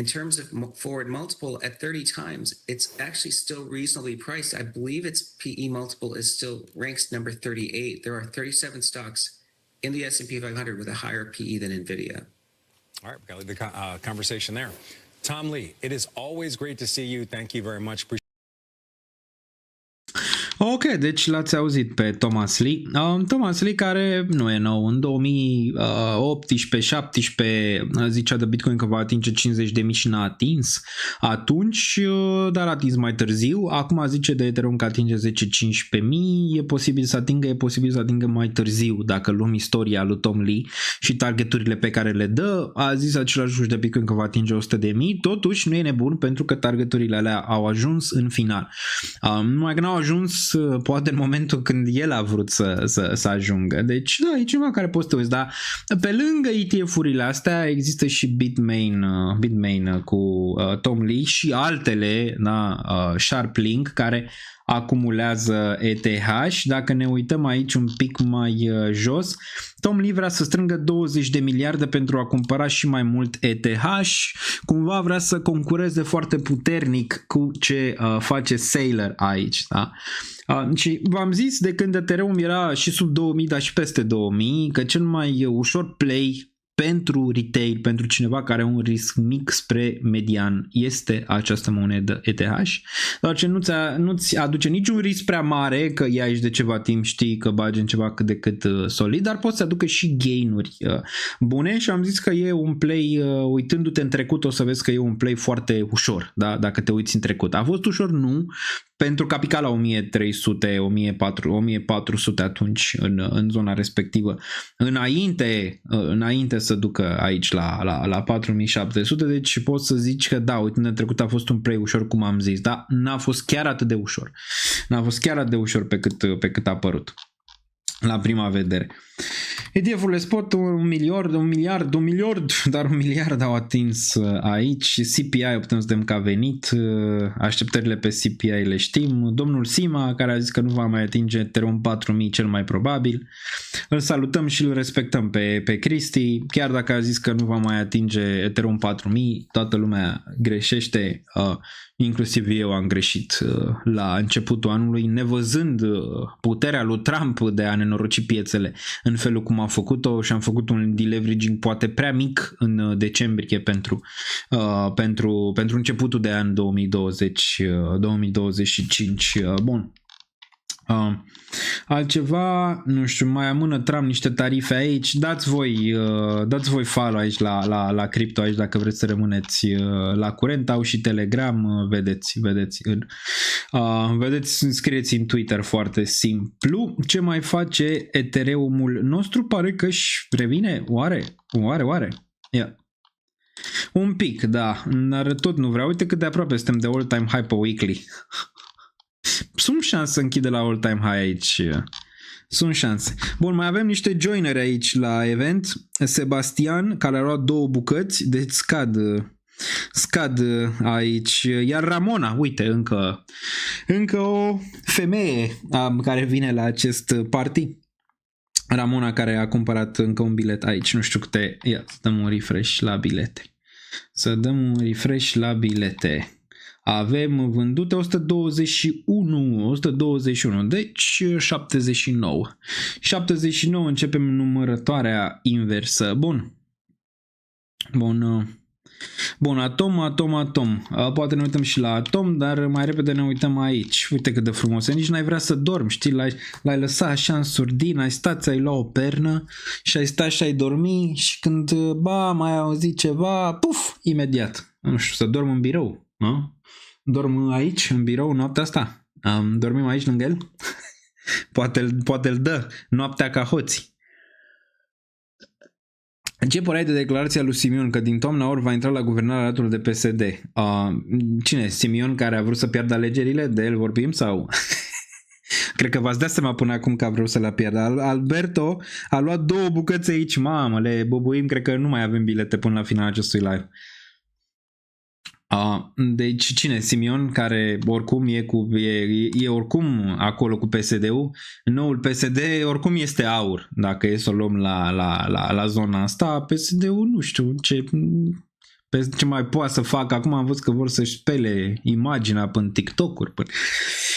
in terms of forward multiple at 30 times, it's actually still reasonably priced. I believe its PE multiple is still ranks number 38. There are 37 stocks in the S&P 500 with a higher PE than NVIDIA. All right, we've got to leave the conversation there. Tom Lee, it is always great to see you. Thank you very much. Ok, Ok, deci l-ați auzit pe Thomas Lee. Thomas Lee care nu e nou, în 2018-17 zicea de Bitcoin că va atinge 50.000 și n-a atins atunci, dar a atins mai târziu. Acum zice de Ethereum că atinge 10-15.000, e posibil să atingă mai târziu dacă luăm istoria lui Tom Lee și targeturile pe care le dă. A zis același lucru de Bitcoin că va atinge 100.000, totuși nu e nebun pentru că targeturile alea au ajuns în final. Numai că n-au ajuns poate în momentul când el a vrut să ajungă. Deci da, e ceva care poți să te uiți, dar pe lângă ETF-urile astea există și Bitmain cu Tom Lee și altele, da, SharpLink, care acumulează ETH. Dacă ne uităm aici un pic mai jos, Tom Lee vrea să strângă 20 de miliarde pentru a cumpăra și mai mult ETH. Cumva vrea să concureze foarte puternic cu ce face Saylor aici. Da? Și v-am zis de când Ethereum era și sub 2000, dar și peste 2000, că cel mai ușor play pentru retail, pentru cineva care are un risc mic spre median, este această monedă ETH, doar ce nu-ți aduce niciun risc prea mare, că e aici de ceva timp, știi că bagi în ceva cât de cât solid, dar poți să aducă și gain-uri bune și am zis că e un play, uitându-te în trecut o să vezi că e un play foarte ușor, da? Dacă te uiți în trecut. A fost ușor? Nu, pentru că a picat la 1300, 1400 atunci în zona respectivă. Înainte să ducă aici la 4700, deci poți să zici că da, uite, în trecut a fost un play ușor, cum am zis, dar n-a fost chiar atât de ușor. N-a fost chiar atât de ușor pe cât a părut la prima vedere. ETF-urile spot 1 miliard, dar 1 miliard au atins aici. CPI putem să vedem că a venit, așteptările pe CPI le știm. Domnul Sima, care a zis că nu va mai atinge Ethereum 4000 cel mai probabil. Îl salutăm și îl respectăm pe Cristi, chiar dacă a zis că nu va mai atinge Ethereum 4000, toată lumea greșește, inclusiv eu am greșit la începutul anului, nevăzând puterea lui Trump de a nenoroci piețele în felul cum a făcut-o, și am făcut un deleveraging poate prea mic în decembrie pentru începutul de an 2025. Bun. Altceva, nu știu, mai amână Trump niște tarife aici, dați voi follow aici la cripto aici dacă vreți să rămâneți la curent, au și Telegram, vedeți, scrieți în Twitter, foarte simplu. Ce mai face Ethereum-ul nostru? Pare că își revine, oare? Ia. Un pic, da, dar tot nu vreau, uite cât de aproape suntem de all-time high pe weekly. Sunt șanse să închide la all-time high aici. Sunt șanse. Bun, mai avem niște joineri aici la event. Sebastian, care a luat 2 bucăți, deci scad aici. Iar Ramona, uite, încă o femeie care vine la acest party. Ramona, care a cumpărat încă un bilet aici. Nu știu câte. Ia, să dăm un refresh la bilete. Avem vândute 121, deci 79. 79 începem numărătoarea inversă. Bun, atom. Poate ne uităm și la atom, dar mai repede ne uităm aici. Uite cât de frumos e, nici n-ai vrea să dormi, știi? L-ai lăsat așa în surdin, ai stat, ți-ai luat o pernă și ai stat și ai dormi și când, mai auzi ceva, puf, imediat. Nu știu, să dorm în birou, nu? Dorm aici, în birou, noaptea asta. Dormim aici lângă el? Poate îl dă noaptea ca hoții. Ce părere de declarația lui Simion că din toamna ori va intra la guvernarea alături de PSD? Cine? Simion, care a vrut să piardă alegerile? De el vorbim sau... Cred că v-ați dat seama până acum că a vrut să le pierdă. Alberto a luat 2 bucăți aici. Mamă, le bobuim. Cred că nu mai avem bilete până la finalul acestui live. Deci cine? Simion, care oricum e oricum acolo cu PSD-ul. Noul PSD oricum este aur. Dacă e să o luăm la zona asta, PSD-ul nu știu ce mai poate să facă. Acum am văzut că vor să-și spele imaginea până TikTok-uri.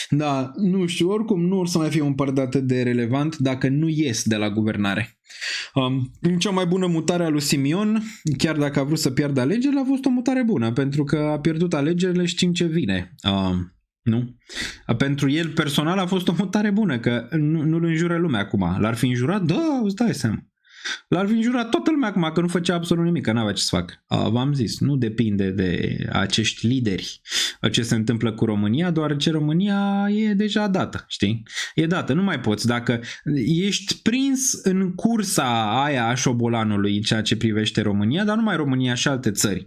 Da, nu știu, oricum nu or să mai fie un partid atât de relevant dacă nu ies de la guvernare. Cea mai bună mutare a lui Simion, chiar dacă a vrut să piardă alegerile, a fost o mutare bună, pentru că a pierdut alegerile, știm ce vine. Nu? Pentru el personal a fost o mutare bună, că nu-l înjură lumea acum. L-ar fi înjurat? Da, îți dai seama. L-ar fi înjurat toată lumea acum că nu făcea absolut nimic, că n-avea ce să facă. V-am zis, nu depinde de acești lideri ce se întâmplă cu România, deoarece România e deja dată, știi? E dată, nu mai poți. Dacă ești prins în cursa aia a șobolanului în ceea ce privește România, dar nu mai România și alte țări.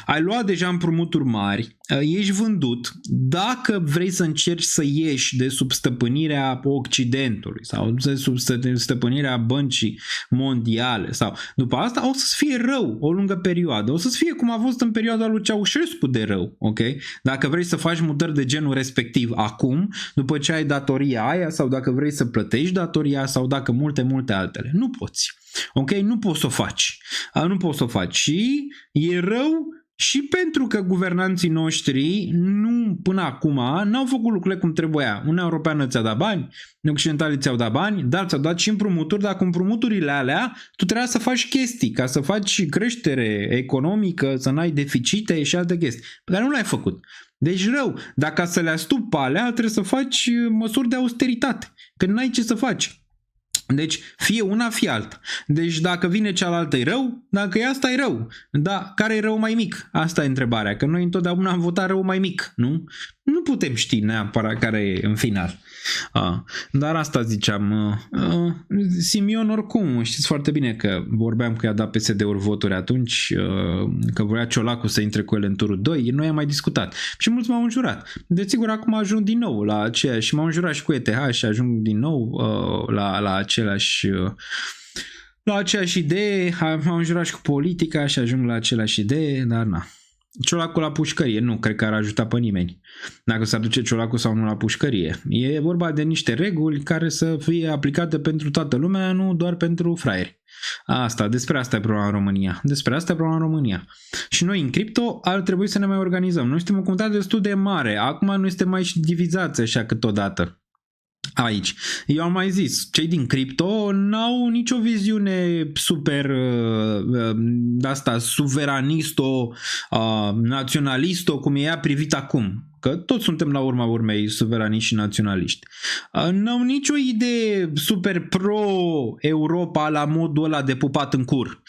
Ai luat deja împrumuturi mari, ești vândut, dacă vrei să încerci să ieși de sub stăpânirea Occidentului sau de sub stăpânirea băncii mondiale sau după asta o să-ți fie rău o lungă perioadă, o să-ți fie cum a fost în perioada lui Ceaușescu de rău, ok? Dacă vrei să faci mutări de genul respectiv acum, după ce ai datoria aia sau dacă vrei să plătești datoria sau dacă multe altele, nu poți, ok? Nu poți să o faci, nu poți să o faci și e rău și pentru că guvernanții noștri până acum n-au făcut lucrurile cum trebuia. Uniunea Europeană ți-a dat bani, occidentalii ți-au dat bani, dar ți-au dat și împrumuturi, dar cu împrumuturile alea tu trebuia să faci chestii ca să faci creștere economică, să n-ai deficite și alte chestii. Dar nu le-ai făcut. Deci rău, dacă să le astupi pe alea, trebuie să faci măsuri de austeritate, că n-ai ce să faci. Deci fie una, fie alta. Deci dacă vine cealaltă e rău, dacă e asta e rău. Dar care e rău mai mic? Asta e întrebarea, că noi întotdeauna am votat rău mai mic, nu? Nu putem ști neapărat care e în final. Dar asta ziceam. Simion oricum, știți foarte bine că vorbeam că i-a dat PSD-uri voturi atunci, că voia Ciolacu să intre cu el în turul 2, noi am mai discutat. Și mulți m-au înjurat. Deci sigur acum ajung din nou la aceea și m-au înjurat și cu ETH și ajung din nou la aceeași idee, m-au înjurat și cu politica și ajung la aceleași idee, dar na. Ciolacu la pușcărie, nu cred că ar ajuta pe nimeni dacă s-ar duce Ciolacu sau nu la pușcărie. E vorba de niște reguli care să fie aplicate pentru toată lumea, nu doar pentru fraieri. Despre asta e problema în România. Despre asta e problema în România. Și noi în cripto ar trebui să ne mai organizăm. Noi suntem o comunitate destul de mare. Acum noi suntem mai și divizați așa câteodată. Aici. Eu am mai zis, cei din cripto n-au nicio viziune super asta, suveranisto, naționalisto, cum e ea privit acum. Că toți suntem la urma urmei suveraniști și naționaliști. N-au nicio idee super pro-Europa la modul ăla de pupat în cur.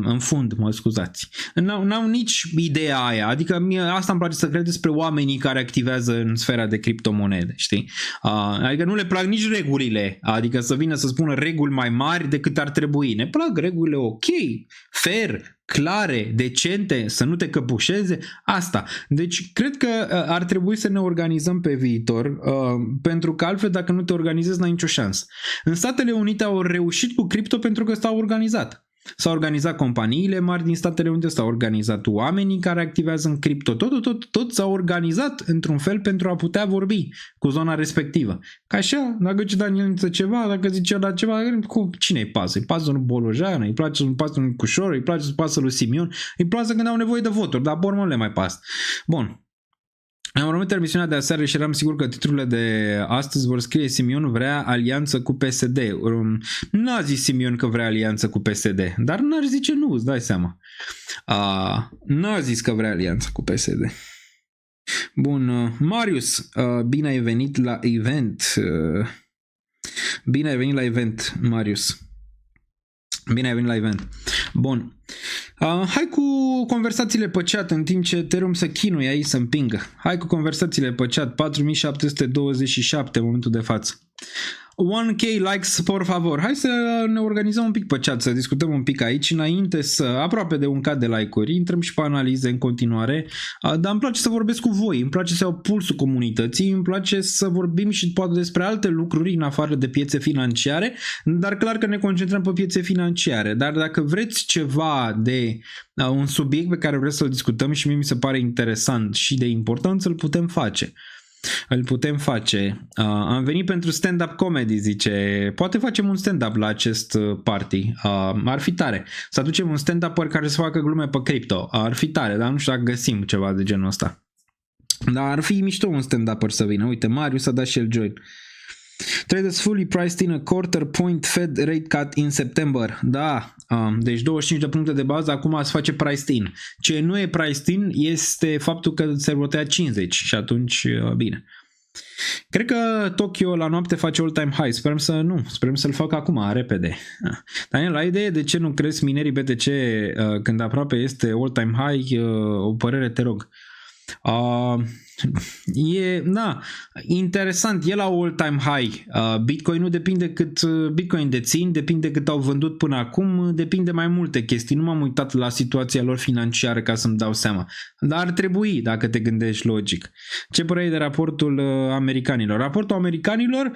În fund, mă scuzați. N-au nici ideea aia. Adică mie asta îmi place să cred despre oamenii care activează în sfera de criptomonede, știi? Adică nu le plac nici regulile. Adică să vină să spună reguli mai mari decât ar trebui. Ne plac regulile ok, fair, clare, decente, să nu te căpușeze, asta. Deci cred că ar trebui să ne organizăm pe viitor, pentru că altfel dacă nu te organizezi n-ai nicio șansă. În Statele Unite au reușit cu cripto pentru că s-au organizat. S-au organizat companiile mari din Statele Unite, s-au organizat oamenii care activează în cripto, tot s-au organizat într-un fel pentru a putea vorbi cu zona respectivă. Ca așa, dacă zice Daniel ceva, dacă zice la ceva, cine-i pasă? Îi pasă lui Bolojan, îi place să-i pasă lui Cușor, îi place să-i pasă lui Simion, îi place când au nevoie de voturi, dar pormă nu le mai pasă. Bun. Am urmărit emisiunea de aseară și eram sigur că titlurile de astăzi vor scrie Simion vrea alianță cu PSD. N-a zis Simion că vrea alianță cu PSD, dar n-ar zice nu, îți dai seama. N-a zis că vrea alianță cu PSD. Bun, Marius, bine ai venit la event. Bine ai venit la event, Marius. Bine ai venit la event. Bun. Hai cu conversațiile pe chat în timp ce Ethereum să chinuie aici să împingă. Hai cu conversațiile pe chat. 4727 în momentul de față. 1K likes, por favor. Hai să ne organizăm un pic pe chat, să discutăm un pic aici înainte să, aproape de 1K de like-uri, intrăm și pe analize în continuare, dar îmi place să vorbesc cu voi, îmi place să iau pulsul comunității, îmi place să vorbim și poate despre alte lucruri în afară de piețe financiare, dar clar că ne concentrăm pe piețe financiare, dar dacă vreți ceva de un subiect pe care vreți să-l discutăm și mie mi se pare interesant și de important, să-l putem face. Îl putem face. Am venit pentru stand-up comedy, zice. Poate facem un stand-up la acest party. Ar fi tare. Să aducem un stand-up care să facă glume pe cripto. Ar fi tare, dar nu știu dacă găsim ceva de genul ăsta. Dar ar fi mișto un stand-up să vină. Uite, Marius a dat și el join. Traders fully priced in a quarter point Fed rate cut in September. Da, deci 25 de puncte de bază, acum se face priced in. Ce nu e priced in este faptul că se rotea 50 și atunci, bine. Cred că Tokyo la noapte face all-time high. Sperăm să-l facă acum, repede. Daniel, ai idee de ce nu crezi minerii BTC când aproape este all-time high? O părere, te rog. Interesant, e la all-time high. Bitcoin nu depinde cât Bitcoin dețin, depinde cât au vândut până acum, depinde mai multe chestii. Nu m-am uitat la situația lor financiară ca să-mi dau seama. Dar ar trebui, dacă te gândești logic. Ce părere de raportul americanilor? Raportul americanilor,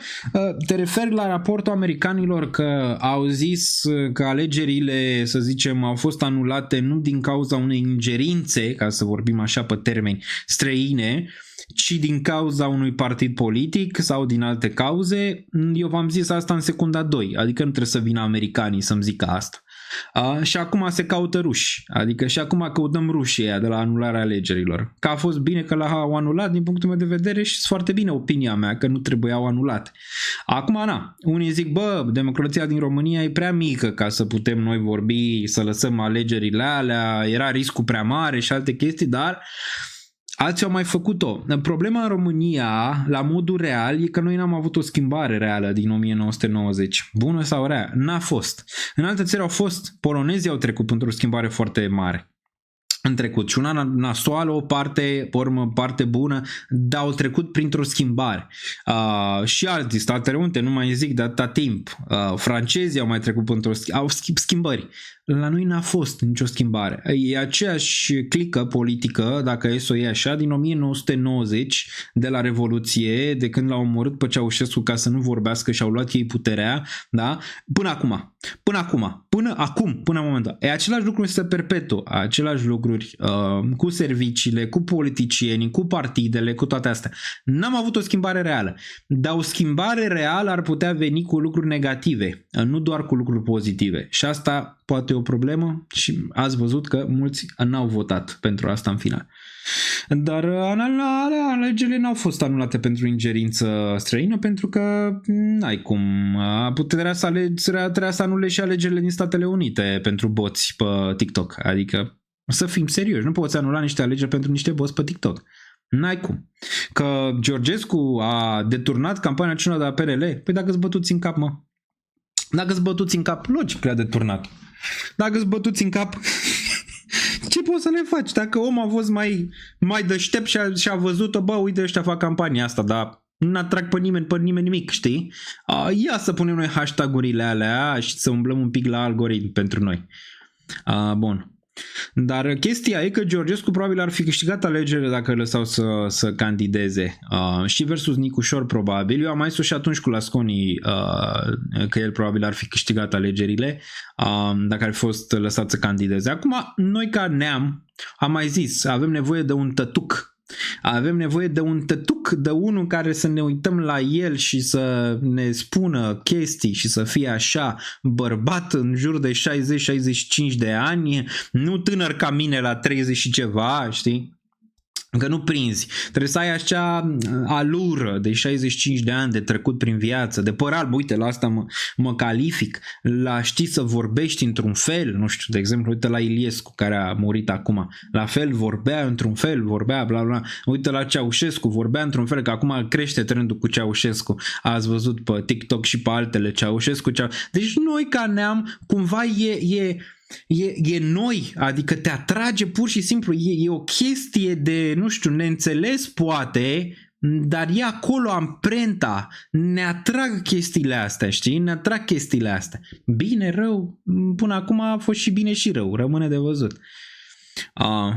te referi la raportul americanilor că au zis că alegerile, să zicem, au fost anulate nu din cauza unei ingerințe, ca să vorbim așa pe termeni, străine, ci din cauza unui partid politic sau din alte cauze. Eu v-am zis asta în secunda 2, adică nu trebuie să vină americanii să-mi zică asta. Și acum se caută ruși, adică și acum căutăm rușii aia de la anularea alegerilor. Că a fost bine că l-au anulat din punctul meu de vedere și foarte bine opinia mea că nu trebuiau anulate. Acum, unii zic, democrația din România e prea mică ca să putem noi vorbi, să lăsăm alegerile alea, era riscul prea mare și alte chestii, dar alții au mai făcut-o. Problema în România, la modul real, e că noi n-am avut o schimbare reală din 1990. Bună sau rea? N-a fost. În alte țări au fost. Polonezii au trecut într-o schimbare foarte mare în trecut și una nasoală, o parte, pe urmă, parte bună, dar au trecut printr-o schimbare. Și alții, Statele Unite, nu mai zic de atâta timp. Francezii au mai trecut printr-o schimbări. La noi n-a fost nicio schimbare. E aceeași clică politică, dacă e să o iei așa, din 1990, de la Revoluție, de când l-au omorât pe Ceaușescu ca să nu vorbească și au luat ei puterea, da? Până acum. Până în momentul. Același lucru se perpetuă, același lucruri cu serviciile, cu politicienii, cu partidele, cu toate astea. N-am avut o schimbare reală, dar o schimbare reală ar putea veni cu lucruri negative, nu doar cu lucruri pozitive. Și asta poate e o problemă și ați văzut că mulți n-au votat pentru asta în final. Dar alegerile n-au fost anulate pentru ingerință străină pentru că n-ai cum. Trebuia să anulezi și alegerile din Statele Unite pentru boți pe TikTok. Adică să fim serioși, nu poți anula niște alegeri pentru niște boți pe TikTok. N-ai cum. Că Georgescu a deturnat campania națională de la PNL, păi dacă-ți bătuți în cap, Dacă-ți bătuți în cap, logic că le-a deturnat. Dacă-ți bătuți în cap, ce poți să le faci? Dacă omul a fost mai deștept și a văzut-o, uite, ăștia fac campania asta, dar nu atrag pe nimeni nimic, știi? Ia să punem noi hashtag-urile alea și să umblăm un pic la algoritm pentru noi. Bun. Dar chestia e că Georgescu probabil ar fi câștigat alegerile dacă îl lăsau să candideze și versus Nicușor probabil. Eu am mai spus și atunci cu Lasconi că el probabil ar fi câștigat alegerile dacă ar fi fost lăsat să candideze. Acum noi ca neam am mai zis, avem nevoie de un tătuc. Avem nevoie de un tătuc, de unul care să ne uităm la el și să ne spună chestii și să fie așa bărbat în jur de 60-65 de ani, nu tânăr ca mine la 30 și ceva, știi? Că nu prinzi. Trebuie să ai așa alură de 65 de ani de trecut prin viață, de păr alb. Uite, la asta mă calific. La știi să vorbești într-un fel, nu știu, de exemplu, uite la Iliescu care a murit acum. La fel vorbea într-un fel, vorbea bla bla. Uite la Ceaușescu, vorbea într-un fel, că acum crește trendul cu Ceaușescu. Ați văzut pe TikTok și pe altele Ceaușescu. Deci noi ca neam cumva e noi, adică te atrage pur și simplu, e o chestie de, nu știu, neînțeles poate, dar e acolo amprenta, ne atrag chestiile astea, știi? Ne atrag chestiile astea. Bine, rău, până acum a fost și bine și rău, rămâne de văzut.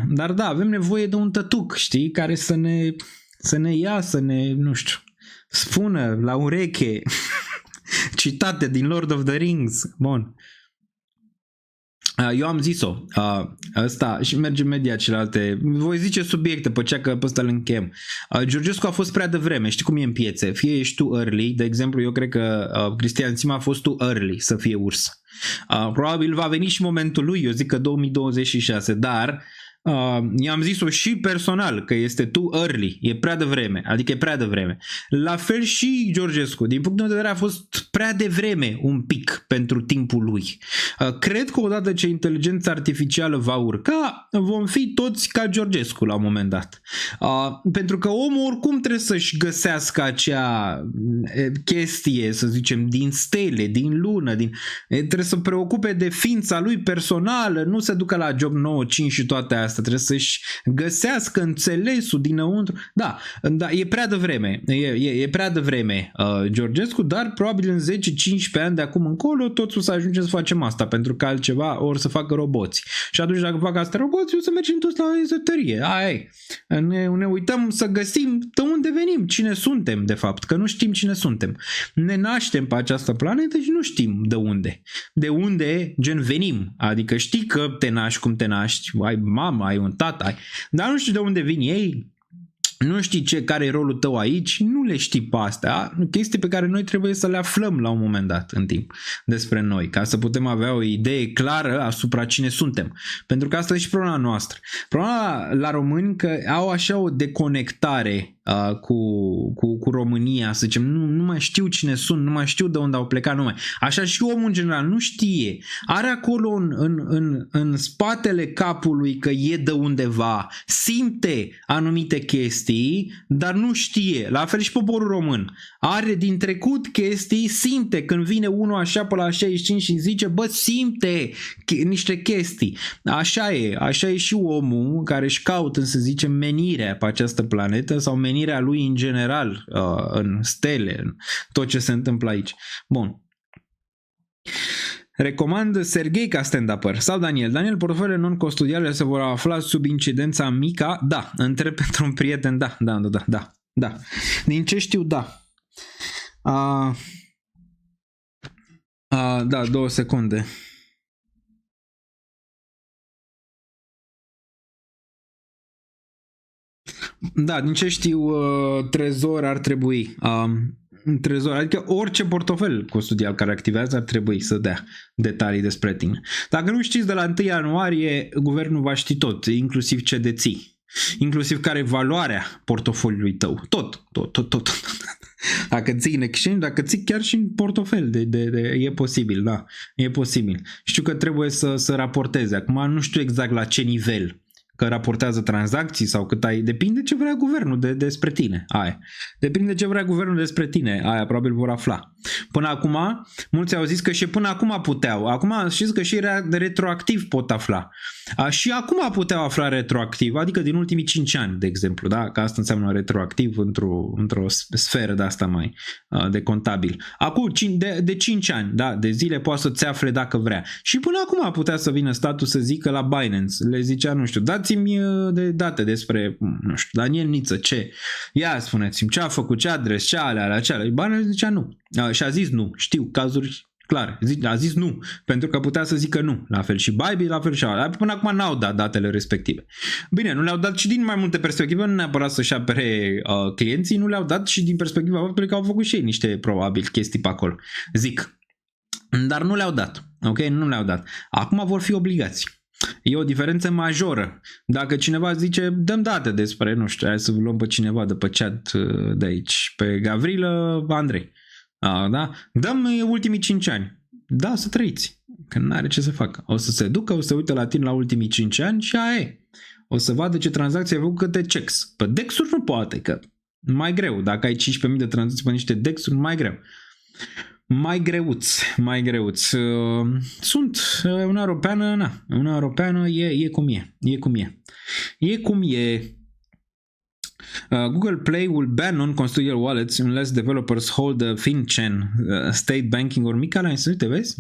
Dar da, avem nevoie de un tătuc, știi? Care să ne ia, să ne, nu știu, spună la ureche citate din Lord of the Rings. Bun. Eu am zis-o, ăsta și merge media celelalte, voi zice subiecte pe cea că pe ăsta îl încheiem. Georgescu a fost prea devreme, știi cum e în piețe, fie ești tu early, de exemplu eu cred că Cristian Țima a fost tu early să fie urs. Probabil va veni și momentul lui, eu zic că 2026, dar I-am zis-o și personal că este too early, e prea devreme, adică e prea devreme. La fel și Georgescu, din punctul meu de vedere a fost prea devreme un pic pentru timpul lui. Cred că odată ce inteligența artificială va urca, vom fi toți ca Georgescu la un moment dat. Pentru că omul oricum trebuie să-și găsească acea chestie, să zicem, din stele, din lună, trebuie să preocupe de ființa lui personală, nu se ducă la job 9-5 și toate astea. Trebuie să-și găsească înțelesul dinăuntru. Da, e prea devreme. E prea devreme Georgescu, dar probabil în 10-15 ani de acum încolo toți o să ajungem să facem asta, pentru că altceva or să facă roboți. Și atunci dacă fac asta roboți, o să mergem toți la ezoterie. Ne uităm să găsim de unde venim, cine suntem de fapt, că nu știm cine suntem. Ne naștem pe această planetă și nu știm de unde. De unde, gen, venim. Adică știi că te naști cum te naști, ai mamă, ai un tată, dar nu știi de unde vin ei, nu știi care e rolul tău aici, nu le știi pe astea, chestii pe care noi trebuie să le aflăm la un moment dat în timp despre noi, ca să putem avea o idee clară asupra cine suntem. Pentru că asta e și problema noastră. Problema la români că au așa o deconectare cu România, să zicem, nu mai știu cine sunt, nu mai știu de unde au plecat, nu mai. Așa și omul în general nu știe. Are acolo în spatele capului că e de undeva, simte anumite chestii, dar nu știe. La fel și poporul român. Are din trecut chestii, simte când vine unul așa pe la 65 și zice, bă, simte niște chestii. Așa e și omul care își caută, să zicem, menirea pe această planetă sau menirea lui în general în stele, în tot ce se întâmplă aici. Bun. Recomand Serghei ca stand-upper. Sau Daniel, portofele non-custodiale se vor afla sub incidența Mica? Da. Întreb pentru un prieten, da. Din ce știu, da. Da, 2 secunde. Da, din ce știu, Trezor ar trebui. Trezor, adică orice portofel custodial care activează ar trebui să dea detalii despre tine. Dacă nu știți, de la 1 ianuarie guvernul va ști tot, inclusiv ce deții, inclusiv care e valoarea portofoliului tău. Tot. Dacă ții în exchange, dacă ții chiar și în portofel, e posibil, da, e posibil. Știu că trebuie să raporteze. Acum nu știu exact la ce nivel, că raportează tranzacții sau cât ai, depinde ce vrea guvernul despre tine. Depinde ce vrea guvernul despre tine, probabil vor afla. Până acum, mulți au zis că și până acum puteau. Acum știți că și retroactiv pot afla. Și acum puteau afla retroactiv, adică din ultimii 5 ani, de exemplu, da? Că asta înseamnă retroactiv într-o sferă de asta mai de contabil. Acum, de 5 ani, da, de zile poate să-ți afle dacă vrea. Și până acum putea să vină statul să zică la Binance, le zicea, nu știu, dați-mi de date despre, nu știu, Daniel Niță, ce? Ia spuneți-mi ce a făcut, ce adres, ce alea. Binance zicea nu. Și a zis nu. Știu cazuri clare. A zis nu, pentru că putea să zică nu. La fel și Bybit, la fel și ala. Până acum n-au dat datele respective. Bine, nu le-au dat și din mai multe perspective, nu neapărat să-și apere clienții, nu le-au dat și din perspectiva faptului că au făcut și ei niște, probabil, chestii pe acolo. Zic. Dar nu le-au dat. Ok? Nu le-au dat. Acum vor fi obligați. E o diferență majoră. Dacă cineva zice, dăm date despre, nu știu, hai să luăm pe cineva de pe chat de aici, pe Gavrilă Andrei. Da? Dăm ultimii 5 ani. Da, să trăiți. Că nu are ce să facă. O să se ducă, o să se uite la tine la ultimii 5 ani și aia e. O să vadă ce tranzacții ai făcut câte checks. Pe DEX-uri nu poate, că mai greu. Dacă ai 15.000 de tranzacții pe niște DEX-uri, mai greu. Mai greuți. Sunt Uniunea Europeană, Uniunea Europeană e cum e. Google Play will ban non-custodial wallets unless developers hold a FinCEN, state banking or Mica, te vezi?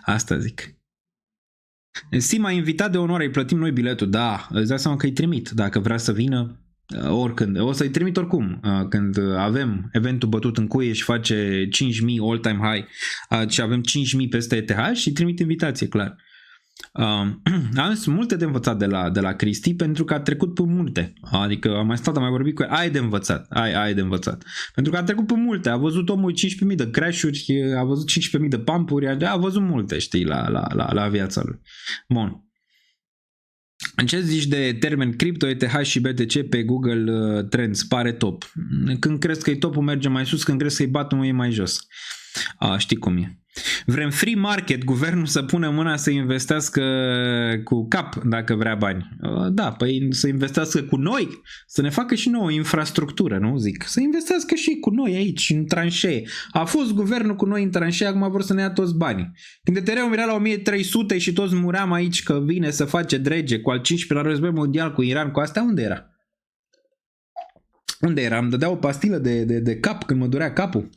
Asta zic. Sim a invitat de onoare, îi plătim noi biletul, da, îți dai seama că îi trimit, dacă vrea să vină. Oricând. O să-i trimit oricum când avem eventul bătut în cuie și face 5.000 all-time high și avem 5.000 peste ETH și trimit invitație, clar. Am multe de învățat de la Cristi pentru că a trecut pe multe. Adică am mai vorbit cu el. Ai de învățat. Pentru că a trecut pe multe. A văzut omul 15.000 de crash-uri, a văzut 15.000 de pump-uri, a văzut multe, știi, la viața lui. Bun. Ce zici de termen cripto, ETH și BTC pe Google Trends? Pare top. Când crezi că e topul merge mai sus, când crezi că e bottom e mai jos. Știi cum e. Vrem free market, guvernul să pună mâna să investească cu cap dacă vrea bani. Da, păi să investească cu noi, să ne facă și nouă infrastructură, nu zic? Să investească și cu noi aici, în tranșee. A fost guvernul cu noi în tranșee, acum vor să ne ia toți banii. Când Ethereum era la 1300 și toți muream aici că vine să face drege cu al 15-lea război mondial cu Iran, cu astea, unde era? Unde era? Îmi dădea o pastilă de cap când mă durea capul.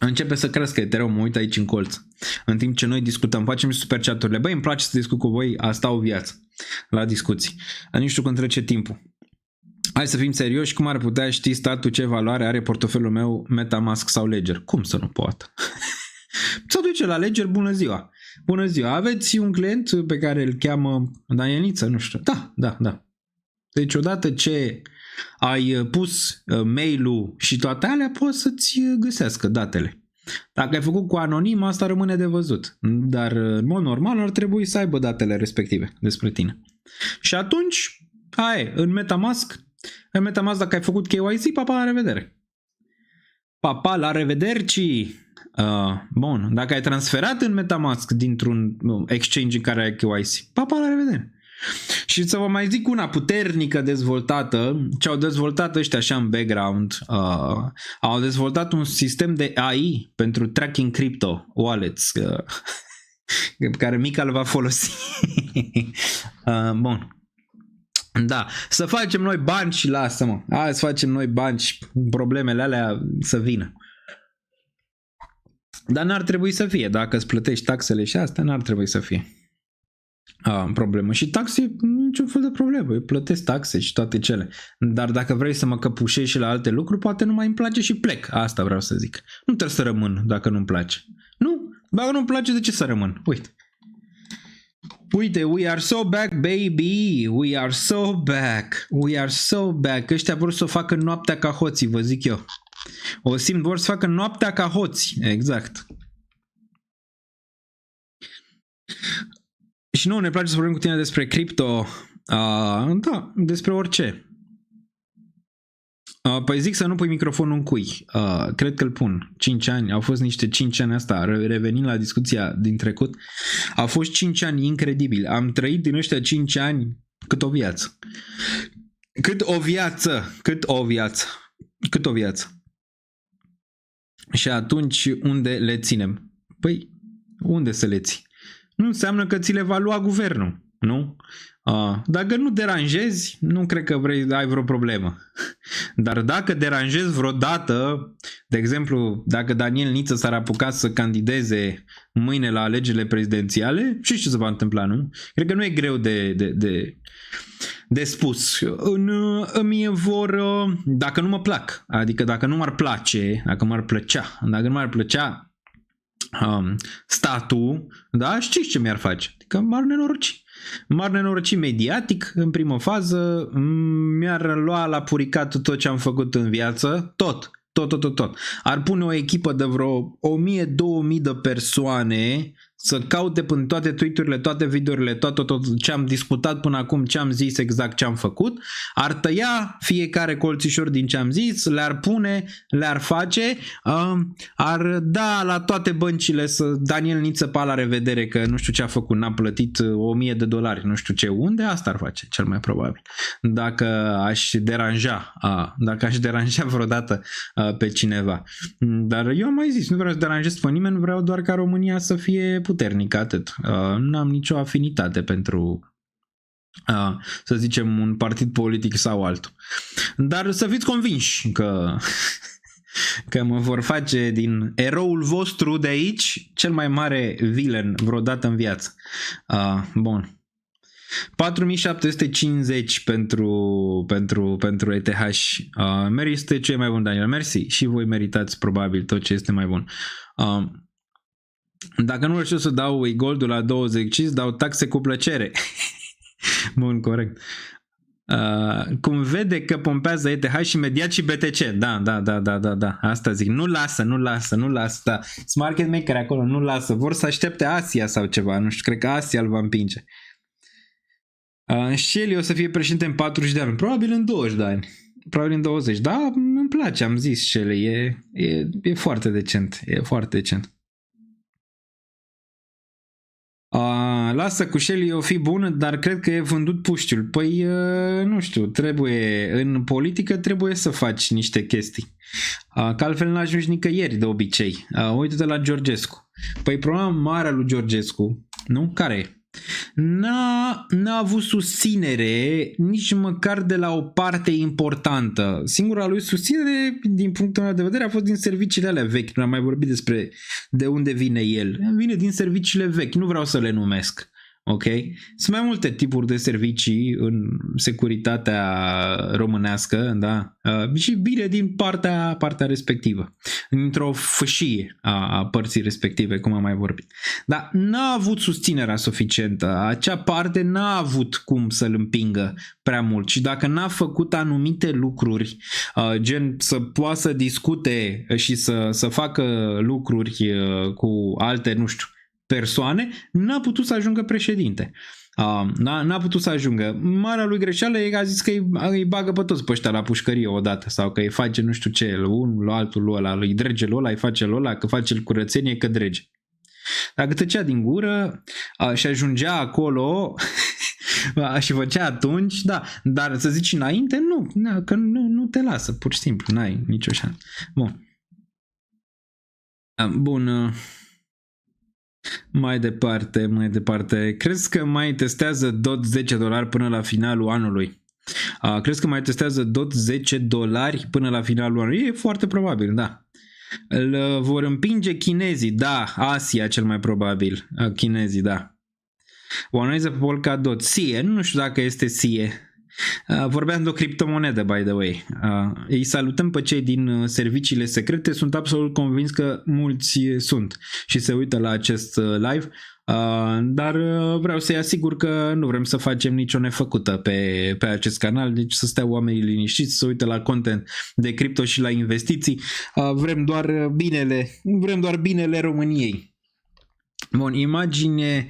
Începe să crească Ethereum, mă uit aici în colț. În timp ce noi discutăm, facem și super chat-urile. Băi, îmi place să discut cu voi, asta o viață la discuții. Dar nu știu când trece timpul. Hai să fim serioși, cum ar putea ști statul ce valoare are portofelul meu Metamask sau Ledger? Cum să nu poată? Să duce la Ledger, bună ziua. Bună ziua, aveți un client pe care îl cheamă Danieliță, nu știu. Da. Deci odată ce ai pus mail-ul și toate alea, poți să-ți găsească datele. Dacă ai făcut cu anonim, asta rămâne de văzut. Dar în mod normal ar trebui să aibă datele respective despre tine. Și atunci, în Metamask, dacă ai făcut KYC, papa, la revedere. Papa, la revederci. Bun, dacă ai transferat în Metamask dintr-un exchange în care ai KYC, papa, la revedere. Și să vă mai zic una puternică dezvoltată, ce au dezvoltat ăștia așa în background, au dezvoltat un sistem de AI pentru tracking crypto wallets, pe care Mica îl va folosi. Bun. Da, să facem noi bani și lasă-mă. Hai să facem noi bani și problemele alea să vină. Dar n-ar trebui să fie, dacă îți plătești taxele și astea, n-ar trebui să fie problemă. Și taxe, niciun fel de problemă. Eu plătesc taxe și toate cele. Dar dacă vrei să mă căpușești și la alte lucruri, poate nu mai îmi place și plec. Asta vreau să zic. Nu trebuie să rămân dacă nu-mi place. Nu, dacă nu-mi place, de ce să rămân? Uite, we are so back, baby. We are so back. We are so back. Ăștia vor să o facă noaptea ca hoții, vă zic eu. O simt, vor să facă noaptea ca hoți. Exact. Și nu, ne place să vorbim cu tine despre cripto. Da, despre orice. Păi zic să nu pui microfonul în cui. Cred că îl pun. 5 ani. Au fost niște 5 ani asta. Revenind la discuția din trecut. Au fost 5 ani incredibili. Am trăit din ăștia 5 ani cât o viață. Cât o viață. Și atunci unde le ținem? Păi, unde să le ții? Nu înseamnă că ți le va lua guvernul, nu? Dacă nu deranjezi, nu cred că ai vreo problemă. Dar dacă deranjezi vreodată, de exemplu, dacă Daniel Niță s-ar apuca să candideze mâine la alegerile prezidențiale, știi ce se va întâmpla, nu? Cred că nu e greu de spus. Dacă nu mă plac, adică dacă nu m-ar place, dacă nu m-ar plăcea statul, da, știți ce mi-ar face? Adică m-ar nenoroci mediatic în primă fază, mi-ar lua la puricat tot ce am făcut în viață, tot. Ar pune o echipă de vreo 1000-2000 de persoane să caute până toate tweet-urile, toate videourile, tot ce am discutat până acum, ce am zis, exact ce am făcut, ar tăia fiecare colțișor din ce am zis, le-ar pune, le-ar face, ar da la toate băncile să Daniel Niță, pa, la revedere, că nu știu ce a făcut, n-a plătit $1000, nu știu ce, unde, asta ar face cel mai probabil. Dacă aș deranja vreodată pe cineva. Dar eu am mai zis, nu vreau să deranjez pe nimeni, vreau doar ca România să fie puternic, atât. N-am nicio afinitate pentru, să zicem, un partid politic sau altul. Dar să fiți convinși că mă vor face din eroul vostru de aici cel mai mare villain vreodată în viață. Bun. 4750 pentru ETH. Este cel mai bun, Daniel. Mersi. Și voi meritați probabil tot ce este mai bun. Dacă nu știu să dau goldul la 20, dau taxe cu plăcere. Bun, corect. Cum vede că pompează ETH și imediat și BTC. Da. Asta zic. Nu lasă. Da. Sunt market maker acolo, nu lasă. Vor să aștepte Asia sau ceva. Nu știu, cred că Asia îl va împinge. Shelley o să fie președinte în 40 de ani. Probabil în 20 de ani. Probabil în 20. Da, îmi place, am zis Shelley. E foarte decent. E foarte decent. Lasă cu Shelley o fi bună, dar cred că e vândut puștiul. Păi, nu știu, trebuie, în politică trebuie să faci niște chestii. Că altfel n-ajungi nicăieri de obicei. Uite-te la Georgescu. Păi problema mare a lui Georgescu, nu? Care e? N-a avut susținere nici măcar de la o parte importantă. Singura lui susținere, din punctul meu de vedere, a fost din serviciile alea vechi. Nu am mai vorbit despre de unde vine el. Vine din serviciile vechi, nu vreau să le numesc. Ok? Sunt mai multe tipuri de servicii în securitatea românească, da? Și bine din partea respectivă, într-o fâșie a părții respective, cum am mai vorbit. Dar n-a avut susținerea suficientă. Acea parte n-a avut cum să-l împingă prea mult și dacă n-a făcut anumite lucruri, gen să poată să discute și să facă lucruri cu alte, nu știu, persoane, n-a putut să ajungă președinte. N-a putut să ajungă. Marea lui greșeală e că a zis că îi bagă pe toți pe ăștia la pușcărie odată sau că îi face nu știu ce, unul la altul lui ăla, îi drege lui ăla, îi face lui ăla, că face curățenie, că drege. Dacă tăcea din gură și ajungea acolo și făcea atunci, da, dar să zici înainte, nu, că nu te lasă, pur și simplu, n-ai nicio șansă. Bun. Mai departe. Crezi că mai testează DOT $10 până la finalul anului? Crezi că mai testează DOT $10 până la finalul anului? E foarte probabil, da. Îl vor împinge chinezii, da. Asia cel mai probabil. Chinezii, da. O analiză pe Polkadot. SIE, nu știu dacă este SIE. Vorbeam de o criptomonedă, by the way. Îi salutăm pe cei din serviciile secrete, sunt absolut convins că mulți sunt și se uită la acest live, dar vreau să-i asigur că nu vrem să facem nicio nefăcută pe acest canal, deci să stea oamenii liniștiți, să se uită la content de cripto și la investiții. Vrem doar binele României. Bun, imagine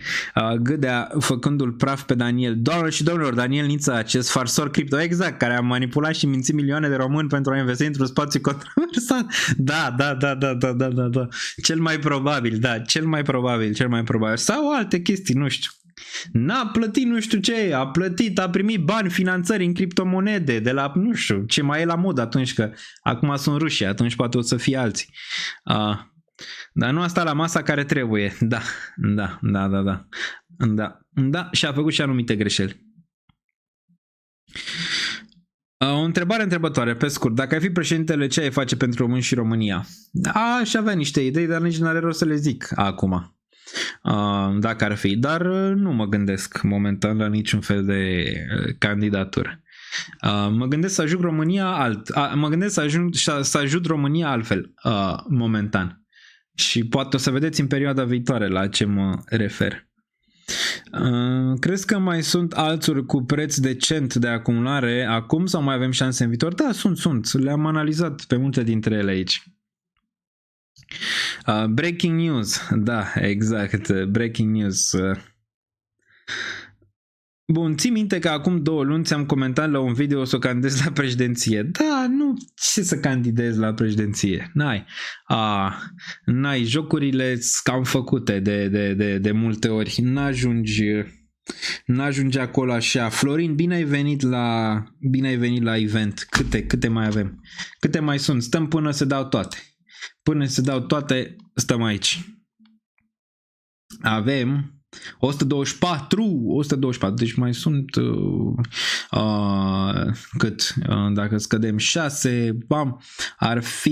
Gâdea făcându-l praf pe Daniel. Doamnelor și domnilor, Daniel Niță, acest farsor cripto, exact, care a manipulat și mințit milioane de români pentru a investi într-un spațiu controversat. Da. Cel mai probabil. Sau alte chestii, nu știu. N-a plătit nu știu ce, a primit bani, finanțări în criptomonede de la, nu știu, ce mai e la mod atunci, că acum sunt rușii, atunci poate o să fie alții. Dar nu a stat la masa care trebuie. Da, și a făcut și anumite greșeli. O întrebare întrebătoare, pe scurt. Dacă ai fi președintele, ce ai face pentru români și România? Aș avea niște idei, dar nici n-are rost să le zic acum. Dacă ar fi. Dar nu mă gândesc momentan la niciun fel de candidatură. Mă gândesc să ajut România să ajut România altfel momentan. Și poate o să vedeți în perioada viitoare la ce mă refer. Crezi că mai sunt alțuri cu preț decent de acumulare acum sau mai avem șanse în viitor? Da, sunt. Le-am analizat pe multe dintre ele aici. Breaking news. Da, exact. Breaking news. Bun, ții minte că acum 2 luni ți-am comentat la un video să candidez la președinție. Da, nu, ce să candidez la președinție? N-ai, jocurile cam făcute de multe ori. N-ajungi acolo așa. Florin, bine ai venit la event. Câte mai avem? Câte mai sunt? Stăm până se dau toate. Până se dau toate, stăm aici. Avem 124, deci mai sunt cât? Dacă scădem 6, ar fi,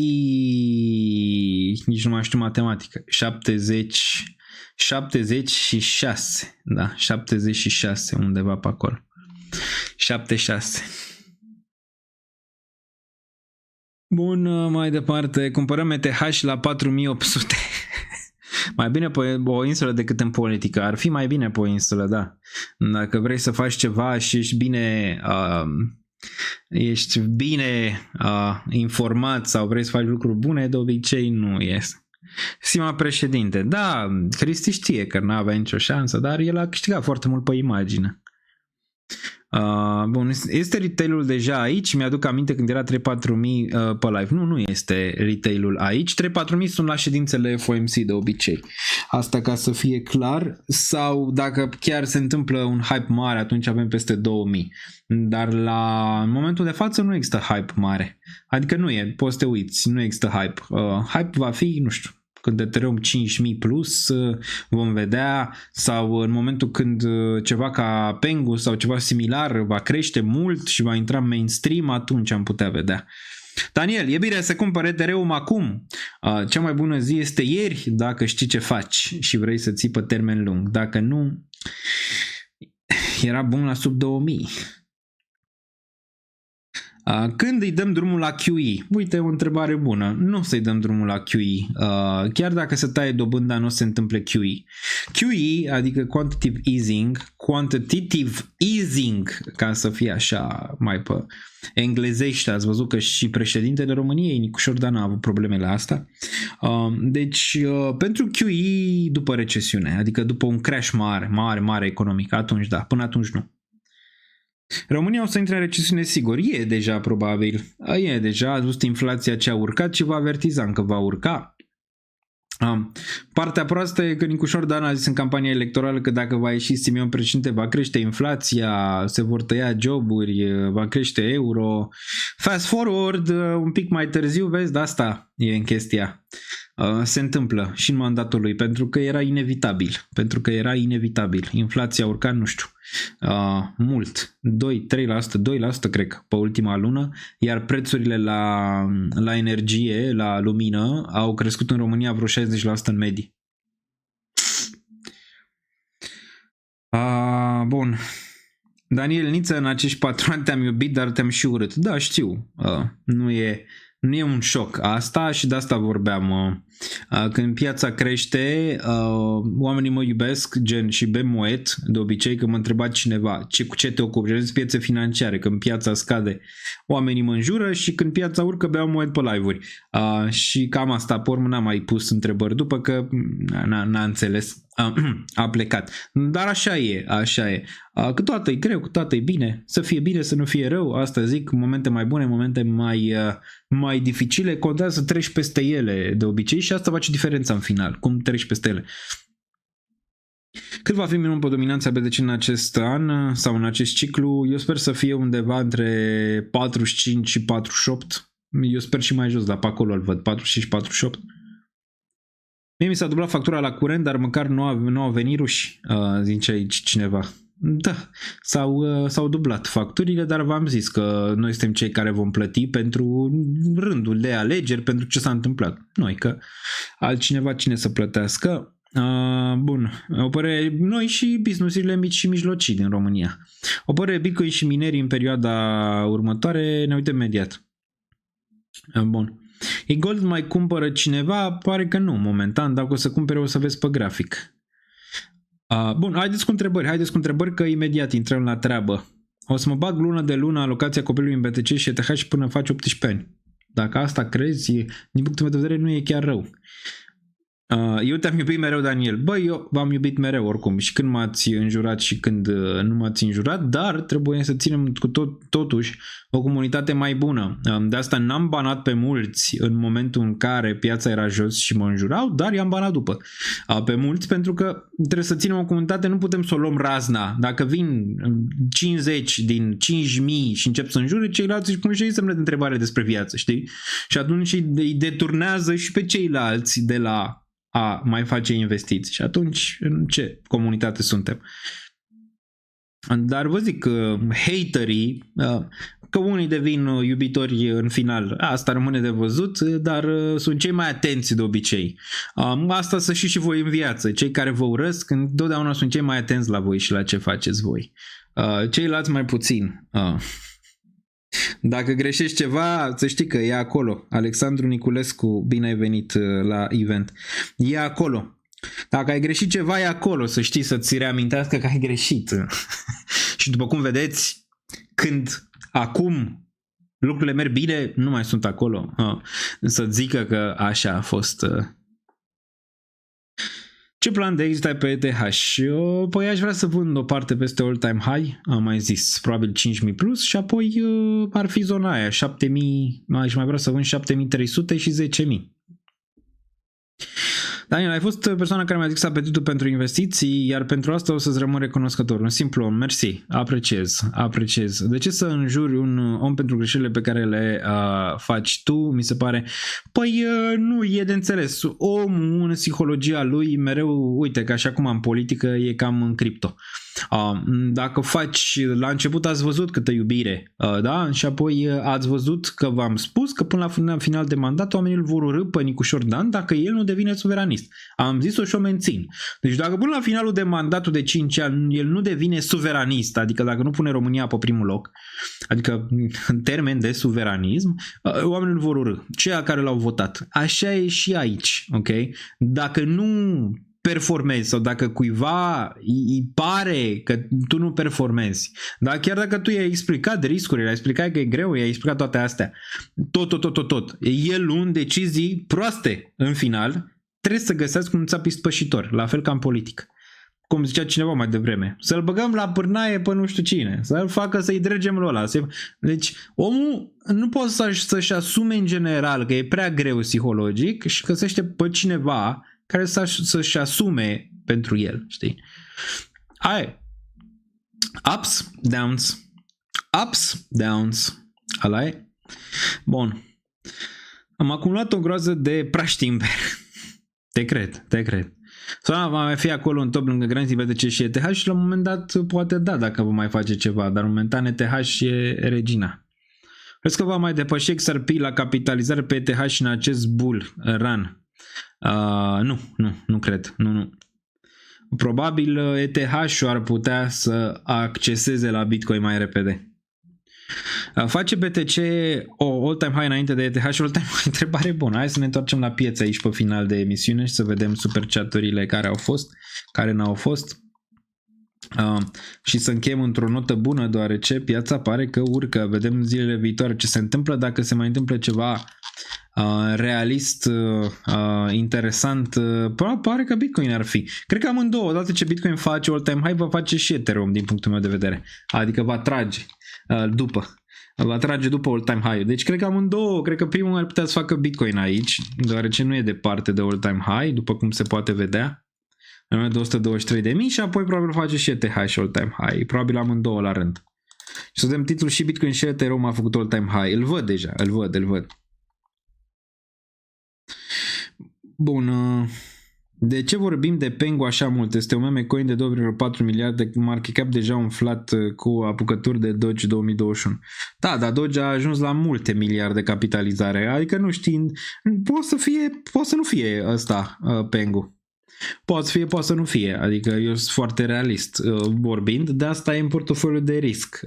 nici nu mai știu matematică, 76, da, 76, undeva pe acolo, 76. Bun, mai departe, cumpărăm ETH la 4800. Mai bine pe o insulă decât în politică. Ar fi mai bine pe o insulă, da. Dacă vrei să faci ceva și ești bine informat sau vrei să faci lucruri bune, de obicei nu ies. Sima președinte, da, Cristi știe că n-avea nicio șansă, dar el a câștigat foarte mult pe imagine. Bun, este retail-ul deja aici? Mi-aduc aminte când era 3-4 mii pe live. Nu este retail-ul aici. 3-4 mii sunt la ședințele FOMC de obicei. Asta ca să fie clar. Sau dacă chiar se întâmplă un hype mare, atunci avem peste 2000. Dar în momentul de față nu există hype mare. Adică nu e, poți să te uiți, nu există hype. Hype va fi, nu știu, când Ethereum 5000 plus, vom vedea, sau în momentul când ceva ca Pengu sau ceva similar va crește mult și va intra în mainstream, atunci am putea vedea. Daniel, e bine să cumpăr Ethereum acum. Cea mai bună zi este ieri, dacă știi ce faci și vrei să ții pe termen lung. Dacă nu, era bun la sub 2000. Când îi dăm drumul la QE? Uite, o întrebare bună. Nu o să-i dăm drumul la QE. Chiar dacă se taie dobânda, nu o să se întâmple QE. QE, adică quantitative easing, ca să fie așa mai pe englezește. Ați văzut că și președintele României, Nicu Șordan, a avut problemele astea. Deci, pentru QE, după recesiune, adică după un crash mare economic, atunci da, până atunci nu. România o să intre în recesiune sigur, e deja probabil, e deja, a văzut inflația ce a urcat și va avertiza încă va urca. Partea proastă e că Nicu Șordan a zis în campania electorală că dacă va ieși Simion președinte va crește inflația, se vor tăia joburi, va crește euro. Fast forward, un pic mai târziu, vezi, de asta e în chestia. Se întâmplă și în mandatul lui, pentru că era inevitabil. Inflația a urcat, nu știu, mult, 2% cred pe ultima lună, iar prețurile la energie, la lumină, au crescut în România vreo 60% în medie. Bun. Daniel Niță, în acești 4 ani te-am iubit, dar te-am și urât. Da, știu, nu e un șoc asta și de asta vorbeam. Când piața crește, oamenii mă iubesc, gen și bem moet, de obicei, că mă întreba cineva cu ce te ocupi, gen piețe financiare, când piața scade, oamenii mă înjură și când piața urcă beau moet pe live-uri. Și cam asta, pe urmă n-am mai pus întrebări după că n-a înțeles, a plecat. Dar așa e. Câteodată e greu, câteodată e bine, să fie bine, să nu fie rău, asta zic, momente mai bune, momente mai dificile, contează să treci peste ele de obicei și asta face diferența în final, cum treci peste ele. Cât va fi minimum pe dominanța BTC în acest an sau în acest ciclu? Eu sper să fie undeva între 45 și 48. Eu sper și mai jos, dar pe acolo îl văd, 45-48. Mie mi s-a dublat factura la curent, dar măcar nu au venit ruși, zice aici cineva. Da, s-au dublat facturile, dar v-am zis că noi suntem cei care vom plăti pentru rândul de alegeri, pentru ce s-a întâmplat. Noi, că altcineva cine să plătească. Bun, o părere, noi și business-urile mici și mijlocii din România. O părere, Bitcoin și minerii în perioada următoare, ne uităm imediat. Bun. E gold mai cumpără cineva? Pare că nu, momentan, dacă o să cumpere o să vezi pe grafic. Bun, haideți cu întrebări că imediat intrăm la treabă. O să mă bag lună de lună alocația copilului în BTC și ETH până faci 18 ani. Dacă asta crezi, din punctul meu de vedere nu e chiar rău. Eu te-am iubit mereu, Daniel. Băi, eu v-am iubit mereu oricum și când m-ați înjurat și când nu m-ați înjurat, dar trebuie să ținem cu totuși o comunitate mai bună. De asta n-am banat pe mulți în momentul în care piața era jos și mă înjurau, dar i-am banat după. Pe mulți pentru că trebuie să ținem o comunitate, nu putem să o luăm razna. Dacă vin 50 din 5.000 și încep să înjure, ceilalți își pun și ei semne de întrebare despre viață, știi? Și atunci îi deturnează și pe ceilalți de la a mai face investiții. Și atunci, în ce comunitate suntem? Dar vă zic că haterii, că unii devin iubitori în final, asta rămâne de văzut, dar sunt cei mai atenți de obicei. Asta să și voi în viață. Cei care vă urăsc, întotdeauna sunt cei mai atenți la voi și la ce faceți voi. Ceilalți mai puțin. Dacă greșești ceva, să știi că e acolo. Alexandru Niculescu, bine ai venit la event. E acolo. Dacă ai greșit ceva, e acolo, să știi, să-ți reamintească că ai greșit. Și după cum vedeți, când acum lucrurile merg bine, nu mai sunt acolo. Să zică că așa a fost. Ce plan de exit ai pe ETH? Păi aș vrea să vând o parte peste all-time high, am mai zis, probabil 5.000 plus și apoi ar fi zona aia, 7.000, aș mai vrea să vând 7.300 și 10.000. Daniel, ai fost persoana care mi-a zis apetitul pentru investiții, iar pentru asta o să-ți rămân recunoscător. Un simplu om, mersi, apreciez. De ce să înjuri un om pentru greșelile pe care le faci tu, mi se pare? Păi nu, e de înțeles. Omul în psihologia lui mereu, uite, că așa cum am politică, e cam în cripto. Dacă faci, la început ați văzut câtă iubire, da? Și apoi ați văzut că v-am spus că până la final de mandat oamenii îl vor urâ pe Nicușor Dan dacă el nu devine suveranist. Am zis-o și o mențin. Deci dacă până la finalul de mandatul de 5 ani el nu devine suveranist, adică dacă nu pune România pe primul loc, adică în termen de suveranism, oamenii îl vor urâ. Ceea care l-au votat. Așa e și aici, ok? Dacă nu performezi sau dacă cuiva îi pare că tu nu performezi, dar chiar dacă tu i-ai explicat riscurile, i-ai explicat că e greu, i-ai explicat toate astea, tot, el luând decizii proaste în final, trebuie să găsească un țap ispășitor, la fel ca în politică. Cum zicea cineva mai devreme, să-l băgăm la pârnaie pe nu știu cine, să-l facă să-i dregem lui ăla. Deci omul nu poate să-și asume în general că e prea greu psihologic și găsește pe cineva care să-și asume pentru el, știi? Ai ups, downs, ăla e. Bun. Am acumulat o groază de praștimber. Te cred. Sau va mai fi acolo în top lângă graniții BTC și ETH și la un moment dat poate da dacă vă mai face ceva, dar momentan ETH e regina. Crezi că va mai depăși XRP la capitalizare pe ETH și în acest bull run? Nu cred. Nu. Probabil ETH-ul ar putea să acceseze la Bitcoin mai repede. Face BTC o all-time high înainte de ETH și all-time high? Întrebare bună. Hai să ne întoarcem la piață aici pe final de emisiune și să vedem super chat-urile care au fost, care n-au fost. Și să încheiem într-o notă bună, deoarece piața pare că urcă. Vedem zilele viitoare ce se întâmplă, dacă se mai întâmplă ceva realist, interesant, pare că Bitcoin ar fi. Cred că amândouă, odată ce Bitcoin face all-time high, va face și Ethereum din punctul meu de vedere. Adică va trage după all-time high. Deci cred că amândouă, cred că primul ar putea să facă Bitcoin aici, deoarece nu e departe de all-time high, după cum se poate vedea. În 223.000 și apoi probabil face și ETH și all-time high. Probabil amândouă la rând. Și să vedem titlul și Bitcoin și Ethereum a făcut all-time high. Îl văd deja, îl văd. Bun. De ce vorbim de Pengu așa mult? Este un meme coin de 2,4 miliarde, market cap deja umflat cu apucături de Doge 2021. Da, dar Doge a ajuns la multe miliarde capitalizare. Adică nu știi, poate să nu fie ăsta Pengu. Poate să fie, poate să nu fie. Adică eu sunt foarte realist vorbind, de asta e în portofoliul de risc.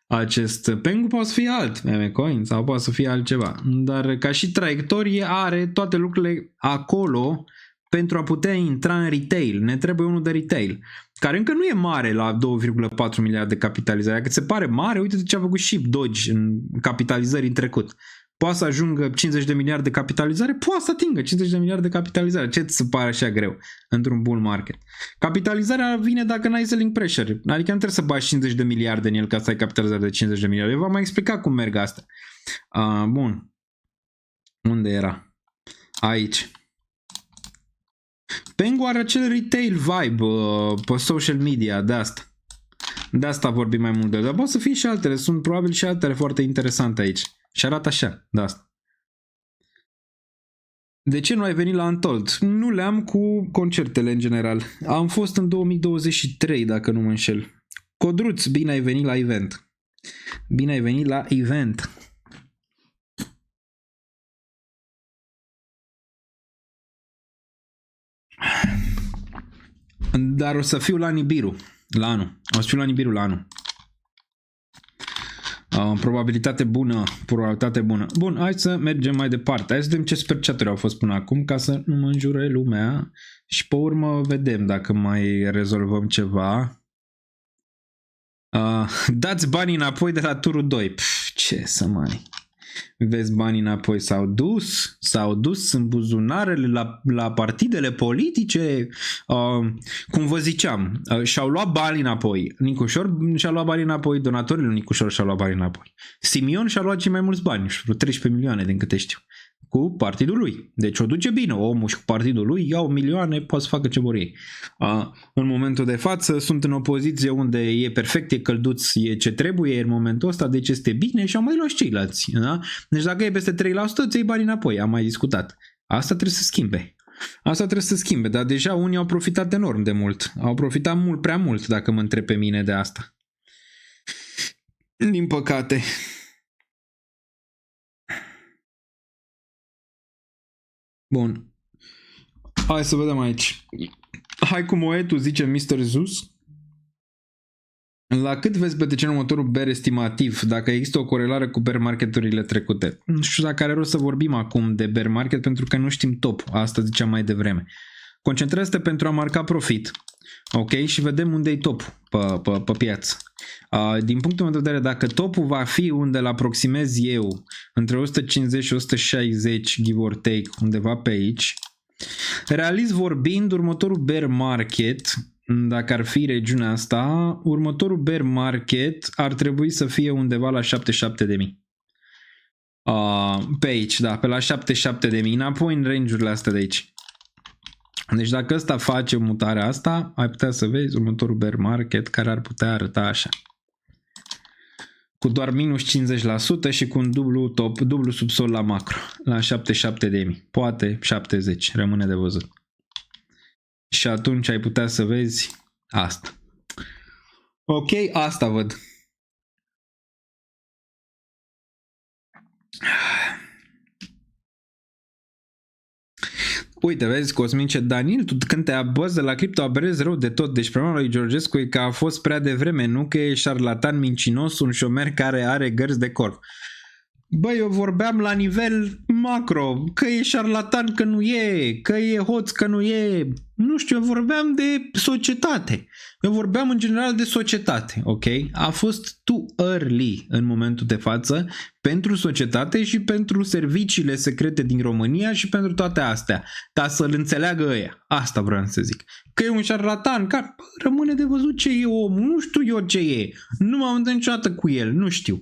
Acest Pengu poate să fie alt meme coin sau poate să fie altceva. Dar ca și traiectorie are toate lucrurile acolo pentru a putea intra în retail. Ne trebuie unul de retail, care încă nu e mare la 2,4 miliarde de capitalizare. Dacă ți se pare mare, uite ce a făcut și Doge în capitalizări în trecut. Poate să ajungă 50 de miliarde de capitalizare, poate să atingă 50 de miliarde de capitalizare. Ce ți se pare așa greu într-un bull market? Capitalizarea vine dacă n-ai selling pressure. Adică nu trebuie să bagi 50 de miliarde în el ca să ai capitalizare de 50 de miliarde. Eu v-am mai explicat cum merg astea. Bun. Unde era? Aici. Pengu are acel retail vibe pe social media, de asta. De asta vorbim mai mult de el. Dar poate să fie și altele. Sunt probabil și altele foarte interesante aici. Și arată așa, de asta. De ce nu ai venit la Untold? Nu le-am cu concertele în general. Am fost în 2023, dacă nu mă înșel. Codruț, bine ai venit la event. Bine ai venit la event. Dar o să fiu la Nibiru la anul. O să fiu la Nibiru la anul. Probabilitate bună. Bun, hai să mergem mai departe. Hai să vedem ce super chat-uri au fost până acum ca să nu mă înjure lumea și pe urmă vedem dacă mai rezolvăm ceva. Dați banii înapoi de la turul 2. Ce să mai... Vezi, banii înapoi s-au dus în buzunarele la partidele politice, cum vă ziceam, și-au luat banii înapoi. Nicușor și-a luat banii înapoi, donatorii lui Nicușor și-au luat banii înapoi. Simion și-a luat cei mai mulți bani, vreo 13 milioane din câte știu, cu partidul lui. Deci o duce bine, omul și cu partidul lui iau milioane, poate să facă ce vor ei. În momentul de față sunt în o poziție unde e perfect, e călduț, e ce trebuie în momentul ăsta, deci este bine și au mai luat și ceilalți. Da? Deci dacă e peste 3%, îți iei banii înapoi, am mai discutat. Asta trebuie să schimbe. Asta trebuie să schimbe, dar deja unii au profitat enorm de mult. Au profitat mult, prea mult, dacă mă întreb pe mine de asta. Din păcate. Bun. Hai să vedem aici. Hai cu moetul, zice Mr. Zeus. La cât vezi pe TCN următorul bear estimativ, dacă există o corelare cu bear marketurile trecute? Nu știu dacă are rost să vorbim acum de bear market pentru că nu știm top. Asta ziceam mai devreme. Concentrează-te pentru a marca profit. Ok? Și vedem unde e top pe piață. Din punctul meu de vedere, dacă topul va fi unde îl aproximez eu, între 150 și 160, give or take, undeva pe aici, realist vorbind, următorul bear market, dacă ar fi regiunea asta, următorul bear market ar trebui să fie undeva la 77.000. Pe aici, da, pe la 77.000, înapoi în range-urile astea de aici. Deci dacă ăsta face mutarea asta, ai putea să vezi următorul bear market care ar putea arăta așa. Cu doar minus 50% și cu un dublu subsol la macro, la 77.000. Poate 70, rămâne de văzut. Și atunci ai putea să vezi asta. Ok, asta văd. Uite, vezi, Cosmin ce Daniel, tu când te abăzi de la cripto aberezi rău de tot. Deci problema lui Georgescu e că a fost prea devreme, nu că e șarlatan mincinos, un șomer care are gărzi de corp. Băi, eu vorbeam la nivel macro, că e șarlatan, că nu e, că e hoț, că nu e. Nu știu, eu vorbeam de societate. Eu vorbeam în general de societate, ok? A fost too early în momentul de față pentru societate și pentru serviciile secrete din România și pentru toate astea, ca să-l înțeleagă ăia. Asta vreau să zic. Că e un șarlatan, că rămâne de văzut ce e omul, nu știu eu ce e. Nu m-am întâlnit niciodată cu el, nu știu.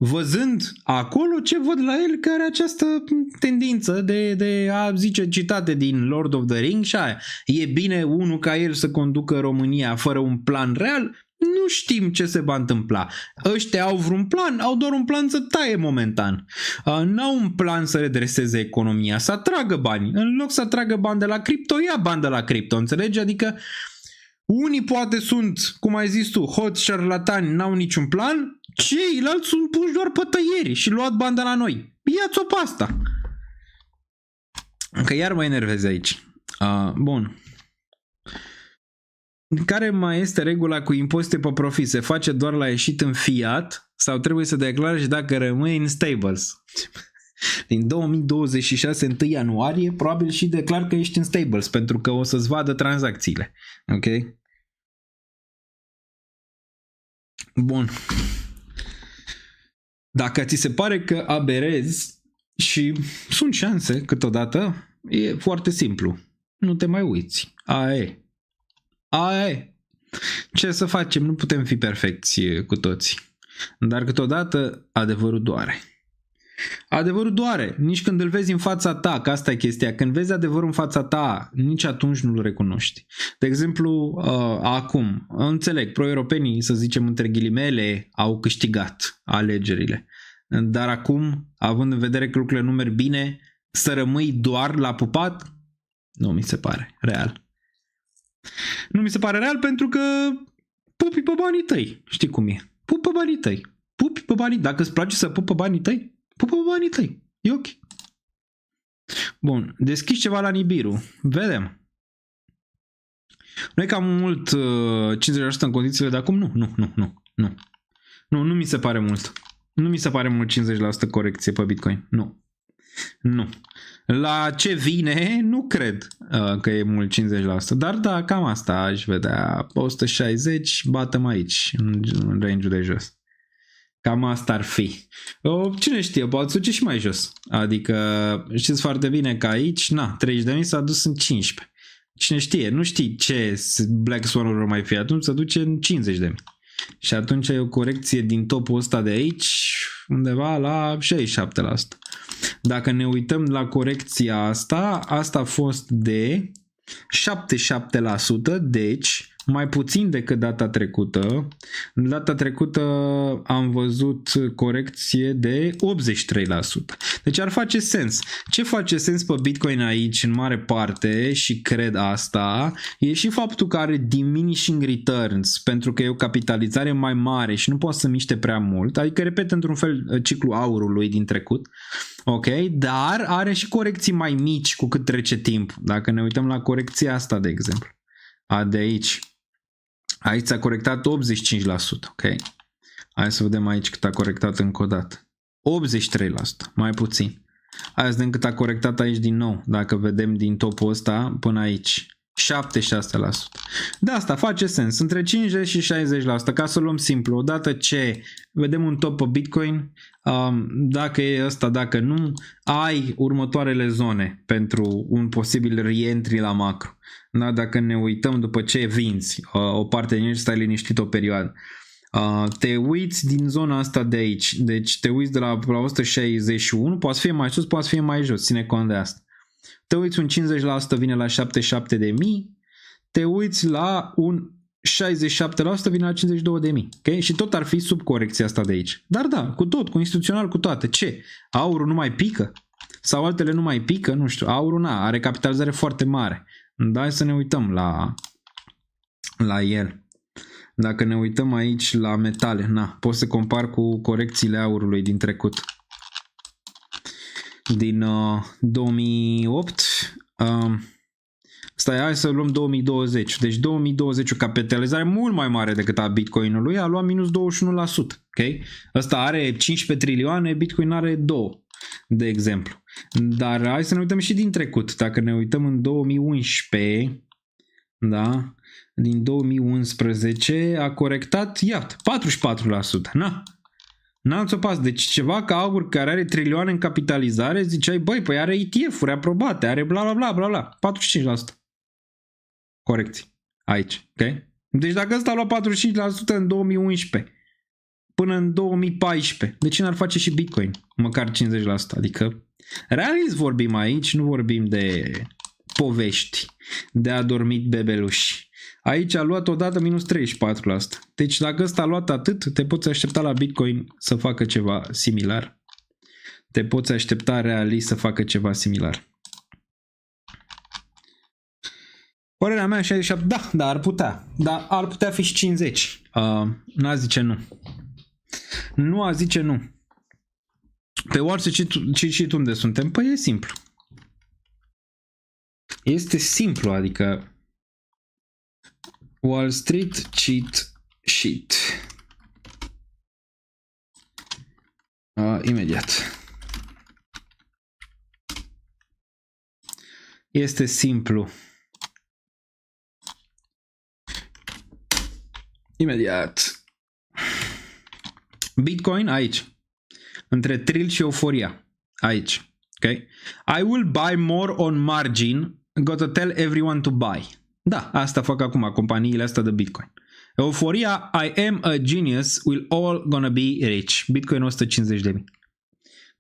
Văzând acolo ce văd la el, că are această tendință de a zice citate din Lord of the Rings și aia. E bine unul ca el să conducă România fără un plan real? Nu știm ce se va întâmpla. Ăștia au vreun plan? Au doar un plan să taie momentan. N-au un plan să redreseze economia, să atragă bani. În loc să atragă bani de la cripto, ia bani de la cripto, înțelegi? Adică unii poate sunt, cum ai zis tu, hoți, șarlatani, n-au niciun plan, ceilalți sunt puși doar pe tăieri și luat bani de la noi. Ia-ți-o pe asta. Că iar mă enervez aici. Bun. Care mai este regula cu impozite pe profit? Se face doar la ieșit în fiat sau trebuie să declari și dacă rămâi în stables? Din 2026, 1 ianuarie, probabil și declar că ești în stables pentru că o să-ți vadă tranzacțiile. Ok? Bun. Dacă ți se pare că aberezi și sunt șanse câteodată, e foarte simplu. Nu te mai uiți. Aia e. Aia e. Ce să facem? Nu putem fi perfecți cu toți. Dar câteodată adevărul doare. Adevărul doare. Nici când îl vezi în fața ta, că asta e chestia. Când vezi adevărul în fața ta, nici atunci nu-l recunoști. De exemplu, acum, înțeleg, pro-europenii, să zicem între ghilimele, au câștigat alegerile. Dar acum, având în vedere că lucrurile nu merg bine, să rămâi doar la pupat? Nu mi se pare real. Nu mi se pare real pentru că pupi pe banii tăi. Știi cum e? Pupi pe banii tăi. Pupi pe banii. Dacă îți place să pupi pe banii tăi, pupi pe banii tăi. E ok. Bun. Deschizi ceva la Nibiru. Vedem. Nu e cam mult 50% în condițiile de acum? Nu. Nu mi se pare mult. Nu mi se pare mult 50% corecție pe Bitcoin. Nu. La ce vine, nu cred că e mult 50%. Dar da, cam asta aș vedea. 160, batem aici, în range-ul de jos. Cam asta ar fi. Cine știe, poate duce și mai jos. Adică știți foarte bine că aici, 30.000 s-a dus în 15. Cine știe, nu știi ce Black Swan-ul mai fi, atunci se duce în 50.000. Și atunci e o corecție din topul ăsta de aici undeva la 67%. Dacă ne uităm la corecția asta, asta a fost de 77%, deci mai puțin decât data trecută. Data trecută am văzut corecție de 83%. Deci ar face sens. Ce face sens pe Bitcoin aici în mare parte, și cred asta, e și faptul că are diminishing returns, pentru că e o capitalizare mai mare și nu poate să miște prea mult, adică repet într-un fel ciclu aurului din trecut. Ok, dar are și corecții mai mici cu cât trece timp. Dacă ne uităm la corecția asta, de exemplu, a de aici. Aici s-a corectat 85%, ok? Hai să vedem aici cât a corectat încă o dată. 83%, mai puțin. Hai să vedem cât a corectat aici din nou, dacă vedem din topul ăsta până aici. 76%. De asta face sens, între 50 și 60%, ca să luăm simplu. Odată ce vedem un top pe Bitcoin, dacă e ăsta, dacă nu, ai următoarele zone pentru un posibil re-entry la macro. Da? Dacă ne uităm după ce vinzi o parte din aici, stai liniștit o perioadă. Te uiți din zona asta de aici, deci te uiți de la 161, poate să fie mai sus, poate să fie mai jos, ține cont de asta. Te uiți un 50% vine la 77.000, te uiți la un 67% vine la 52.000, ok? Și tot ar fi sub corecția asta de aici. Dar da, cu tot, cu instituțional, cu toate. Ce? Aurul nu mai pică? Sau altele nu mai pică? Nu știu, aurul are capitalizare foarte mare. Dar hai să ne uităm la el. Dacă ne uităm aici la metale, pot să compar cu corecțiile aurului din trecut. Din 2008, hai să luăm 2020. Deci 2020 o capitalizare mult mai mare decât a Bitcoinului, a luat minus 21%. Okay? Ăsta are 15 trilioane, Bitcoin are 2, de exemplu. Dar hai să ne uităm și din trecut. Dacă ne uităm în 2011, da? Din 2011 a corectat, iată, 44%. N-ați opas. Deci ceva ca aur care are trilioane în capitalizare, ziceai, băi, păi are ETF-uri aprobate, are bla bla bla bla bla. 45%. Corecție. Aici. Ok? Deci dacă ăsta a luat 45% în 2011 până în 2014, de ce n-ar face și Bitcoin? Măcar 50%. Adică realist vorbim aici, nu vorbim de povești, de adormit bebeluși. Aici a luat odată minus 34%. Deci dacă ăsta a luat atât, te poți aștepta la Bitcoin să facă ceva similar. Te poți aștepta realist să facă ceva similar. Părerea mea 67, da, ar putea. Dar ar putea fi și 50. N-a zice nu. Nu a zice nu. Pe Wall Street unde suntem? Păi e simplu. Este simplu, adică Wall Street cheat sheet. Imediat. Este simplu. Imediat. Bitcoin aici. Între trill și euforia. Aici. Ok? I will buy more on margin. Gotta tell everyone to buy. Da, asta fac acum companiile astea de Bitcoin. Euforia, I am a genius, we'll all gonna be rich. Bitcoin 150.000.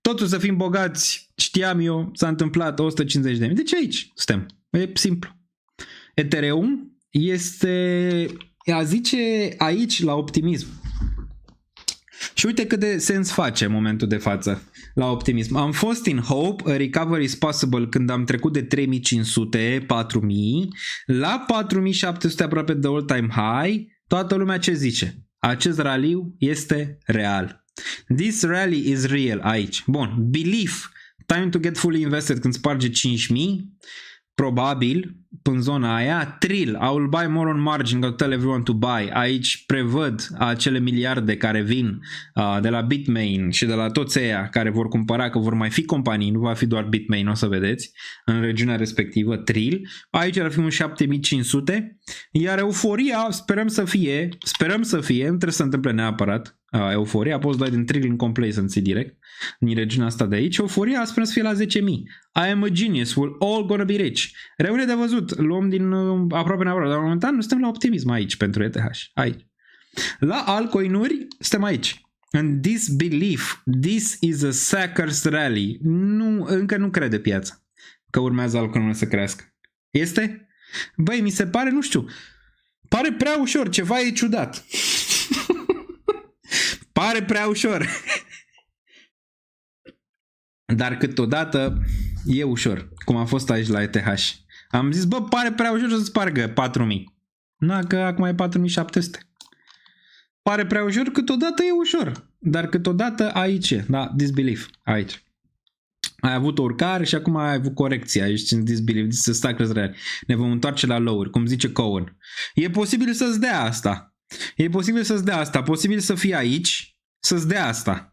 Totul să fim bogați, știam eu, s-a întâmplat 150.000. Deci aici suntem. E simplu. Ethereum este, a zice aici la optimism. Și uite cât de sens face în momentul de față la optimism. Am fost in hope, a recovery is possible când am trecut de 3500, 4000, la 4700 aproape de all-time high. Toată lumea ce zice? Acest raliu este real. This rally is real aici. Bun, belief, time to get fully invested când sparge 5000. Probabil, în zona aia, trill, I will buy more on margin, I'll tell everyone to buy. Aici prevăd acele miliarde care vin de la Bitmain și de la toți ăia care vor cumpăra, că vor mai fi companii, nu va fi doar Bitmain, o să vedeți, în regiunea respectivă, trill. Aici ar fi un 7500, iar euforia sperăm să fie, nu trebuie să se întâmple neapărat, Euforia, poți dai din Triggering Complacency direct, din regiunea asta de aici. Euforia sperăm să fie la 10.000. I am a genius, we're all gonna be rich. Rămâne de văzut, luăm din aproape neapărat, dar momentan nu suntem la optimism aici pentru ETH, aici. La altcoinuri suntem aici. And this belief, this is a sucker's rally. Nu, încă nu crede piața că urmează altcoinurile să crească. Este? Băi, mi se pare, nu știu, pare prea ușor, ceva e ciudat. Pare prea ușor. Dar câteodată e ușor, cum a fost aici la ETH. Am zis, bă, pare prea ușor să spargă 4.000. Na, că acum e 4.700. Pare prea ușor, câteodată e ușor. Dar câteodată aici e, da, disbelief, aici. Ai avut o urcare și acum ai avut corecția aici în disbelief, să stai crezăreali. Ne vom întoarce la lower, cum zice Cohen. E posibil să-ți dea asta. E posibil să-ți dea asta. Posibil să fie aici, să-ți dea asta.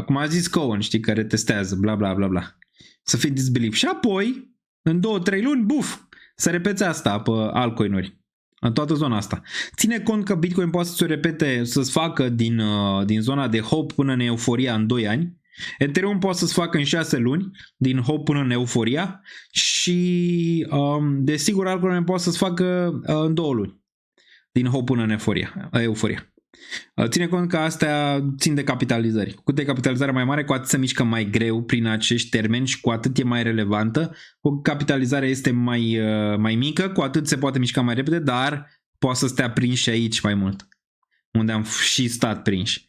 Cum a zis Cohen, știi, care testează, bla bla bla bla. Să fie disbelief. Și apoi, în 2-3 luni, buf, să repeți asta pe altcoinuri. În toată zona asta. Ține cont că Bitcoin poate să se repete, să-ți facă din zona de hope până în euforia în 2 ani. Ethereum poate să-ți facă în 6 luni, din hope până în euforia. Și desigur altcoin poate să-ți facă în 2 luni, din hope până în euforia. Ține cont că astea țin de capitalizări. Cu cât e capitalizarea mai mare, cu atât se mișcă mai greu prin acești termeni și cu atât e mai relevantă. Cu capitalizarea este mai mică, cu atât se poate mișca mai repede, dar poate să stea prinși aici mai mult, unde am și stat prinși.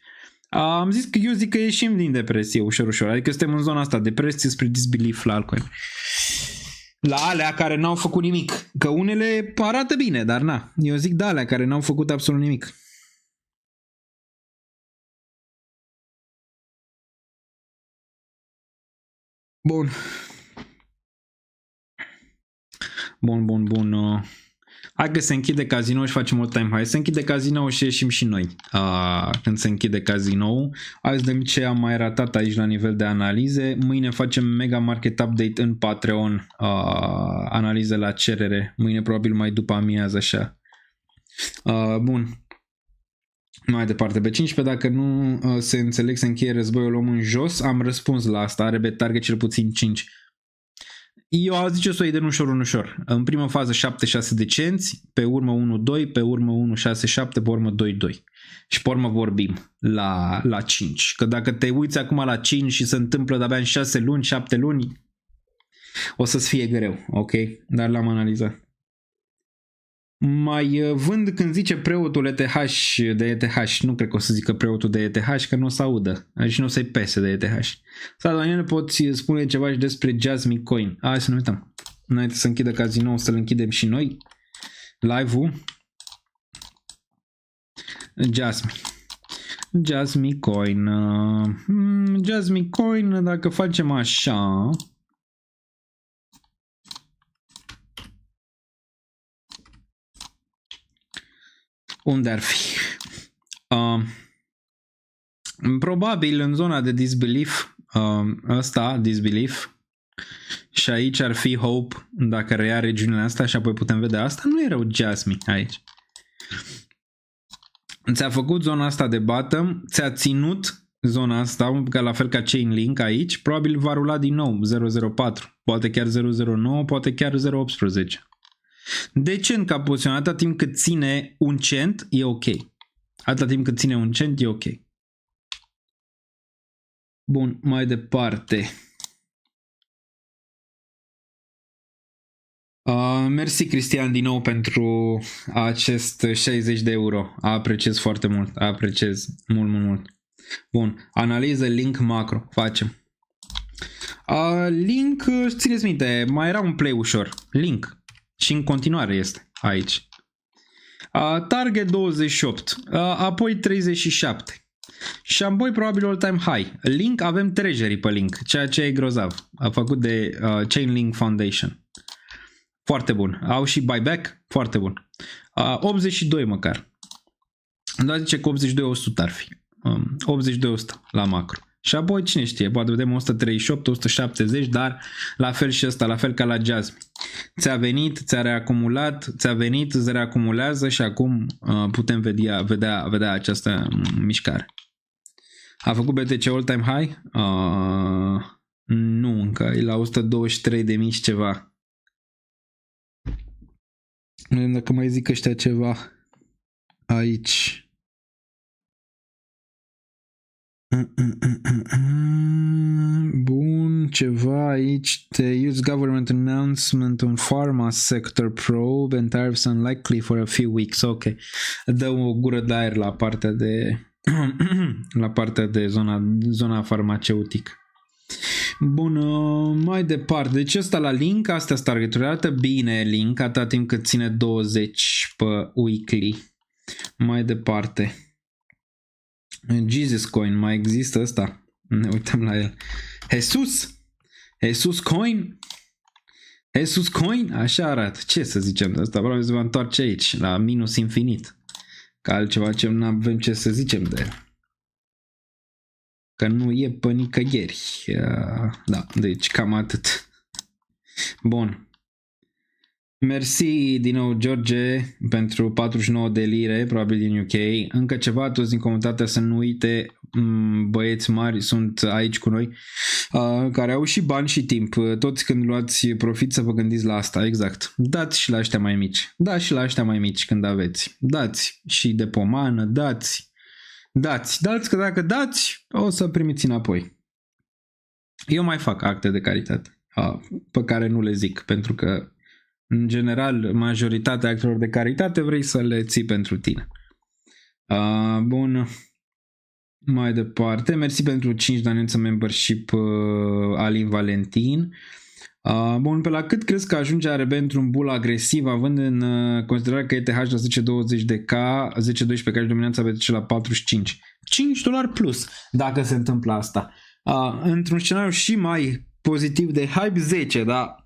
Am zis că eu zic că ieșim din depresie ușor, adică suntem în zona asta, depresie spre disbelief la altcoin. La alea care n-au făcut nimic, că unele arată bine, dar na, eu zic de alea care n-au făcut absolut nimic. Bun. Hai că se închide casino și facem o time high. Se închide casino și ieșim și noi. Când se închide casino. Hai să vedem ce am mai ratat aici la nivel de analize. Mâine facem mega market update în Patreon. Analize la cerere. Mâine probabil mai după amiază așa. Bun. Mai departe, pe 15, dacă nu se înțeleg să încheie războiul, luăm în jos. Am răspuns la asta, are pe target cel puțin 5. Eu aș zice să o iei de ușor. În prima fază 76 de cenți, pe urmă 1.2, pe urmă 1.67, pe urmă 2.2. Și pe urmă vorbim la 5. Că dacă te uiți acum la 5 și se întâmplă de-abia în 6 luni, 7 luni, o să-ți fie greu, ok? Dar l-am analizat. Mai vând când zice preotul de ETH, nu cred că o să zică preotul de ETH, că nu o să audă, și nu o să-i pese de ETH. Sau Daniel, poți spune ceva și despre Jasmine Coin. Hai să nu uităm. Înainte să închidă casino, să-l închidem și noi. Live-ul. Jasmine Coin. Jasmine Coin, dacă facem așa... Unde ar fi? Probabil în zona de disbelief, disbelief, și aici ar fi hope dacă reia regiunile astea și apoi putem vedea asta. Nu e rău Jasmine aici. Ți-a făcut zona asta de bottom, ți-a ținut zona asta, ca la fel ca Chainlink aici, probabil va rula din nou 004, poate chiar 009, poate chiar 018. Decent ca poziționat, atâta timp cât ține un cent, e ok. Atâta timp cât ține un cent, e ok. Bun, mai departe. Mersi Cristian din nou pentru acest 60 de euro. Apreciez foarte mult. Apreciez mult. Bun, analiză link macro. Facem. Link, țineți minte, mai era un play ușor. Link. Și în continuare este aici. Target 28, apoi 37. Și apoi probabil all time high. Link, avem treasury pe Link, ceea ce e grozav. A făcut de Chainlink Foundation. Foarte bun. Au și buyback, foarte bun. 82 măcar. Dar zice că 82-100 ar fi. 82-100 la macro. Și apoi cine știe, poate vedem 138, 170, dar la fel și ăsta, la fel ca la Jasmine. Ți-a venit, ți-a reacumulat, ți-a venit, îți reacumulează și acum putem vedea această mișcare. A făcut BTC all-time high? Nu încă, e la 123.000 și ceva. Nu știu dacă mai zic ăștia ceva aici. Bun, ceva aici. The US government announcement on pharma sector probe and tariffs unlikely for a few weeks. Ok. Dă o gură de aer la partea de la partea de zona farmaceutică. Bun, mai departe. Deci ăsta la link, astea sunt targeturi. Arată bine link atâta timp cât ține 20 pe weekly. Mai departe. Jesus Coin, mai există ăsta? Ne uităm la el. Jesus Coin? Jesus Coin? Așa arată. Ce să zicem de asta? Probabil se va întoarce aici, la minus infinit. Ca altceva ce nu avem ce să zicem de el. Că nu e pe nicăieri. Da, deci cam atât. Bun. Mersi din nou, George, pentru 49 de lire, probabil din UK. Încă ceva, toți din comunitatea să nu uite, băieți mari sunt aici cu noi, care au și bani și timp. Toți când luați profit să vă gândiți la asta, exact. Dați și la ăștia mai mici. Dați și la ăștia mai mici când aveți. Dați și de pomană, dați. Dați că dacă dați, o să primiți înapoi. Eu mai fac acte de caritate, pe care nu le zic, pentru că în general, majoritatea actelor de caritate vrei să le ții pentru tine. Bun. Mai departe. Mersi pentru 5 de anunță membership, Alin Valentin. Bun, pe la cât crezi că ajunge ARB într-un bull agresiv, având în considerare că ETH la 10-20 de K, 10-12 pe care dominanța BTC la 45. $5 plus, dacă se întâmplă asta. Într-un scenariu și mai pozitiv de hype 10, dar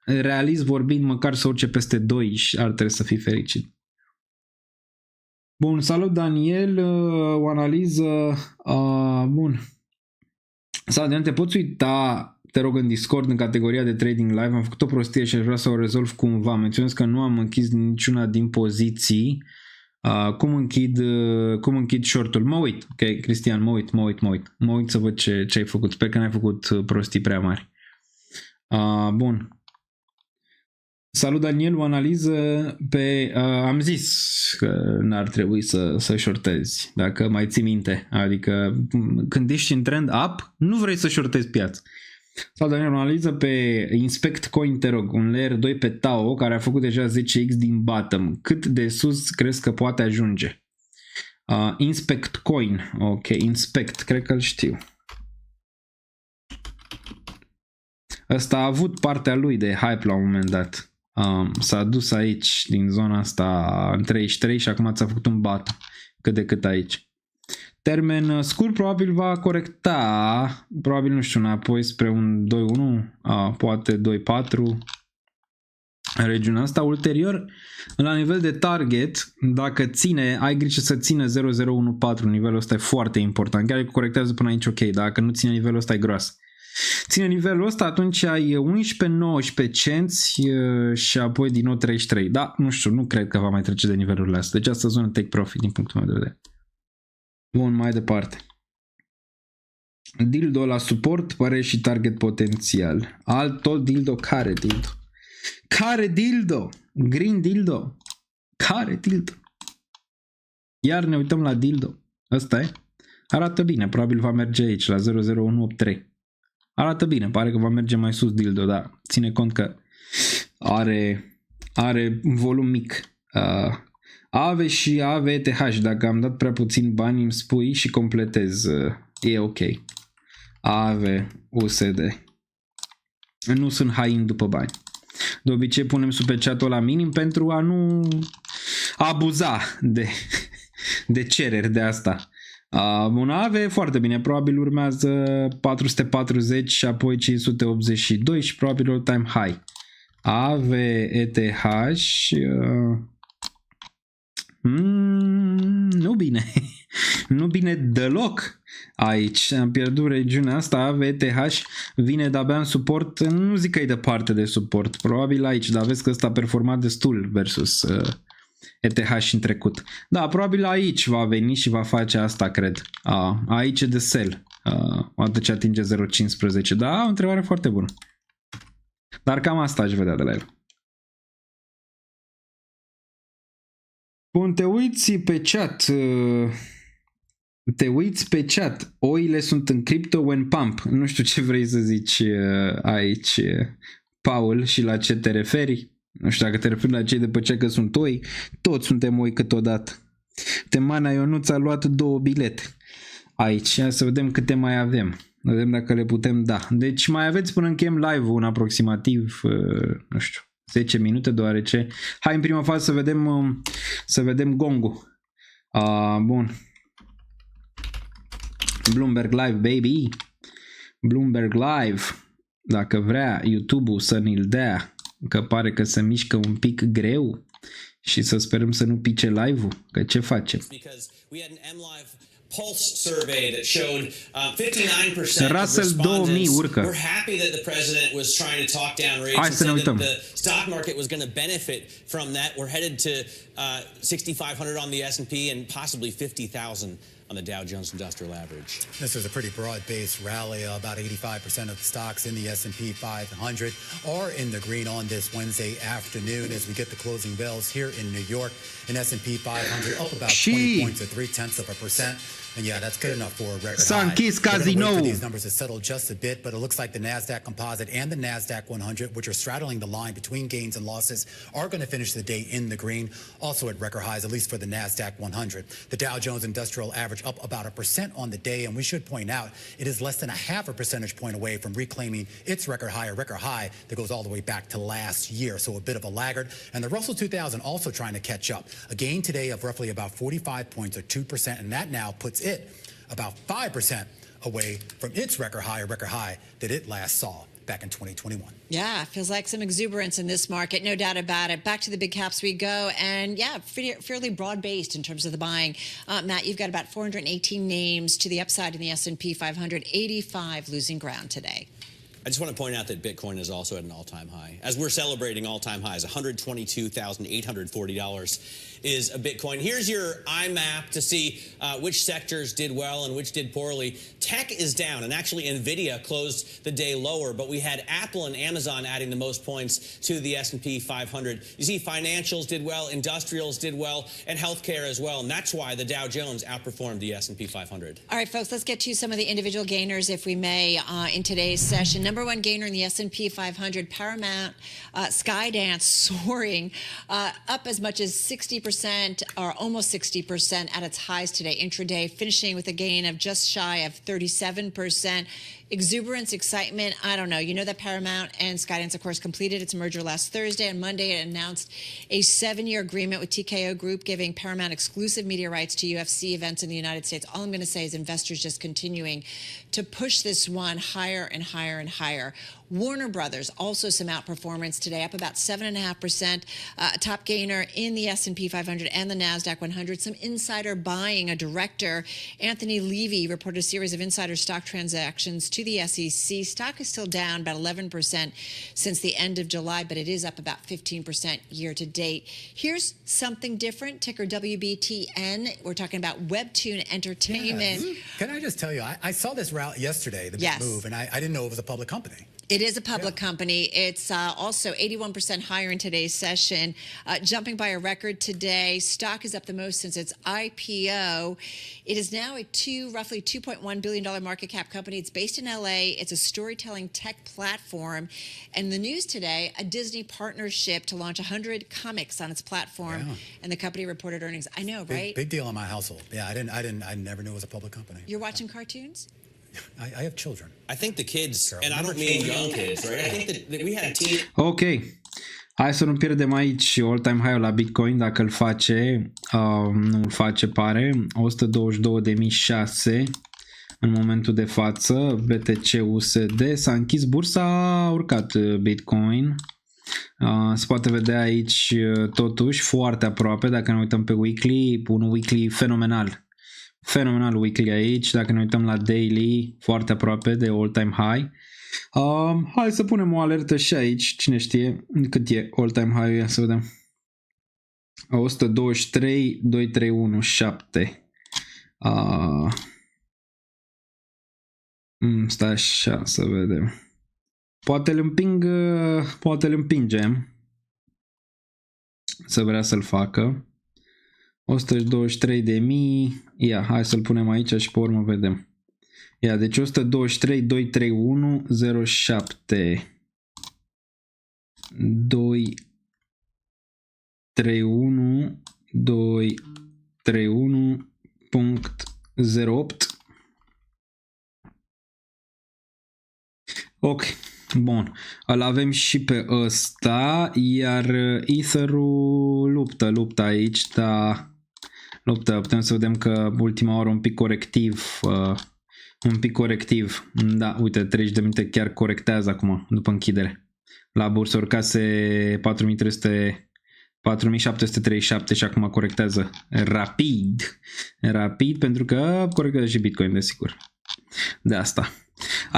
realist vorbind, măcar să urce peste 2 și ar trebui să fii fericit. Bun, salut Daniel, o analiză. Bun. Salut, te poți uita, te rog, în Discord, în categoria de Trading Live. Am făcut o prostie și aș vrea să o rezolv cumva. Menționez că nu am închis niciuna din poziții. Cum închid short-ul? Mă uit. Ok, Cristian, mă uit să văd ce ai făcut. Sper că n-ai făcut prostii prea mari. Bun. Salut Daniel, o analiză pe... am zis că n-ar trebui să shortezi, dacă mai ții minte. Adică când ești în trend up, nu vrei să shortezi piața. Salut Daniel, o analiză pe Inspect Coin, te rog, un layer 2 pe Tao, care a făcut deja 10x din bottom. Cât de sus crezi că poate ajunge? Inspect Coin, ok, Inspect, cred că îl știu. Ăsta a avut partea lui de hype la un moment dat. S-a dus aici din zona asta în 33 și acum ți-a făcut un bat cât de cât aici. Termen scurt probabil va corecta, probabil nu știu, înapoi spre un 2-1, poate 2-4 regiunea asta. Ulterior, la nivel de target, dacă ține, ai grijă să țină 0,014, nivelul ăsta e foarte important, chiar că corectează până aici ok, dacă nu ține nivelul ăsta e groas. Ține nivelul ăsta, atunci ai 11-19 cenți și apoi din nou 33. Da, nu știu, nu cred că va mai trece de nivelurile astea. Deci asta zonă take profit din punctul meu de vedere. Bun, mai departe. Dildo la suport, pare și target potențial. Tot dildo, care dildo? Care dildo? Green dildo? Care dildo? Iar ne uităm la dildo. Ăsta e? Arată bine, probabil va merge aici la 00183. Arată bine, pare că va merge mai sus dildo, dar ține cont că are volum mic. AVE și AVETH, dacă am dat prea puțin bani îmi spui și completez. E ok. AVE, USD. Nu sunt high-in după bani. De obicei punem super chat-ul la minim pentru a nu abuza de cereri de asta. Bun, AVE foarte bine, probabil urmează 440 și apoi 582 și probabil all time high. AVETH nu bine. Nu bine deloc aici. Am pierdut regiunea asta, VTH vine de-abia în suport, nu zic că e departe de suport, probabil aici, dar vezi că ăsta a performat destul versus ETH în trecut. Da, probabil aici va veni și va face asta, cred. Aici e de sell. Odată ce atinge 0.15. Da, o întrebare foarte bună. Dar cam asta aș vedea de la el. Bun, te uiți pe chat. Oile sunt în crypto when pump. Nu știu ce vrei să zici aici, Paul, și la ce te referi. Nu știu dacă te referi la cei de pe cea că sunt oi. Toți suntem oi câteodată. Temana Ionuț a luat 2 bilete aici. Ia să vedem câte mai avem. Vedem dacă le putem da. Deci mai aveți până încheiem live-ul în aproximativ, nu știu, 10 minute, deoarece hai în prima fază să vedem gongul. Bun. Bloomberg Live, baby. Bloomberg Live. Dacă vrea YouTube-ul să ne-l dea, că pare că se mișcă un pic greu și să sperăm să nu pice live-ul, că ce facem? Pulse survey that showed 59% Russell 2000 urcă. were happy that the president was trying to talk down rates Hai and să ne said that uităm. the stock market was going to benefit from that. We're headed to 6,500 on the S&P and possibly 50,000 on the Dow Jones Industrial Average. This was a pretty broad-based rally. About 85% of the stocks in the S&P 500 are in the green on this Wednesday afternoon as we get the closing bells here in New York. An S&P 500 up about 20 points or 0.3%. And yeah, that's good enough for a record S-a închis casino. These numbers have settled just a bit, but it looks like the NASDAQ Composite and the NASDAQ 100, which are straddling the line between gains and losses, are going to finish the day in the green, also at record highs, at least for the NASDAQ 100. The Dow Jones Industrial Average up about 1% on the day, and we should point out it is less than a half a percentage point away from reclaiming its record high that goes all the way back to last year, so a bit of a laggard. And the Russell 2000 also trying to catch up. A gain today of roughly about 45 points or 2%, and that now puts it about 5% away from its record high that it last saw back in 2021. Yeah, feels like some exuberance in this market, no doubt about it. Back to the big caps we go, and yeah, fairly broad-based in terms of the buying. Matt, you've got about 418 names to the upside in the S&P 500, 85 losing ground today. I just want to point out that Bitcoin is also at an all-time high. As we're celebrating all-time highs, $122,840 is a Bitcoin. Here's your IMAP to see which sectors did well and which did poorly. Tech is down, and actually NVIDIA closed the day lower, but we had Apple and Amazon adding the most points to the S&P 500. You see financials did well, industrials did well, and healthcare as well, and that's why the Dow Jones outperformed the S&P 500. All right, folks, let's get to some of the individual gainers, if we may, in today's session. Number one gainer in the S&P 500, Paramount, Skydance soaring up as much as 60% or almost 60% at its highs today, intraday, finishing with a gain of just shy of 37%. Exuberance, excitement, I don't know. You know that Paramount and Skydance, of course, completed its merger last Thursday. On Monday, it announced a 7-year agreement with TKO Group, giving Paramount exclusive media rights to UFC events in the United States. All I'm going to say is investors just continuing to push this one higher and higher and higher. Warner Brothers, also some outperformance today, up about 7.5%. Top gainer in the S&P 500 and the NASDAQ 100. Some insider buying. A director, Anthony Levy, reported a series of insider stock transactions to the SEC. Stock is still down about 11% since the end of July, but it is up about 15% year to date. Here's something different, ticker WBTN. We're talking about Webtoon Entertainment. Yes. Can I just tell you, I saw this route yesterday, the big move, and I didn't know it was a public company. It is a public company. It's also 81% higher in today's session, jumping by a record today. Stock is up the most since its IPO. It is now a roughly $2.1 billion market cap company. It's based in LA. It's a storytelling tech platform. And the news today, a Disney partnership to launch 100 comics on its platform. Yeah. And the company reported earnings. I know, right? Big deal in my household. Yeah, I never knew it was a public company. You're watching cartoons? I have children. I think the kids, and I don't mean young kids, right? I think that we had a team. Ok. Hai să nu pierdem aici all-time high la Bitcoin, dacă îl face. Nu îl face, pare. 122.006 în momentul de față. BTC-USD. S-a închis bursa, a urcat Bitcoin. Se poate vedea aici totuși foarte aproape, dacă ne uităm pe weekly, un weekly fenomenal. Fenomenal weekly aici, dacă ne uităm la daily, foarte aproape de all-time high. Hai să punem o alertă și aici, cine știe cât e all-time high, să vedem. 123, 2, 3, 1, 7. Stai așa să vedem. Poate îl împingem să vrea să-l facă. 123.000. Ia, hai să-l punem aici și pe urmă vedem. Ia, deci 123, 2, 3, 1, 07. 2, 3, 1, 2, 3, 1, punct 08. Ok, bun. Îl avem și pe ăsta, iar Ether-ul luptă aici, dar luptă. Putem să vedem că ultima oră un pic corectiv. Da, uite, 30 de minute chiar corectează acum, după închidere. La bursă urcase 4737 și acum corectează rapid, pentru că corectează și Bitcoin, desigur. De asta.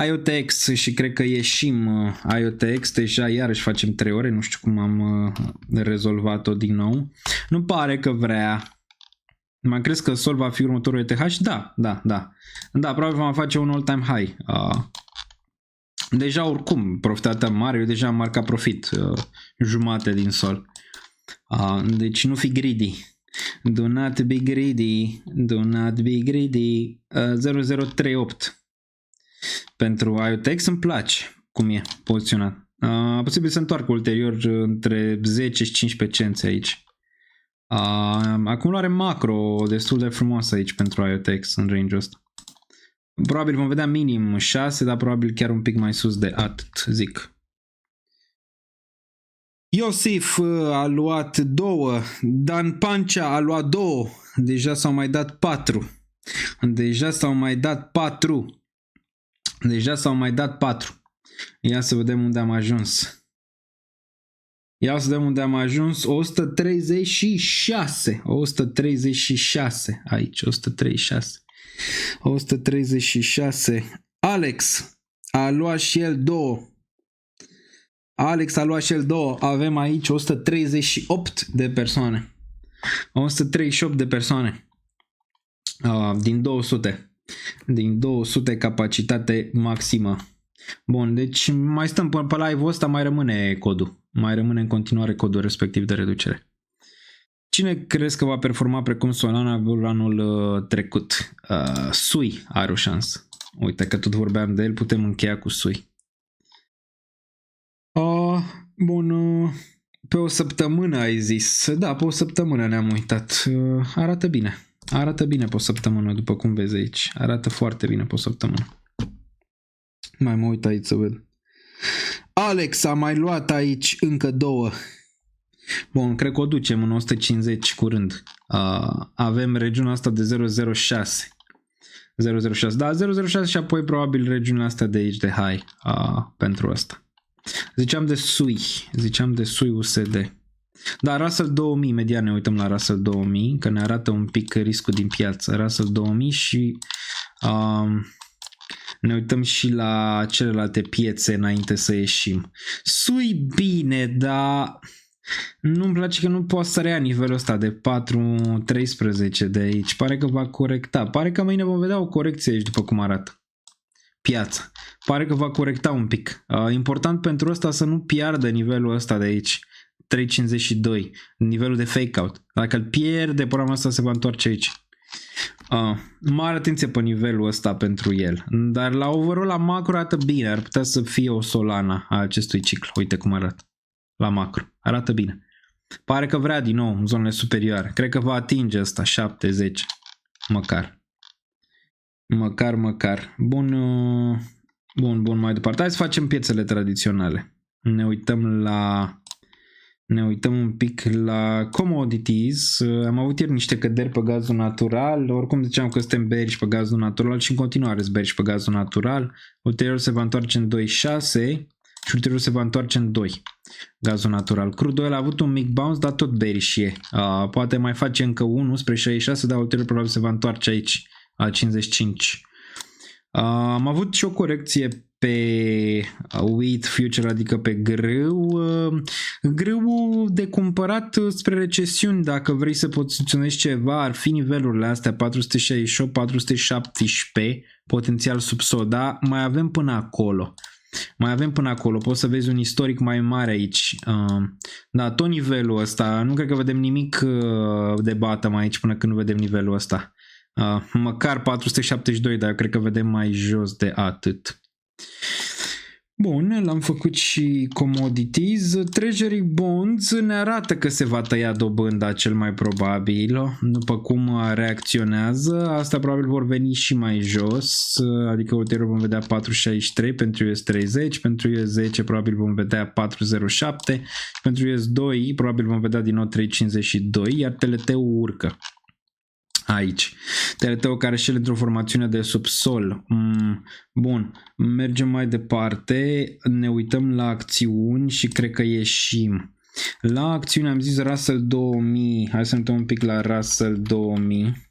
IOTX și cred că ieșim IOTX, deja iarăși facem 3 ore, nu știu cum am rezolvat-o din nou. Nu pare că vrea. Mai crezi că Sol va fi următorul ETH? Da, probabil vom face un all-time high. Deja oricum, profitatea mare, eu deja am marcat profit, jumate din Sol. Deci nu fi greedy. Do not be greedy. 0038. Pentru IOTX îmi place cum e poziționat. Posibil să întoarcă ulterior între 10 și 15 cenți aici. Acumulare macro destul de frumoasă aici pentru IOTX în range-ul ăsta. Probabil vom vedea minim 6, dar probabil chiar un pic mai sus de atât, zic. Iosif a luat 2, Dan Pancea a luat 2, deja s-au mai dat 4. Deja s-au mai dat 4. Ia să vedem unde am ajuns. 136 aici, 136. Alex a luat și el 2. Avem aici 138 de persoane. 138 de persoane. Din 200. Din 200 capacitate maximă. Bun, deci mai stăm până pe live-ul ăsta, mai rămâne codul. Mai rămâne în continuare codul respectiv de reducere. Cine crezi că va performa precum Solana anul trecut? Sui are o șansă. Uite că tot vorbeam de el, putem încheia cu Sui. Bun, pe o săptămână ai zis. Da, pe o săptămână ne-am uitat. Arată bine. Arată bine pe o săptămână, după cum vezi aici. Arată foarte bine pe o săptămână. Mai mă uit aici să ved. Alex a mai luat aici încă 2. Bun, cred că o ducem în 150 curând. Avem regiunea asta de 006. 006, da, 006 și apoi probabil regiunea asta de aici de high pentru asta. Ziceam de Sui USD. Da, Russell 2000, imediat ne uităm la Russell 2000, că ne arată un pic riscul din piață. Russell 2000 și ne uităm și la celelalte piețe înainte să ieșim. Sui bine, dar nu-mi place că nu poate să rea nivelul ăsta de 4.13 de aici. Pare că va corecta. Pare că mâine vom vedea o corecție aici după cum arată piața. Pare că va corecta un pic. Important pentru ăsta să nu piardă nivelul ăsta de aici. 3.52. Nivelul de fake out. Dacă îl pierde, problema asta se va întoarce aici. Mare atenție pe nivelul ăsta pentru el. Dar la overall, la macro arată bine. Ar putea să fie o Solana a acestui ciclu. Uite cum arată. La macro. Arată bine. Pare că vrea din nou în zonele superioare. Cred că va atinge ăsta 7-10. Măcar. Bun, mai departe. Hai să facem piețele tradiționale. Ne uităm un pic la commodities. Am avut ieri niște căderi pe gazul natural. Oricum ziceam că suntem bearish pe gazul natural și în continuare sunt bearish pe gazul natural. Ulterior se va întoarce în 2.6 și ulterior se va întoarce în 2. Gazul natural. Crude oil a avut un mic bounce, dar tot bearish e. Poate mai face încă 1 spre 66, dar ulterior probabil se va întoarce aici la 55. Am avut și o corecție pe wheat future, adică pe grâu. Grâul de cumpărat spre recesiuni, dacă vrei să poziționezi ceva, ar fi nivelurile astea 468, 417, potențial sub soda. Mai avem până acolo. Poți să vezi un istoric mai mare aici. Da, tot nivelul ăsta. Nu cred că vedem nimic de bottom aici până când nu vedem nivelul ăsta. Măcar 472, dar eu cred că vedem mai jos de atât. Bun, l-am făcut și commodities. Treasury bonds ne arată că se va tăia dobânda cel mai probabil, după cum reacționează. Asta probabil vor veni și mai jos, adică ulterior vom vedea 4,63 pentru US30, pentru US10 probabil vom vedea 4,07, pentru US2 probabil vom vedea din nou 3,52, iar TLT-ul urcă. Aici. TLT-ul care și el într-o formațiune de subsol. Bun. Mergem mai departe. Ne uităm la acțiuni și cred că ieșim. La acțiuni am zis Russell 2000. Hai să ne uităm un pic la Russell 2000.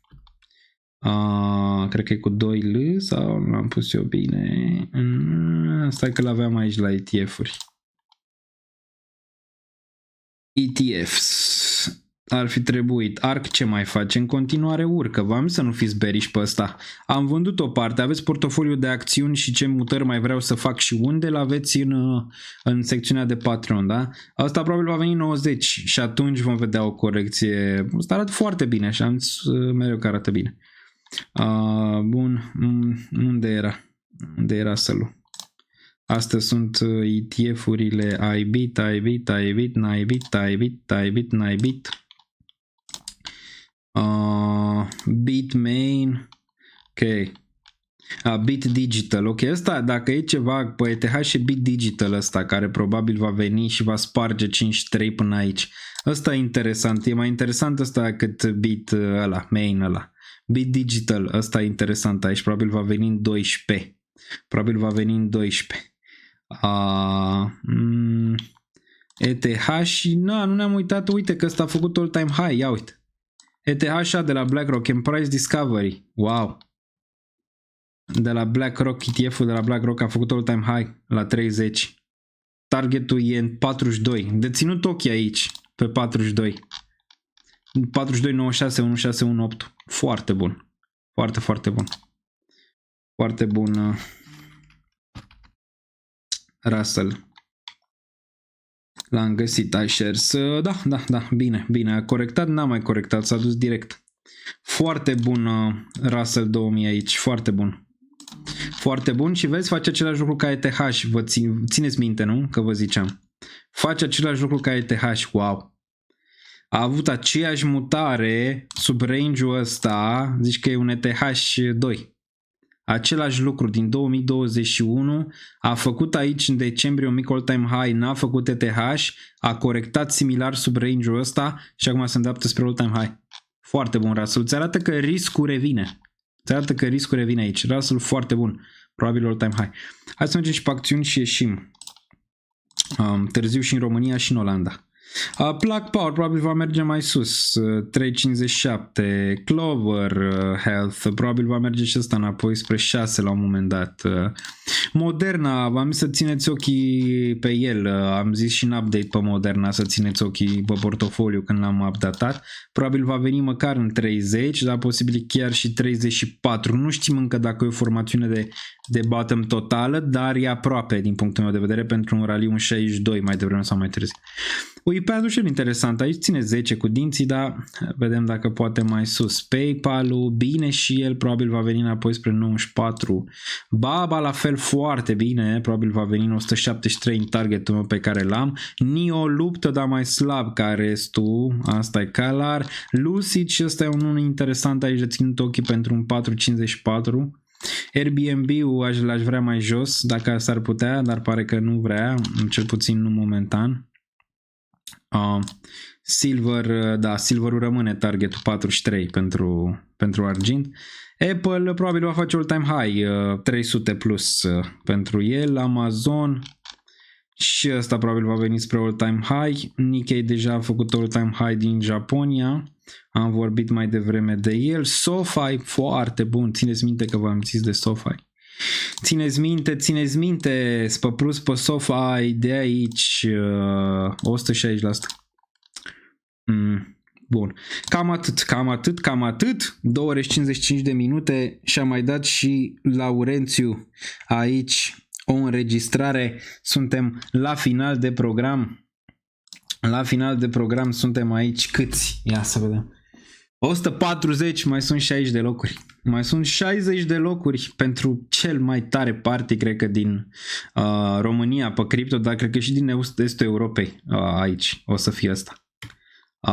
Cred că e cu 2 L sau l-am pus eu bine. Stai că l-aveam aici la ETF-uri. ETFs. Ar fi trebuit. ARC ce mai face? În continuare urcă. V-am să nu fiți beriși pe ăsta. Am vândut o parte. Aveți portofoliu de acțiuni și ce mutări mai vreau să fac și unde l-aveți în secțiunea de Patreon, da? Asta probabil va veni 90 și atunci vom vedea o corecție. Asta arată foarte bine și am zis mereu că arată bine. Bun. Unde era? Unde era sălul? Astea sunt ETF-urile iBit, NIBIT. Bitmain, ok. Bit Digital, ok, asta dacă e ceva pe ETH și Bit Digital ăsta care probabil va veni și va sparge 5-3 până aici. Ăsta e interesant, e mai interesant ăsta cât Bit ăla, main ăla. Bit Digital, ăsta e interesant aici, probabil va veni în 12. ETH și nu ne-am uitat, uite că ăsta a făcut all time high, ia uite. ETH de la BlackRock, Emprise Discovery, wow. De la BlackRock, ETF-ul de la BlackRock a făcut all time high la 30. Targetul e în 42, deținut ochii aici pe 42. 42,96, 1618, foarte bun. Foarte bun. Foarte bun. Russell. L-am găsit iShares. Da, bine. A corectat, n-a mai corectat, s-a dus direct. Foarte bun Russell 2000 aici, foarte bun. Foarte bun și vezi, face același lucru ca ETH. Vă țineți minte, nu? Că vă ziceam. Face același lucru ca ETH, wow. A avut aceeași mutare sub range-ul ăsta, zici că e un ETH2. Același lucru din 2021, a făcut aici în decembrie un mic all-time high, n-a făcut ETH, a corectat similar sub range-ul ăsta și acum se îndreaptă spre all-time high. Foarte bun Russell, îți arată că riscul revine. Aici, Russell foarte bun, probabil all-time high. Hai să mergem și pe acțiuni și ieșim. Târziu și în România și în Olanda. Plug Power probabil va merge mai sus, 3,57, Clover Health probabil va merge și ăsta înapoi spre 6 la un moment dat. Moderna, v-am zis să țineți ochii pe el, am zis și în update pe Moderna să țineți ochii pe portofoliu când l-am updatat, probabil va veni măcar în 30, dar posibil chiar și 34, nu știm încă dacă e o formațiune de bottom totală, dar e aproape din punctul meu de vedere pentru un rally un 62 mai devreme sau mai târziu. UiPath-ul și interesant, aici ține 10 cu dinții, dar vedem dacă poate mai sus. PayPal-ul, bine și el, probabil va veni înapoi spre 94. Baba la fel foarte bine, probabil va veni în 173 în targetul meu pe care l-am. NIO luptă, dar mai slab ca restul, asta e clar. Lucid și ăsta e unul interesant aici de ținut ochii pentru un 454. Airbnb-ul l-aș vrea mai jos dacă s-ar putea, dar pare că nu vrea, cel puțin nu momentan. Silver, da, Silverul rămâne targetul 43 pentru argint. Apple probabil va face all time high, 300 plus pentru el. Amazon Și ăsta probabil va veni spre all-time high. Nikkei deja a făcut all-time high din Japonia. Am vorbit mai devreme de el. SoFi, foarte bun. Țineți minte că v-am zis de SoFi. Țineți minte, spăprus pe SoFi de aici 160%. Bun. Cam atât. 2 ore și 55 de minute și am mai dat și Laurențiu aici o înregistrare. Suntem la final de program. Suntem aici câți? Ia să vedem. 140, mai sunt 60 de locuri. Mai sunt 60 de locuri pentru cel mai tare party, cred că din România pe cripto, dar cred că și din estul Europei aici o să fie ăsta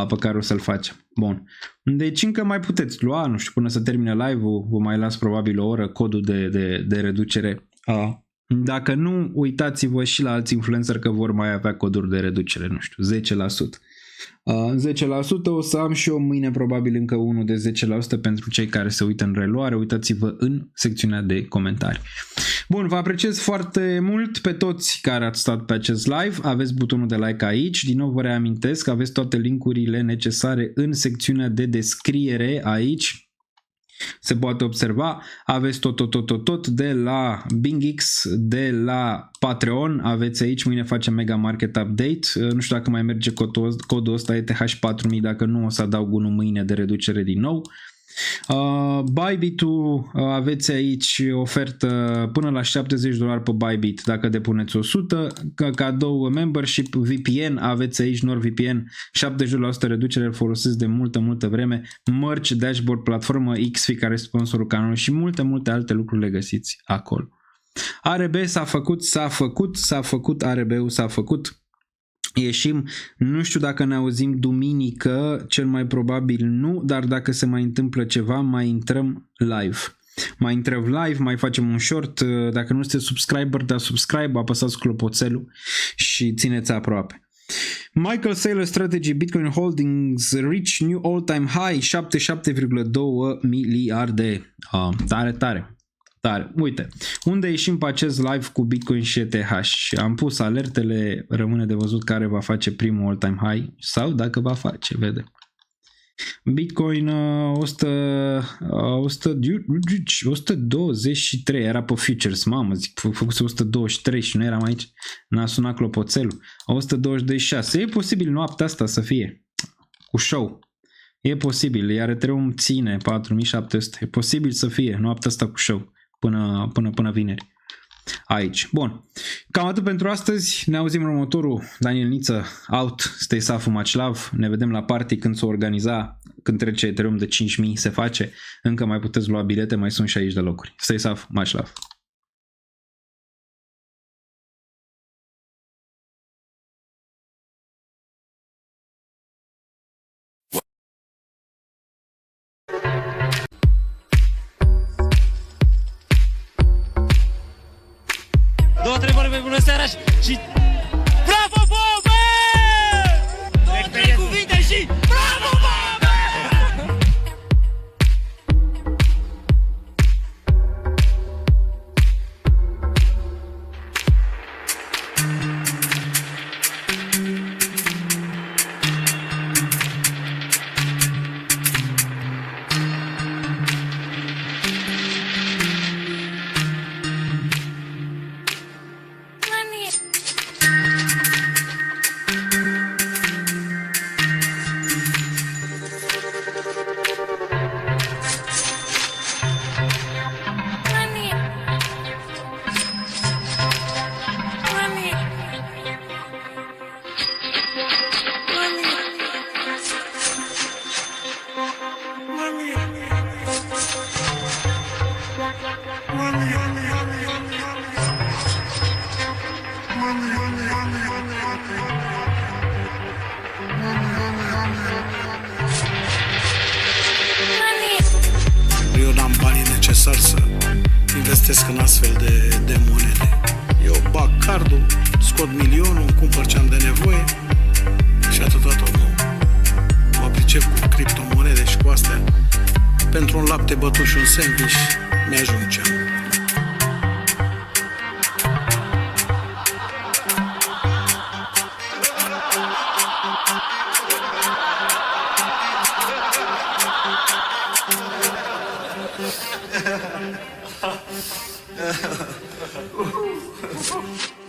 pe care o să-l facem. Bun. Deci încă mai puteți lua, nu știu, până să termine live-ul, vă mai las probabil o oră codul de reducere. Dacă nu, uitați-vă și la alți influencer că vor mai avea coduri de reducere, nu știu, 10%. 10% o să am și eu mâine probabil încă unul de 10% pentru cei care se uită în reluare. Uitați-vă în secțiunea de comentarii. Bun, vă apreciez foarte mult pe toți care ați stat pe acest live. Aveți butonul de like aici. Din nou vă reamintesc că aveți toate linkurile necesare în secțiunea de descriere aici. Se poate observa, aveți tot de la BingX, de la Patreon, aveți aici, mâine facem Mega Market Update, nu știu dacă mai merge codul ăsta ETH4000, dacă nu o să adaug unul mâine de reducere din nou. Bybit-ul, aveți aici ofertă până la $70 pe Bybit dacă depuneți 100, cadou membership VPN, aveți aici NordVPN, 70% reducere, îl folosesc de multă vreme, merch, dashboard, platformă XFi care este sponsorul canalului și multe alte lucruri le găsiți acolo. ARB s-a făcut, ARB-ul s-a făcut. Ieșim, nu știu dacă ne auzim duminică, cel mai probabil nu, dar dacă se mai întâmplă ceva, mai intrăm live. Mai facem un short, dacă nu sunteți subscriber, dați subscribe, apăsați clopoțelul și țineți aproape. Michael Saylor Strategy Bitcoin Holdings reach new all-time high, 77,2 miliarde. Tare. Uite, unde ieșim pe acest live cu Bitcoin și ETH? Am pus alertele, rămâne de văzut care va face primul all-time high sau dacă va face, vedem. Bitcoin 123 era pe futures, mamă, zic, făcuse 123 și nu eram aici, n-a sunat clopoțelul. 126, e posibil noaptea asta să fie cu show. E posibil, iar Ethereum ține 4700, e posibil să fie noaptea asta cu show. Până vineri. Aici. Bun. Cam atât pentru astăzi. Ne auzim în următorul. Daniel Niță, out. Stay safe, much love. Ne vedem la party când s-o organiza. Când trece Ethereum de 5000 se face. Încă mai puteți lua bilete. Mai sunt 60 de locuri. Stay safe, much love. Două, trei vorbe, bună seara și... Bravo, Bobe! Două, trei cuvinte și... Bravo, Bobe! Eu n-am banii necesari să investesc în astfel de monede. Eu bag cardul, scot milionul, îmi cumpăr ce am de nevoie și atât. Mă pricep cu criptomonede și cu astea. Pentru un lapte bătut și un sandwich mi-ajung ce am. Woo!